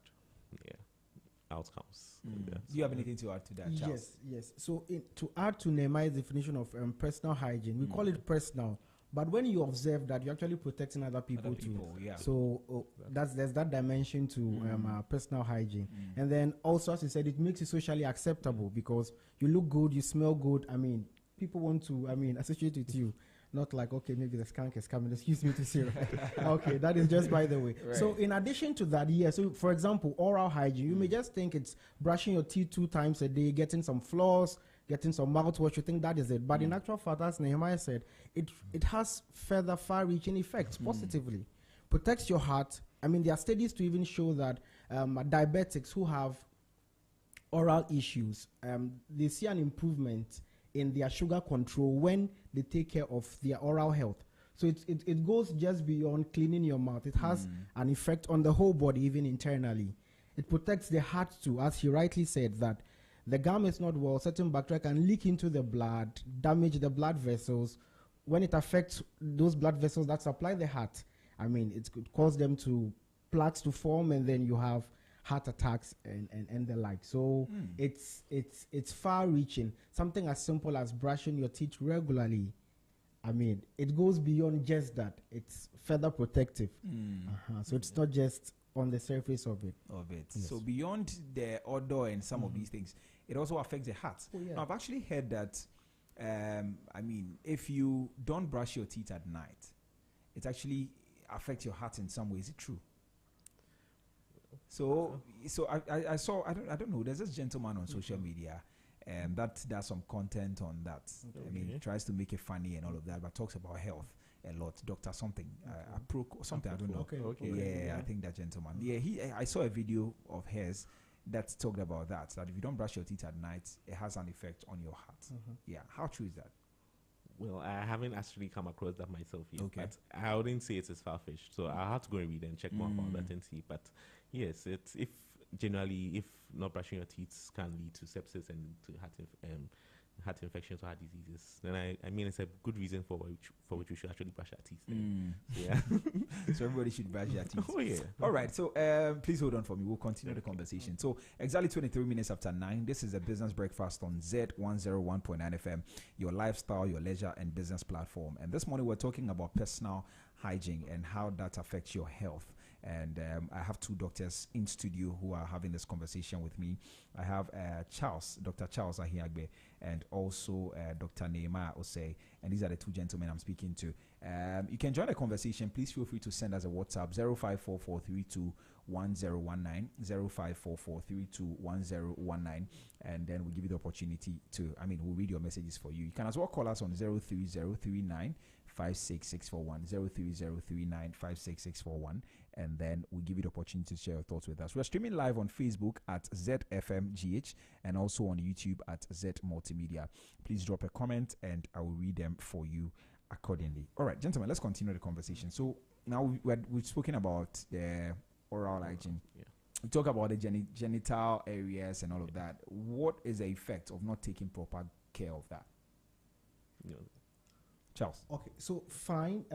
outcomes. Do you have anything to add to that, Charles? Yes. So to add to Nehemiah's definition of personal hygiene, we call it personal. But when you observe that, you're actually protecting other people too. So there's that dimension to personal hygiene. And then also, as you said, it makes it socially acceptable because you look good, you smell good. I mean, people want to, associate with you. Not like, okay, maybe the skunk is coming. Excuse me to say, right? Okay, that is just by the way. Right. So in addition to that, so for example, oral hygiene, you may just think it's brushing your teeth 2 times a day, getting some floss, getting some mouthwash. You think that is it. But in actual fact, as Nehemiah said, it has further far-reaching effects positively. Protects your heart. I mean, there are studies to even show that diabetics who have oral issues, they see an improvement in their sugar control when they take care of their oral health. So it goes just beyond cleaning your mouth. It has an effect on the whole body, even internally. It protects the heart too, as he rightly said, that the gum is not well, certain bacteria can leak into the blood, damage the blood vessels. When it affects those blood vessels that supply the heart, it could cause them to plaques to form, and then you have heart attacks and the like. So it's far-reaching. Something as simple as brushing your teeth regularly. It goes beyond just that. It's further protective. So it's not just on the surface of it. Yes. So beyond the odor and some of these things, it also affects the heart. Now, I've actually heard that, if you don't brush your teeth at night, it actually affects your heart in some ways. Is it true? So I saw, I don't know, there's this gentleman on social media that does some content on that. Tries to make it funny and all of that, but talks about health a lot. Dr. something, something, I don't know. I think that gentleman. I saw a video of his that talked about that if you don't brush your teeth at night, it has an effect on your heart. How true is that? Well, I haven't actually come across that myself yet, but I wouldn't say it's as far-fetched. So I'll have to go and read and check more about that and see. But yes, if not brushing your teeth can lead to sepsis and to heart infections or heart diseases, then it's a good reason for which we should actually brush our teeth. So everybody should brush their teeth. All right. So please hold on for me. We'll continue the conversation. So exactly 23 minutes after 9. This is a business breakfast on Zed 101.9 FM, your lifestyle, your leisure, and business platform. And this morning we're talking about personal hygiene and how that affects your health. And I have 2 doctors in studio who are having this conversation with me. I have Dr. Charles Ahiagbe, and also Dr. Nehemiah Osei. And these are the 2 gentlemen I'm speaking to. You can join the conversation. Please feel free to send us a WhatsApp, 0544321019, 0544321019. And then we'll give you the opportunity to, we'll read your messages for you. You can as well call us on 03039 56641, 03039 56641, and then we'll give you the opportunity to share your thoughts with us. We're streaming live on Facebook at ZFMGH and also on YouTube at Z Multimedia. Please drop a comment and I will read them for you accordingly. All right, gentlemen, let's continue the conversation. So now we've spoken about the oral hygiene. Yeah. We talk about the genital areas and all of that. What is the effect of not taking proper care of that? Charles. Okay, so fine.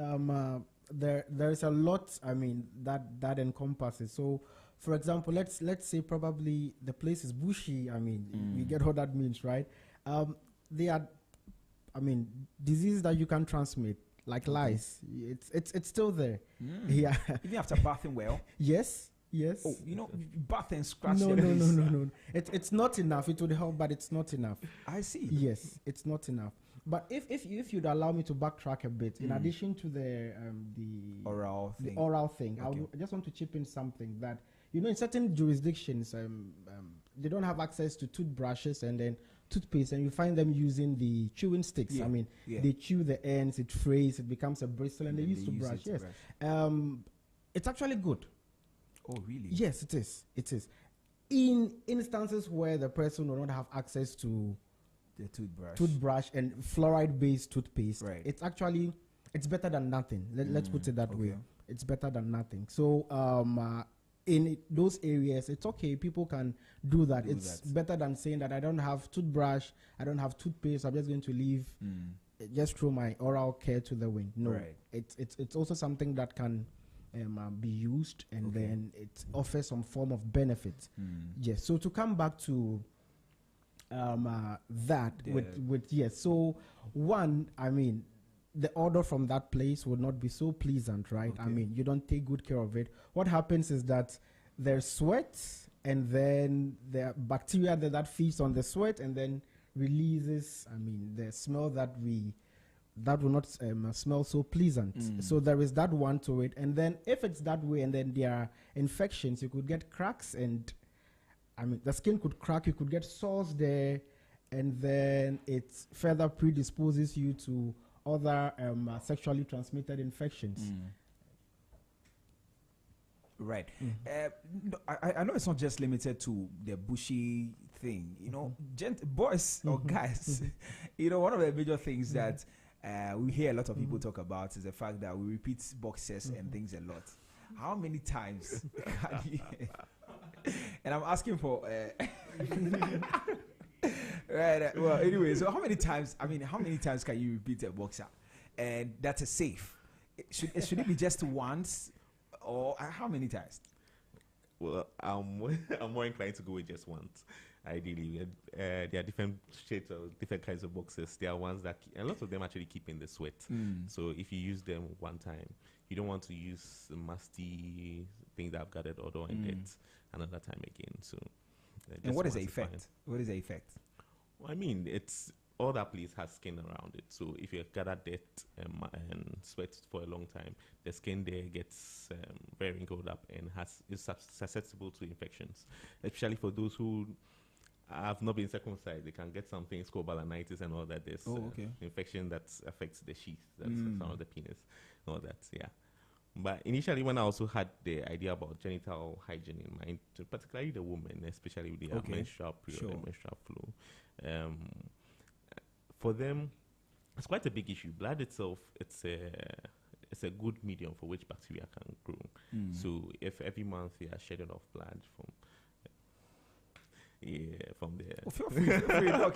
There is a lot. I mean that encompasses. So, for example, let's say probably the place is bushy. I mean, we get what that means, right? They are, I mean, diseases that you can transmit, like lice. It's still there. Yeah. Even after bathing well. Yes. Oh, bath and scratch. No. It's not enough. It would help, but it's not enough. I see. Yes, it's not enough. But if you'd allow me to backtrack a bit, in addition to the oral thing, okay. I just want to chip in something that in certain jurisdictions they don't have access to toothbrushes and then toothpaste, and you find them using the chewing sticks. I mean, they chew the ends, it frays, it becomes a bristle, and they use to brush. Yes, it's actually good. Oh, really? Yes, it is. It is. In instances where the person will not have access to the toothbrush and fluoride-based toothpaste, right. It's better than nothing. Let's put it that way. It's better than nothing. So in those areas, it's okay. People can do that. It's better than saying that I don't have toothbrush, I don't have toothpaste, I'm just going to leave, just throw my oral care to the wind. No, right. It's also something that can be used, and then it offers some form of benefit. Yes. So to come back to that with yes. So one, I mean, the odor from that place would not be so pleasant, right? I mean, you don't take good care of it. What happens is that there's sweat, and then there are bacteria that feeds on the sweat, and then releases, I mean, the smell that will not smell so pleasant. So there is that one to it. And then if it's that way, and then there are infections, you could get cracks, and I mean, the skin could crack, you could get sores there, and then it further predisposes you to other sexually transmitted infections. Right. I know it's not just limited to the bushy thing. Boys or guys, one of the major things that we hear a lot of people talk about is the fact that we repeat boxes and things a lot. How many times can you... And I'm asking for... right. Well, anyway, so how many times can you repeat a boxer? And that is safe. Should it be just once, or how many times? Well, I'm more inclined to go with just once. Ideally, there are different shades of different kinds of boxes. There are ones that a lot of them actually keep in the sweat. So if you use them one time, you don't want to use the musty thing that have gathered odor in it another time again. So, and what is the effect? What is the effect? Well, I mean, it's all that place has skin around it. So if you have gathered dirt and sweat for a long time, the skin there gets very wrinkled up and is susceptible to infections, especially for those who have not been circumcised. They can get some things called balanitis and all that. There's infection that affects the sheath, that's around the penis, all that. Yeah. But initially, when I also had the idea about genital hygiene in mind, particularly the women, especially with the menstrual period and menstrual flow, for them, it's quite a big issue. Blood itself, it's a good medium for which bacteria can grow. So if every month you are shedding off blood from there. Well, feel free. Look,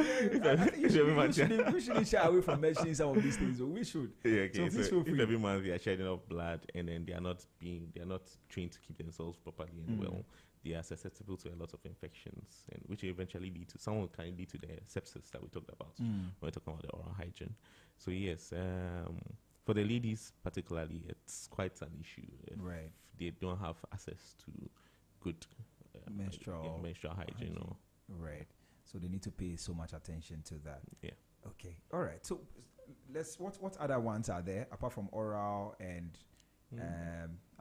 we shouldn't shy away from mentioning some of these things. We should. Yeah, okay. So if every month they are shedding off blood, and then they are not trained to keep themselves properly and well, they are susceptible to a lot of infections, and which eventually lead to the sepsis that we talked about when we're talking about the oral hygiene. So yes, for the ladies particularly, it's quite an issue. Right. They don't have access to good menstrual hygiene. Right. So they need to pay so much attention to that. Yeah. Okay. All right. So what other ones are there apart from oral and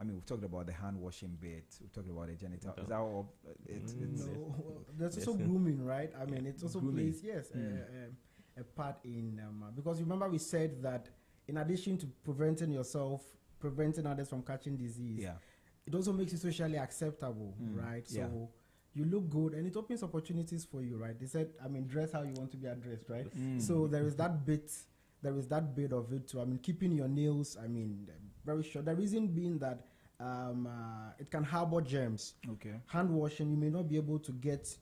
I mean, we've talked about the hand washing bit. We've talked about the genital. Is that all? There's also grooming, right? I mean, it's also plays a part in because remember we said that in addition to preventing yourself, preventing others from catching disease, it also makes you socially acceptable, right? So you look good, and it opens opportunities for you, right? They said, I mean, dress how you want to be addressed, right? So there is that bit there is that bit of it too. I mean, keeping your nails, I mean, very short. The reason being that it can harbor germs. Okay. Hand washing, you may not be able to get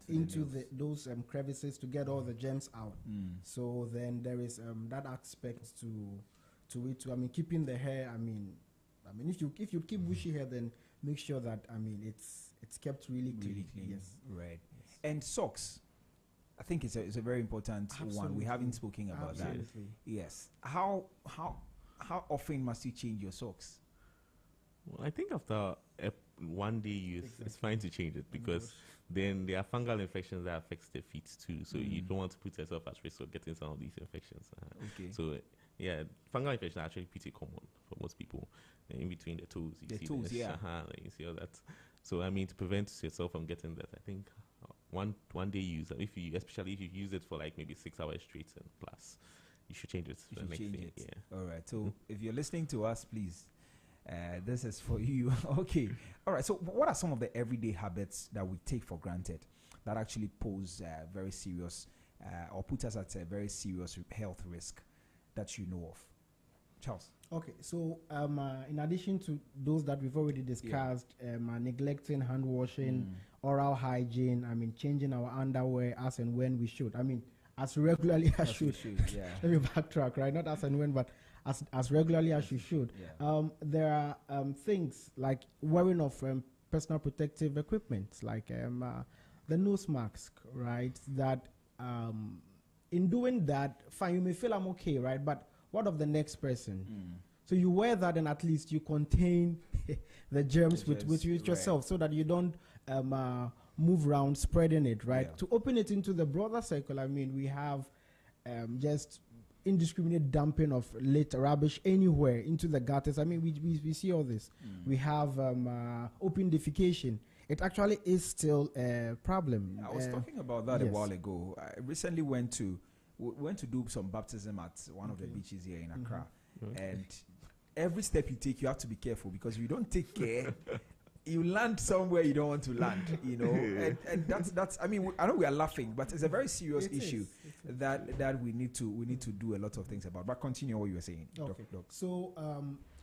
into the those crevices to get all the germs out. So then there is that aspect to it too. I mean, keeping the hair. I mean, if you keep bushy hair, then make sure that it's kept really clean. Yes. Right. Yes. And socks. I think it's a very important one. We haven't spoken about that. Yes. How often must you change your socks? Well, I think after one day use, it's fine to change it because then there are fungal infections that affects the feet too. So you don't want to put yourself at risk of getting some of these infections. Okay. So yeah, fungal infections are actually pretty common for most people. In between the toes, you see you see all that. So I mean, to prevent yourself from getting that, I think one day use, especially if you use it for like maybe 6 hours straight and plus, you should change it the next day. Yeah. All right. So if you're listening to us, please, this is for you. Okay. All right. So what are some of the everyday habits that we take for granted that actually pose very serious or put us at a very serious health risk that you know of? Charles. Okay, so in addition to those that we've already discussed, neglecting hand washing, oral hygiene, I mean, changing our underwear as and when we should. I mean, as regularly as should. Let me backtrack, right? Not as and when, but as regularly as you should. There are things like wearing of personal protective equipment, like the nose mask, right? That in doing that, fine, you may feel I'm okay, right? But what of the next person? So you wear that and at least you contain the germs with yourself so that you don't move around spreading it, right? To open it into the broader circle, I mean, we have just indiscriminate dumping of litter, rubbish anywhere into the gutters. I mean, we see all this. We have open defecation. It actually is still a problem. I was talking about that a while ago. I recently went to do some baptism at one of the beaches here in Accra. And every step you take, you have to be careful because if you don't take care, you land somewhere you don't want to land, you know. And that's I mean, I know we are laughing, but it's a very serious issue that we need to do a lot of things about. But continue what you were saying. Okay. Doc. So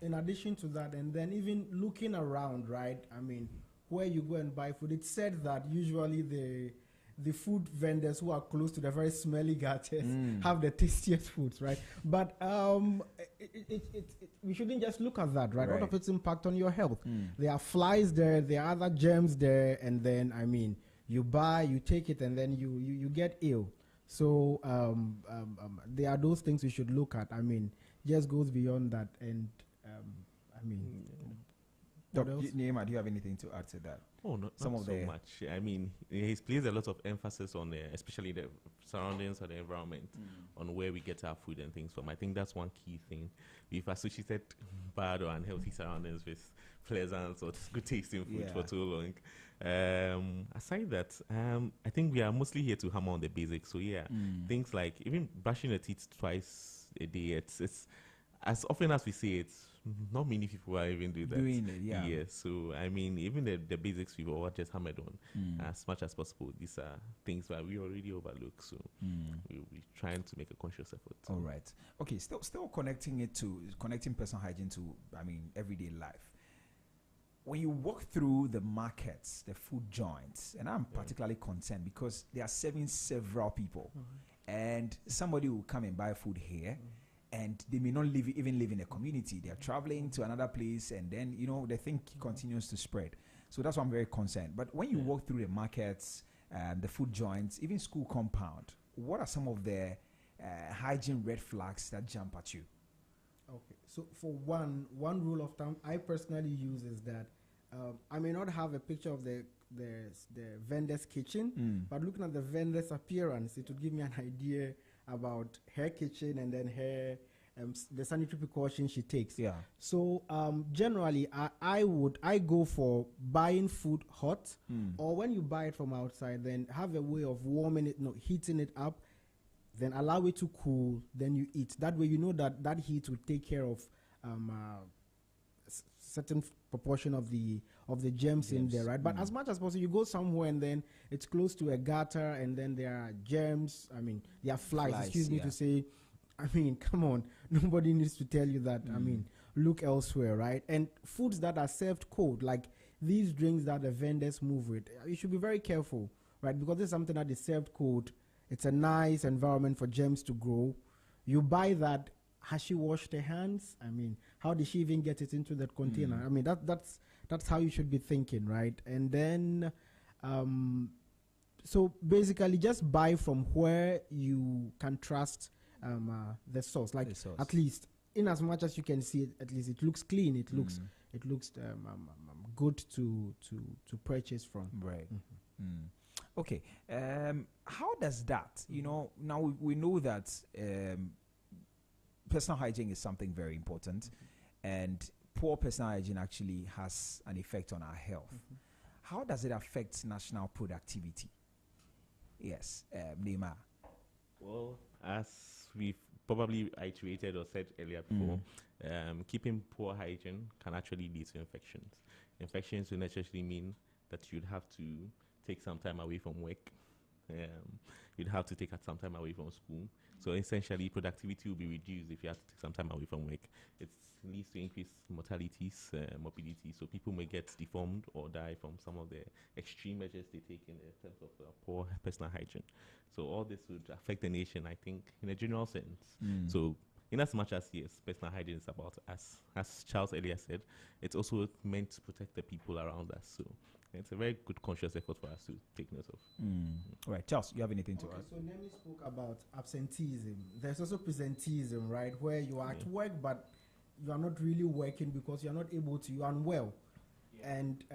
in addition to that, and then even looking around, right? I mean, where you go and buy food, it's said that usually the food vendors who are close to the very smelly gutters have the tastiest foods, right? But we shouldn't just look at that, right? What of its impact on your health? There are flies there, there are other germs there, and then, I mean, you buy, you take it, and then you get ill. So there are those things we should look at. I mean, just goes beyond that, and I mean... Neema, do you have anything to add to that? Oh, not so much. I mean, he's placed a lot of emphasis on especially the surroundings or the environment, on where we get our food and things from. I think that's one key thing. We've associated bad or unhealthy surroundings with pleasant or good tasting food for too long. Aside that, I think we are mostly here to hammer on the basics. So things like even brushing your teeth twice a day. It's as often as we say it, not many people are even doing it. So I mean, even the basics we've all just hammered on as much as possible. These are things that we already overlook. So we'll be trying to make a conscious effort. All right. Okay. Still connecting personal hygiene to, I mean, everyday life. When you walk through the markets, the food joints, and I'm particularly concerned because they are serving several people, and somebody will come and buy food here. And they may not even live in a community. They are traveling to another place, and then, you know, the thing continues to spread. So that's why I'm very concerned. But when you walk through the markets, the food joints, even school compound, what are some of the hygiene red flags that jump at you? Okay. So for one rule of thumb I personally use is that I may not have a picture of the vendor's kitchen, but looking at the vendor's appearance, it would give me an idea about her kitchen and then her the sanitary precautions she takes. So generally I go for buying food hot, or when you buy it from outside, then have a way of warming it, heating it up, then allow it to cool, then you eat. That way you know that heat will take care of certain proportion of the germs in there, right? But as much as possible, you go somewhere and then it's close to a gutter and then there are germs. I mean, there are flies excuse me to say. I mean, come on, nobody needs to tell you that. I mean, look elsewhere, right? And foods that are served cold, like these drinks that the vendors move with, you should be very careful, right? Because it's something that is served cold. It's a nice environment for germs to grow. You buy that. Has she washed her hands? I mean, how did she even get it into that container? I mean, that's how you should be thinking, right? And then, so basically, just buy from where you can trust the source. Like at least, in as much as you can see it, at least it looks clean. It looks good to purchase from. Right. Okay. How does that? You know, now we know that. Personal hygiene is something very important, and poor personal hygiene actually has an effect on our health. How does it affect national productivity? Yes, Neymar. Well, as we've probably iterated or said earlier before, keeping poor hygiene can actually lead to infections. Infections will necessarily mean that you'd have to take some time away from work. You'd have to take some time away from school. So essentially, productivity will be reduced if you have to take some time away from work. It leads to increased mortalities, morbidity. So people may get deformed or die from some of the extreme measures they take in terms of poor personal hygiene. So all this would affect the nation, I think, in a general sense. So in as much as, yes, personal hygiene is about us, as Charles earlier said, it's also meant to protect the people around us. So it's a very good conscious effort for us to take note of. All right, Charles, you have anything to add? So Nemi spoke about absenteeism. There's also presenteeism, right, where you are at work, but you are not really working because you are not able to. You are unwell, and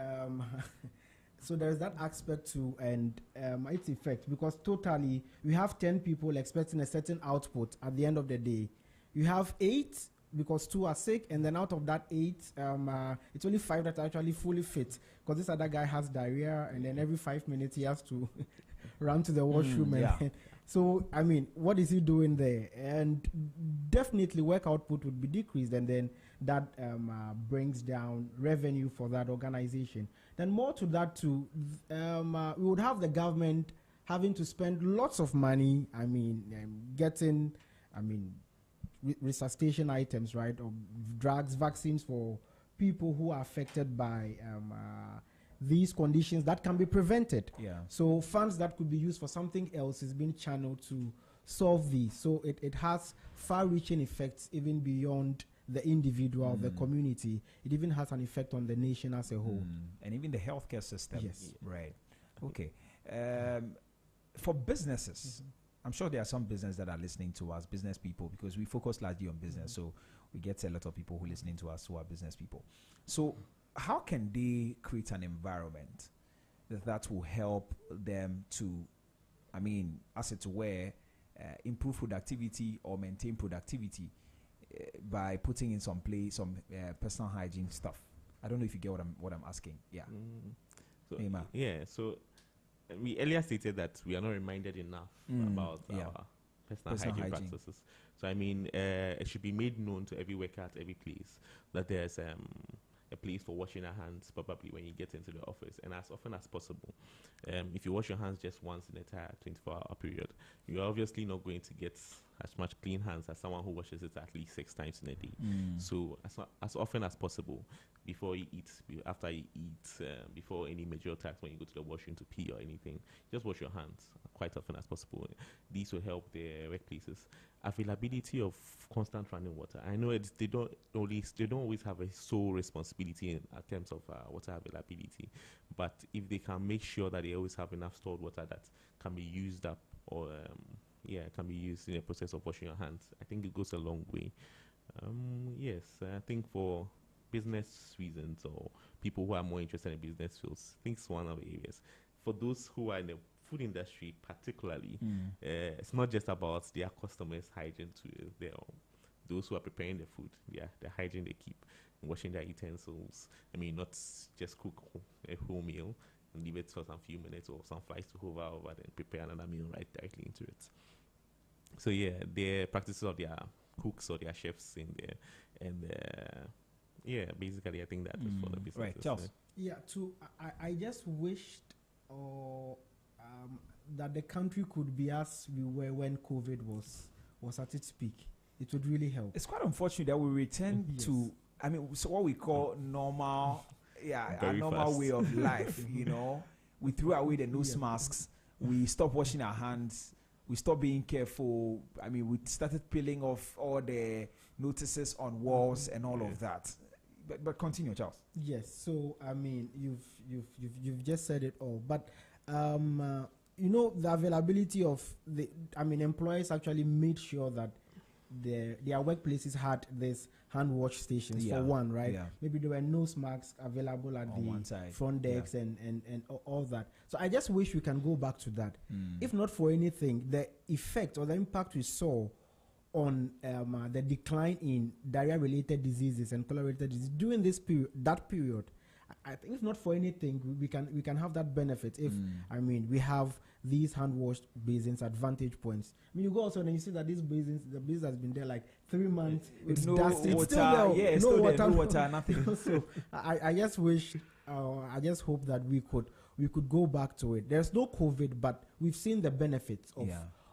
so there's that aspect too, and its effect, because totally we have 10 people expecting a certain output at the end of the day. You have 8 because 2 are sick, and then out of that 8, it's only 5 that are actually fully fit, because this other guy has diarrhea, and then every 5 minutes he has to run to the washroom. So, I mean, what is he doing there? And definitely work output would be decreased, and then that brings down revenue for that organization. Then more to that too, we would have the government having to spend lots of money, I mean, getting, resuscitation items, right, or drugs, vaccines for people who are affected by these conditions that can be prevented. So funds that could be used for something else is being channeled to solve these. So it has far-reaching effects even beyond the individual, the community. It even has an effect on the nation as a whole. And even the healthcare system. Yes. Right. Okay. For businesses, I'm sure there are some businesses that are listening to us, business people, because we focus largely on business. So we get a lot of people who are listening to us who are business people. So how can they create an environment that will help them to, as it were, improve productivity or maintain productivity by putting in some personal hygiene stuff? I don't know if you get what I'm asking. Yeah. So we earlier stated that we are not reminded enough about our personal hygiene practices. So it should be made known to every worker at every place that there's a place for washing your hands probably when you get into the office, and as often as possible. If you wash your hands just once in the entire 24-hour period, you're obviously not going to get as much clean hands as someone who washes it at least 6 times in a day. So as often as possible, before you eat, after you eat, before any major tasks, when you go to the washroom to pee or anything, just wash your hands quite often as possible. These will help the workplaces. Availability of constant running water. I know they don't always have a sole responsibility in terms of water availability, but if they can make sure that they always have enough stored water that can be used up or can be used in the process of washing your hands, I think it goes a long way. I think for business reasons or people who are more interested in business fields, I think it's one of the areas. For those who are in the food industry particularly, it's not just about their customers' hygiene to those who are preparing the food, the hygiene they keep, washing their utensils. Not just cook a whole meal and leave it for some few minutes or some flies to hover over, then prepare another meal right directly into it. So the practices of their cooks or their chefs in there, and basically I think that is for the businesses. Right, Charles. I just wished that the country could be as we were when COVID was at its peak, it would really help. It's quite unfortunate that we return to, so what we call normal, a normal fast. way of life, We threw away the nose masks. We stopped washing our hands. We stopped being careful. We started peeling off all the notices on walls and all of that. But continue, Charles. Yes. So you've just said it all. But the availability of employers actually made sure that their workplaces had this hand wash stations for one, right? Yeah. Maybe there were nose masks available at the front desks and all that. So I just wish we can go back to that. If not for anything, the effect or the impact we saw on the decline in diarrhea-related diseases and cholera-related diseases during that period, I think if not for anything, we can have that benefit if we have these hand washed basins at vantage points. You go also and you see that the basin has been there like 3 months. It's no dusty. water, it's still there. No water, nothing. So I just wish, I just hope that we could go back to it. There's no COVID, but we've seen the benefits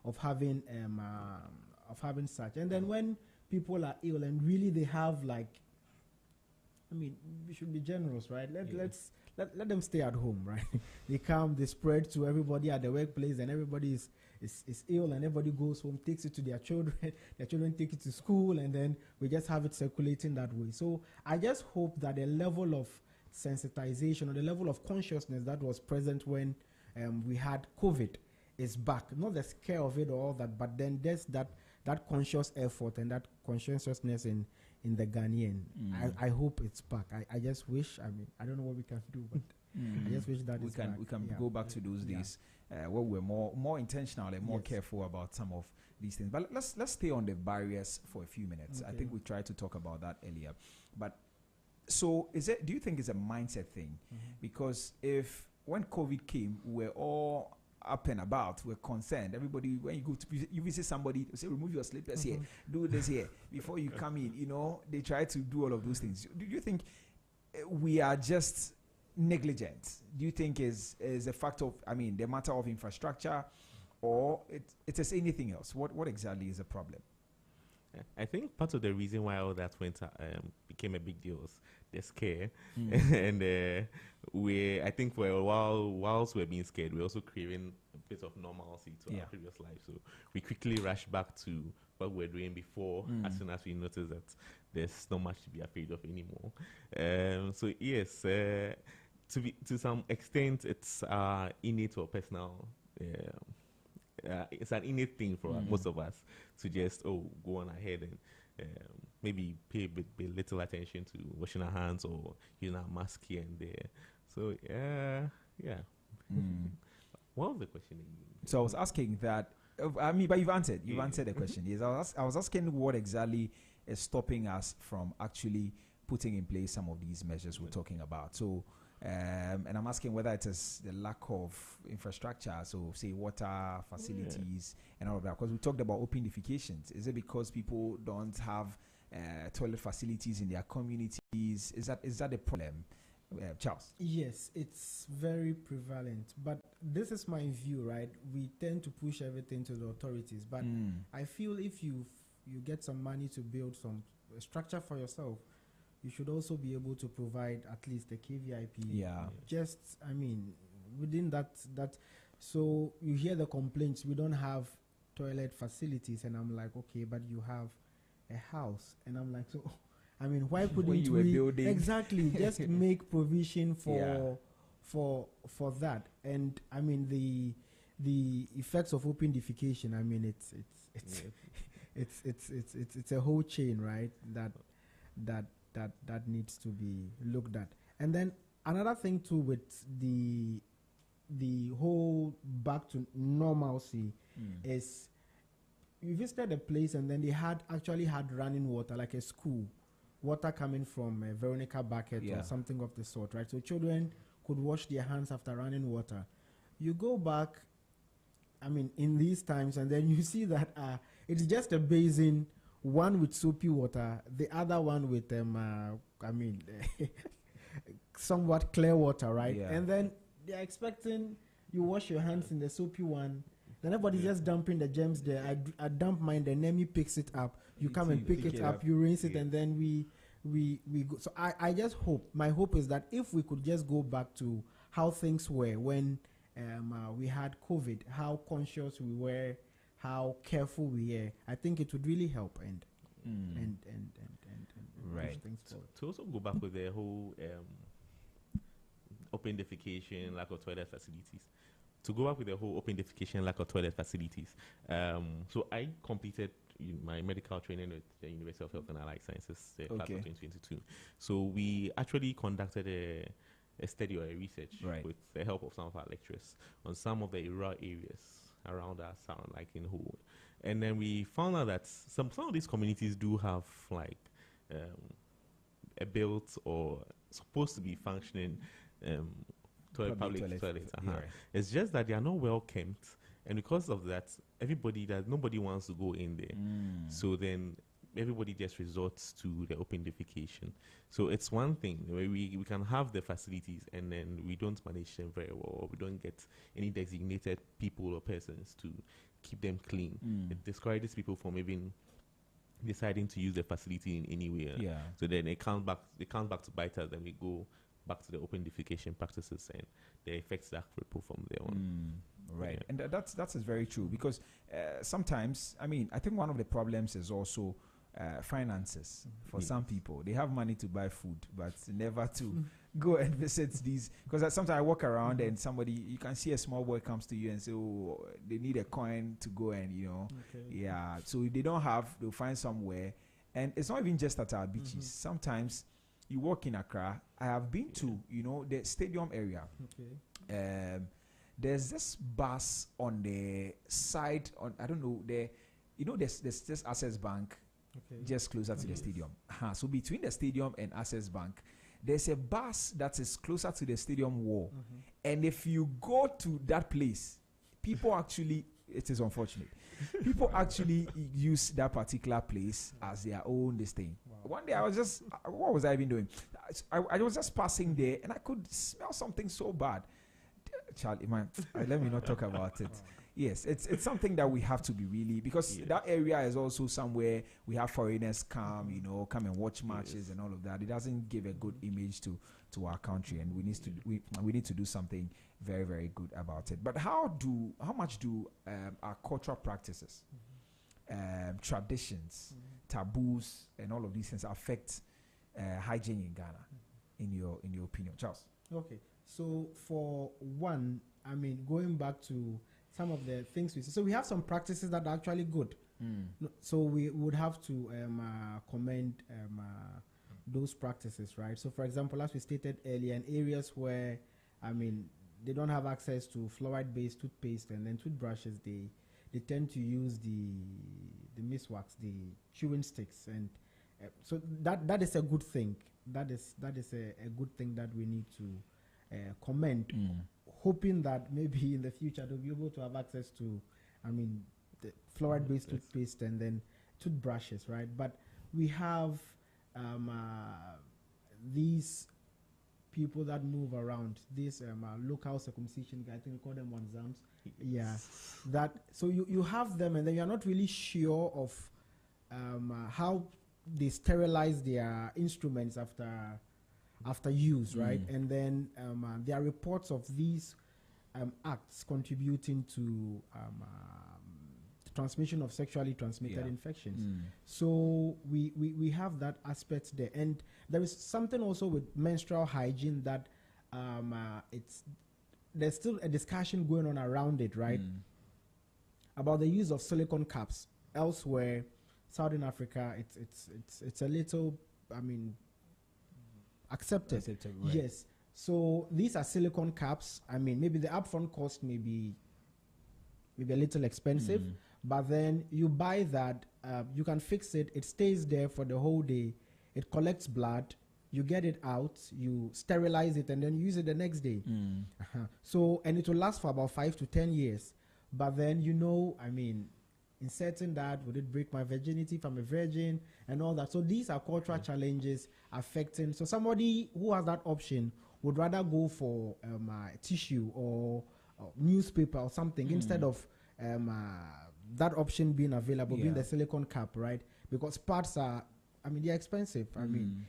of having such. And then when people are ill and really they have we should be generous, right? Let them stay at home, right? They come, they spread to everybody at the workplace, and everybody is ill, and everybody goes home, takes it to their children. Their children take it to school, and then we just have it circulating that way. So I just hope that the level of sensitization or the level of consciousness that was present when we had COVID is back. Not the scare of it or all that, but then there's that conscious effort and that conscientiousness in the Ghanaian. I hope it's back. I just wish, I don't know what we can do, but I just wish that we can go back to those days where we're more intentional and more careful about some of these things. But let's stay on the barriers for a few minutes. Okay. I think we tried to talk about that earlier. But so do you think it's a mindset thing? Because when COVID came, we're all up and about, we're concerned. Everybody, when you go to you visit somebody, say remove your slippers here, do this here before you come in. They try to do all of those things. Do you think we are just negligent? Do you think is a fact of the matter of infrastructure, or it is anything else? What exactly is the problem? I think part of the reason why all that became a big deal was the scare, and I think for a while, whilst we're being scared, we're also craving a bit of normalcy to our previous life. So we quickly rushed back to what we were doing before, as soon as we noticed that there's not much to be afraid of anymore. So yes, to some extent, it's innate or personal. It's an innate thing for most of us to just go on ahead and maybe pay a bit little attention to washing our hands or using our mask here and there. So what was the question again? So I was asking that. But you've answered. You've answered the question. Yes, I was asking what exactly is stopping us from actually putting in place some of these measures we're talking about. So. And I'm asking whether it is the lack of infrastructure, so say water facilities and all of that. Because we talked about open defecations. Is it because people don't have toilet facilities in their communities? Is that the problem, Charles? Yes, it's very prevalent. But this is my view, right? We tend to push everything to the authorities. But I feel if you get some money to build some structure for yourself, you should also be able to provide at least a KVIP. Yeah. Just, within that. So you hear the complaints, we don't have toilet facilities, and I'm like, okay, but you have a house, and I'm like, so, why couldn't when you were building exactly just make provision for that? And the effects of open defecation. It's a whole chain, right? That needs to be looked at. And then another thing too with the whole back to normalcy is you visited a place and then they actually had running water, like a school, water coming from a Veronica bucket or something of the sort, right? So children could wash their hands after running water. You go back, in these times, and then you see that it's just a basin, one with soapy water, the other one with somewhat clear water, right? Yeah. And then they're expecting you wash your hands in the soapy one, Then everybody's just dumping the gems there. I dump mine, the Nemi picks it up. You come and pick it up, you rinse it, and then we go. So I just hope, my hope is that if we could just go back to how things were when we had COVID, how conscious we were, how careful we were, I think it would really help and right. push things forward. To also go back with the whole open defecation, lack of toilet facilities. To go back with the whole open defecation, lack of toilet facilities. So I completed my medical training with the University of Health and Allied Sciences class of 2022. So we actually conducted a study or a research with the help of some of our lecturers on some of the rural areas around our town, like in Hood. And then we found out that some of these communities do have like a built or supposed to be functioning public toilets. It's just that they are not well kept, and because of that, nobody wants to go in there. So then everybody just resorts to the open defecation. So it's one thing where we can have the facilities and then we don't manage them very well, or we don't get any designated people or persons to keep them clean. It discourages people from even deciding to use the facility in any way. So then they come back to bite us, then we go back to the open defecation practices and the effects that ripple from there on. Right. And that's very true, because sometimes, I think one of the problems is also finances for some people. They have money to buy food, but never to go and visit these. Because sometimes I walk around and you can see a small boy comes to you and say, oh, they need a coin to go and, so if they don't have, they'll find somewhere. And it's not even just at our beaches. Sometimes you walk in Accra, I have been to, the stadium area. There's this bus on the side, there's this Access Bank just closer to the stadium. So between the stadium and Access Bank, there's a bus that is closer to the stadium wall. And if you go to that place, people actually, it is unfortunate, people actually use that particular place as their own thing. One day I was just, what was I even doing? I was just passing there and I could smell something so bad. Charlie, man, let me not talk about it. Yes, it's something that we have to be really, because that area is also somewhere we have foreigners come and watch matches and all of that. It doesn't give a good image to our country, and we need to do something very, very good about it. But how much do our cultural practices, traditions, taboos, and all of these things affect hygiene in Ghana, in your opinion, Charles? Okay, so for one, going back to some of the things we see. So we have some practices that are actually good. So we would have to commend those practices, right? So for example, as we stated earlier, in areas where, they don't have access to fluoride-based toothpaste and then toothbrushes, they tend to use the miswax, the chewing sticks. And so that is a good thing. That is a good thing that we need to commend. Hoping that maybe in the future they'll be able to have access to, the fluoride-based toothpaste and then toothbrushes, right? But we have these people that move around, these local circumcision guys, I think we call them wanzams. Yeah, that. So you have them, and then you're not really sure of how they sterilize their instruments after use, right? And then there are reports of these acts contributing to the transmission of sexually transmitted infections. So we have that aspect there. And there is something also with menstrual hygiene that there's still a discussion going on around it, right? About the use of silicone caps. Elsewhere, Southern Africa, it's a little, accepted. Right. Yes. So these are silicone caps. Maybe the upfront cost may be a little expensive, but then you buy that, you can fix it. It stays there for the whole day. It collects blood. You get it out. You sterilize it and then use it the next day. So, and it will last for about 5 to 10 years. But then, inserting that, would it break my virginity if I'm a virgin and all that? So these are cultural challenges affecting. So somebody who has that option would rather go for tissue or newspaper or something instead of that option being available, being the silicone cap, right? Because parts are, I mean, they're expensive. I mean,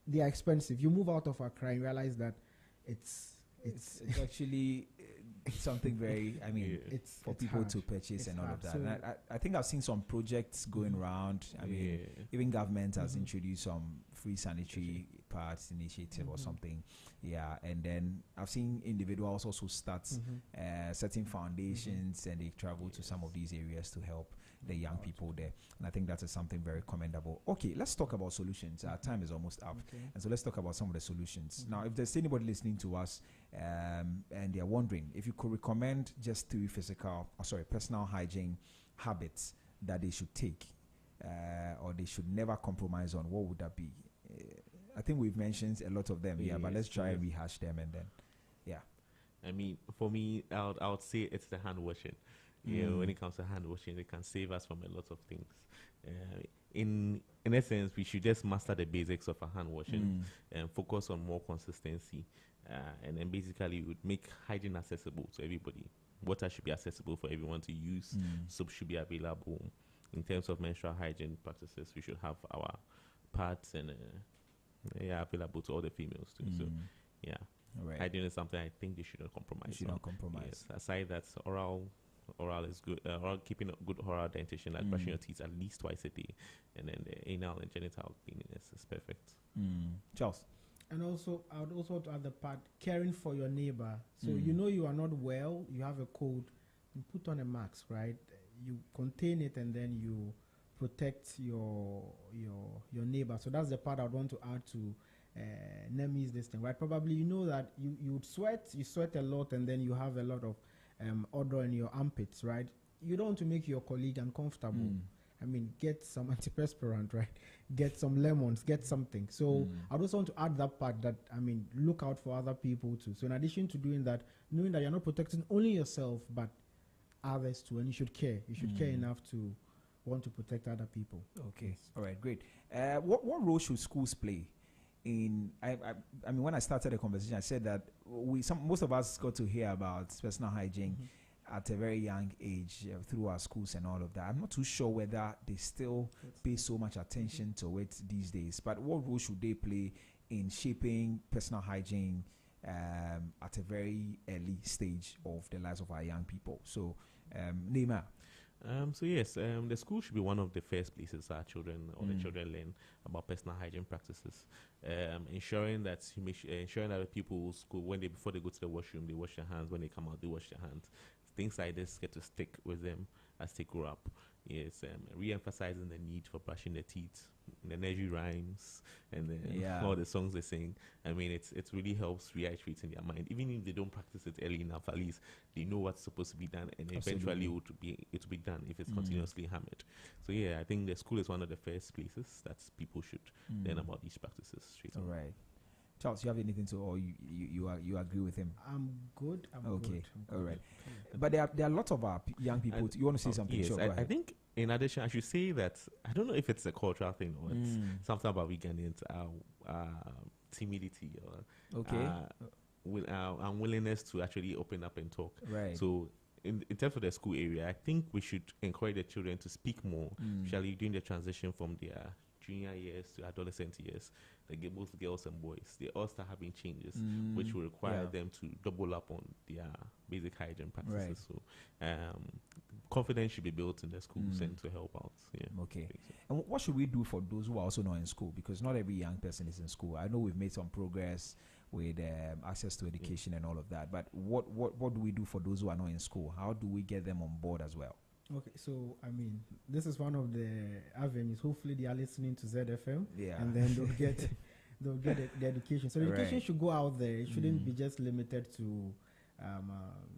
they are expensive. You move out of Accra and realize that it's actually something very, I mean, it's for people hard to purchase and all of that. So, and I think I've seen some projects going around. I mean, even government has introduced some free sanitary parts initiative or something. Yeah, and then I've seen individuals also start setting foundations, and they travel to some of these areas to help the young people there. And I think that is something very commendable. Okay, let's talk about solutions. Our time is almost up. And so let's talk about some of the solutions. Now, if there's anybody listening to us and they're wondering if you could recommend just 3 personal hygiene habits that they should take or they should never compromise on, what would that be? I think we've mentioned a lot of them, but let's try and rehash them and then, I mean, for me, I would say it's the hand washing. When it comes to hand washing, it can save us from a lot of things. In essence, we should just master the basics of a hand washing and focus on more consistency. And then basically, it would make hygiene accessible to everybody. Water should be accessible for everyone to use. Soap should be available. In terms of menstrual hygiene practices, we should have our pads and available to all the females too. So, hygiene is something I think they shouldn't compromise. Yes. Aside that, oral is good. Keeping a good oral dentition, like brushing your teeth at least twice a day, and then the anal and genital cleanliness is perfect. Charles. And also, I would also add the part caring for your neighbor. So you know you are not well, you have a cold, you put on a mask, right? You contain it and then you protect your neighbor. So that's the part I would want to add to Nemi's this thing, right? Probably you know that you sweat a lot, and then you have a lot of odor in your armpits, right? You don't want to make your colleague uncomfortable. I mean, get some antiperspirant, right? Get some lemons, get something. So I also want to add that part that, I mean, look out for other people too. So in addition to doing that, knowing that you're not protecting only yourself, but others too, and you should care. You should care enough to want to protect other people. Okay. Yes. All right, great. What role should schools play in, I mean, when I started the conversation, I said that most of us got to hear about personal hygiene at a very young age through our schools and all of that. I'm not too sure whether they still pay so much attention to it these days, but what role should they play in shaping personal hygiene at a very early stage of the lives of our young people? So, Neymar. The school should be one of the first places our children or the children learn about personal hygiene practices. Ensuring that the people school before they go to the washroom, they wash their hands. When they come out, they wash their hands. Things like this get to stick with them as they grow up. Yes, re-emphasizing the need for brushing their teeth, the nursery rhymes, and all the songs they sing. I mean, it really helps rehydrate in their mind. Even if they don't practice it early enough, at least they know what's supposed to be done, and eventually it will be done if it's continuously hammered. So I think the school is one of the first places that people should learn about these practices. All right. Charles, you have anything to, or you agree with him? I'm good. Okay. All right. But there are lots of our young people. You want to say something? Yes, sure, I think in addition, I should say that I don't know if it's a cultural thing or it's something about Ghanaians, timidity or unwillingness to actually open up and talk. Right. So in terms of the school area, I think we should encourage the children to speak more, especially during the transition from their junior years to adolescent years. Both girls and boys, they all start having changes, which will require them to double up on their basic hygiene practices. Right. So confidence should be built in the schools and to help out. Okay. And what should we do for those who are also not in school? Because not every young person is in school. I know we've made some progress with access to education and all of that, but what do we do for those who are not in school? How do we get them on board as well? Okay, so I mean, this is one of the avenues. Hopefully, they are listening to ZFM, and then they'll get the education. So the education should go out there. It shouldn't be just limited to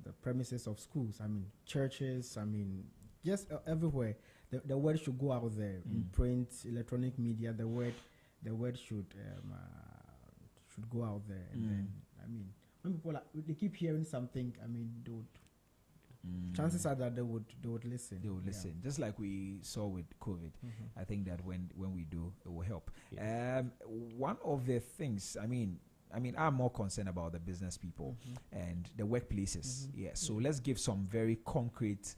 the premises of schools. I mean, churches. I mean, just everywhere. The word should go out there in print, electronic media. The word should go out there. And then, I mean, when people they keep hearing something, I mean, they would. Chances are that they would listen. They would listen, just like we saw with COVID. I think that when we do, it will help. One of the things, I mean, I'm more concerned about the business people and the workplaces. So let's give some very concrete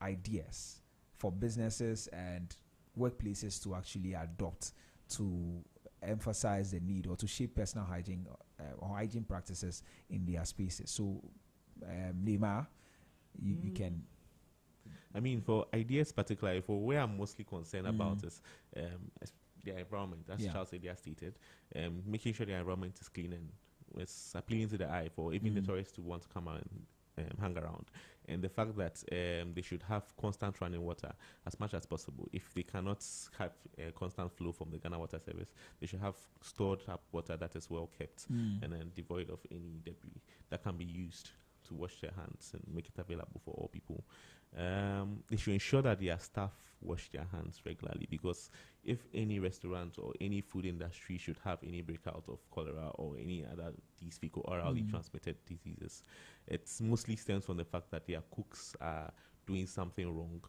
ideas for businesses and workplaces to actually adopt to emphasize the need or to shape personal hygiene or hygiene practices in their spaces? So, Neymar, you can. I mean, for ideas particularly, for where I'm mostly concerned about is the environment, as Charles earlier stated, making sure the environment is clean and it's appealing to the eye for even the tourists to want to come out and hang around. And the fact that they should have constant running water as much as possible. If they cannot have a constant flow from the Ghana Water Service, they should have stored up water that is well kept and then devoid of any debris that can be used to wash their hands and make it available for all people. They should ensure that their staff wash their hands regularly, because if any restaurant or any food industry should have any breakout of cholera or any other these fecal-orally transmitted diseases, it mostly stems from the fact that their cooks are doing something wrong,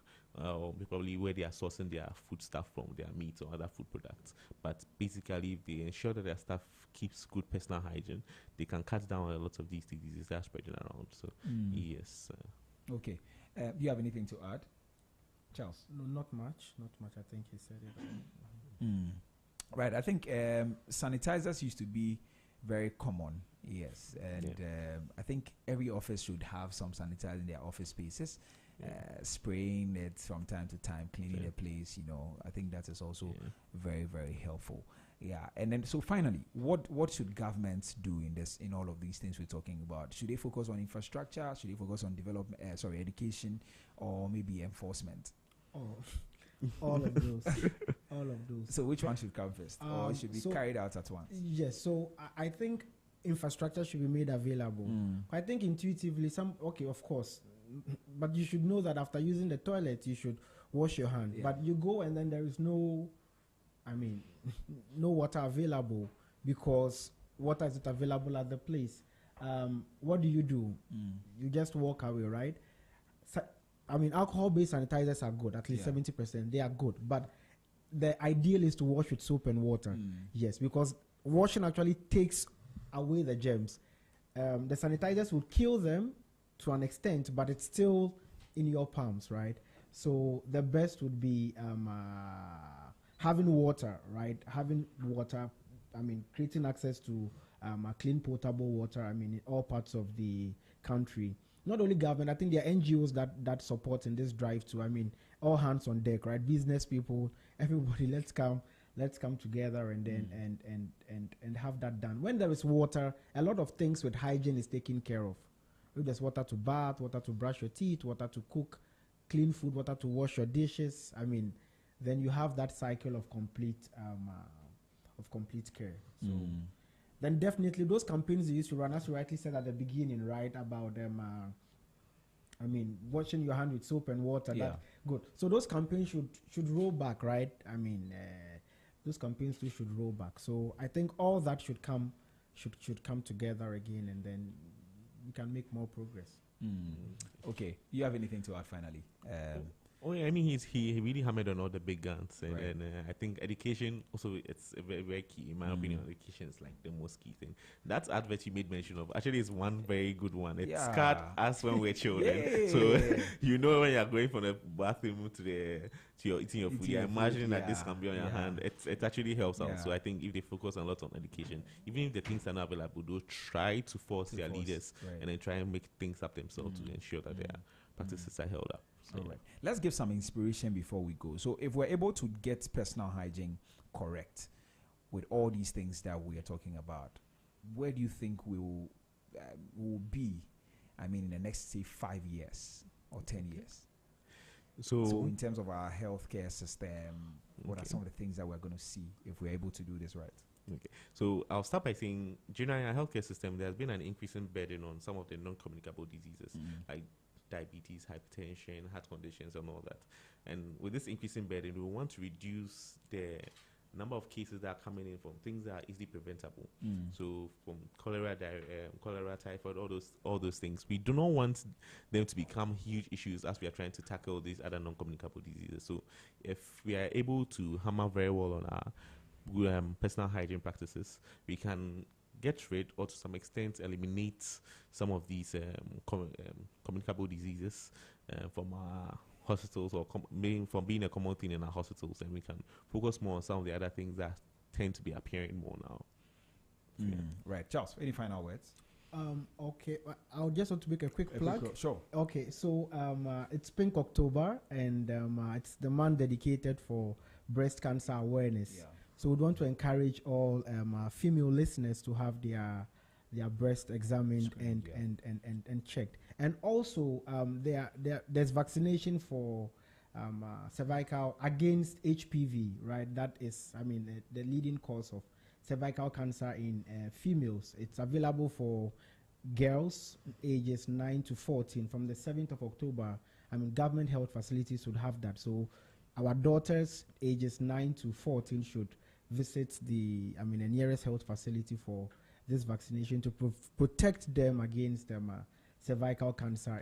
or probably where they are sourcing their food stuff from, their meat or other food products. But basically, if they ensure that their staff keeps good personal hygiene, they can cut down a lot of these diseases that are spreading around. So, yes. Okay. Do you have anything to add, Charles? No, not much. Not much. I think he said it. Right. I think sanitizers used to be very common. Yes. And I think every office should have some sanitizer in their office spaces. Spraying it from time to time, cleaning the place, I think that is also very, very helpful. Yeah. And then, so finally, what should governments do in all of these things we're talking about? Should they focus on infrastructure? Should they focus on development, education, or maybe enforcement? All of those. All of those. So which one should come first? Or it should be carried out at once? Yes. So I think infrastructure should be made available. I think intuitively, of course, but you should know that after using the toilet, you should wash your hand. But you go and then there is no water available, because water is not available at the place. What do? You just walk away, right? Alcohol-based sanitizers are good, at least 70%. They are good. But the ideal is to wash with soap and water. Yes, because washing actually takes away the germs. The sanitizers will kill them to an extent, but it's still in your palms, right? So the best would be having water, right? Having water, creating access to clean potable water, in all parts of the country. Not only government, I think there are NGOs that support in this drive too. All hands on deck, right? Business people, everybody, let's come together and then and have that done. When there is water, a lot of things with hygiene is taken care of. If there's water to bath, water to brush your teeth, water to cook, clean food, water to wash your dishes, then you have that cycle of complete care. So then definitely those campaigns you used to run, as you rightly said at the beginning, right, about them, washing your hand with soap and water. Yeah. That's good. So those campaigns should roll back, right? Those campaigns too should roll back. So I think all that should come together again, and then we can make more progress. Okay. You have anything to add finally? He really hammered on all the big guns, and, right. and I think education also, it's very, very key. In my opinion, education is like the most key thing. That advert you made mention of actually is one very good one. It scarred us when we were children. So when you're going from the bathroom to your eating your food, you're imagining that this can be on your hand. It actually helps out. So I think if they focus a lot on education, even if the things are not available, they'll try to force their leaders and then try and make things up themselves to ensure that their practices are held up. So, all right. Let's give some inspiration before we go. So if we're able to get personal hygiene correct with all these things that we are talking about, where do you think we will be, in the next, say, 5 years or 10 years? So in terms of our healthcare system, what are some of the things that we're going to see if we're able to do this right? Okay. So I'll start by saying, generally, in our healthcare system, there's been an increasing burden on some of the non-communicable diseases, like diabetes, hypertension, heart conditions, and all that. And with this increasing burden, we want to reduce the number of cases that are coming in from things that are easily preventable. So from cholera, typhoid, all those things. We do not want them to become huge issues as we are trying to tackle these other non-communicable diseases. So if we are able to hammer very well on our personal hygiene practices, we can get rid or to some extent eliminate some of these communicable diseases from our hospitals or from being a common thing in our hospitals, and we can focus more on some of the other things that tend to be appearing more now. Right. Charles, any final words? Okay, I'll just want to make a quick plug. Sure. Okay, so it's Pink October, and it's the month dedicated for breast cancer awareness. Yeah. So we want to encourage all female listeners to have their breast examined and checked. And also, there's vaccination for cervical against HPV, right? That is, the leading cause of cervical cancer in females. It's available for girls ages 9 to 14 from the 7th of October. Government health facilities would have that. So our daughters ages 9 to 14 should visit the nearest health facility for this vaccination to protect them against cervical cancer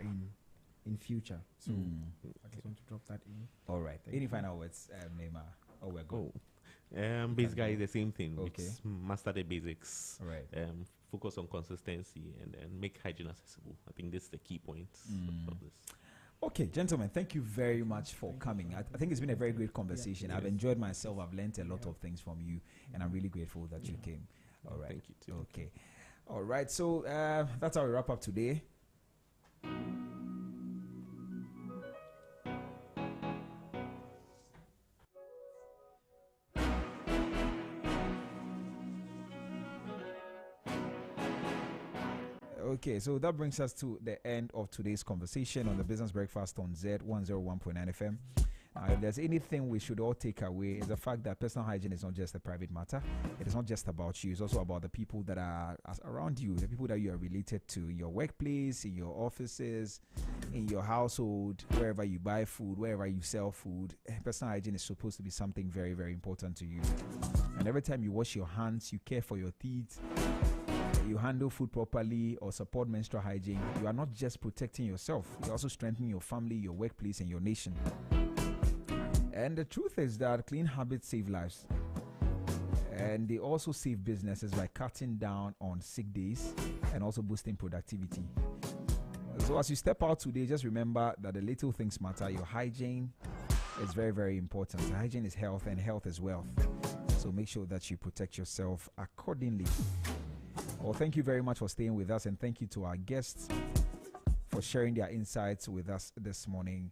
in future. So I just want to drop that in. All right. Any final words, Neymar? Oh, we're good. Basically the same thing. Okay. It's master the basics. All right. Focus on consistency and make hygiene accessible. I think this is the key point of this. Okay, gentlemen, thank you very much for coming. I think it's been a very great conversation. I've enjoyed myself. I've learned a lot of things from you, and I'm really grateful that you came. All right. Thank you too. Okay. All right. So that's how we wrap up today. Okay, so that brings us to the end of today's conversation on the Business Breakfast on Zed 101.9 FM. If there's anything we should all take away, is the fact that personal hygiene is not just a private matter. It is not just about you. It's also about the people that are around you, the people that you are related to in your workplace, in your offices, in your household, wherever you buy food, wherever you sell food. Personal hygiene is supposed to be something very, very important to you. And every time you wash your hands, you care for your teeth, you handle food properly or support menstrual hygiene, you are not just protecting yourself, you're also strengthening your family, your workplace, and your nation. And the truth is that clean habits save lives. And they also save businesses by cutting down on sick days and also boosting productivity. So as you step out today, just remember that the little things matter. Your hygiene is very, very important. Hygiene is health and health is wealth. So make sure that you protect yourself accordingly. Well, thank you very much for staying with us, and thank you to our guests for sharing their insights with us this morning.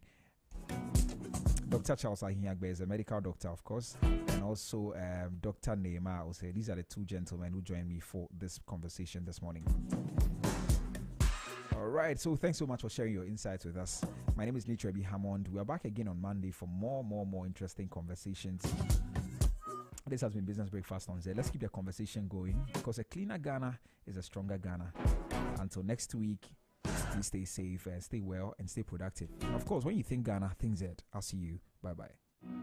Dr. Charles Ahinyagbe is a medical doctor, of course, and also Dr. Neymar Ose. These are the two gentlemen who joined me for this conversation this morning. All right, so thanks so much for sharing your insights with us. My name is Nitrebi Hammond. We are back again on Monday for more interesting conversations. This has been Business Breakfast on Zed. Let's keep the conversation going, because a cleaner Ghana is a stronger Ghana. Until next week, please stay safe and stay well and stay productive. And of course, when you think Ghana, think Zed. I'll see you. Bye-bye.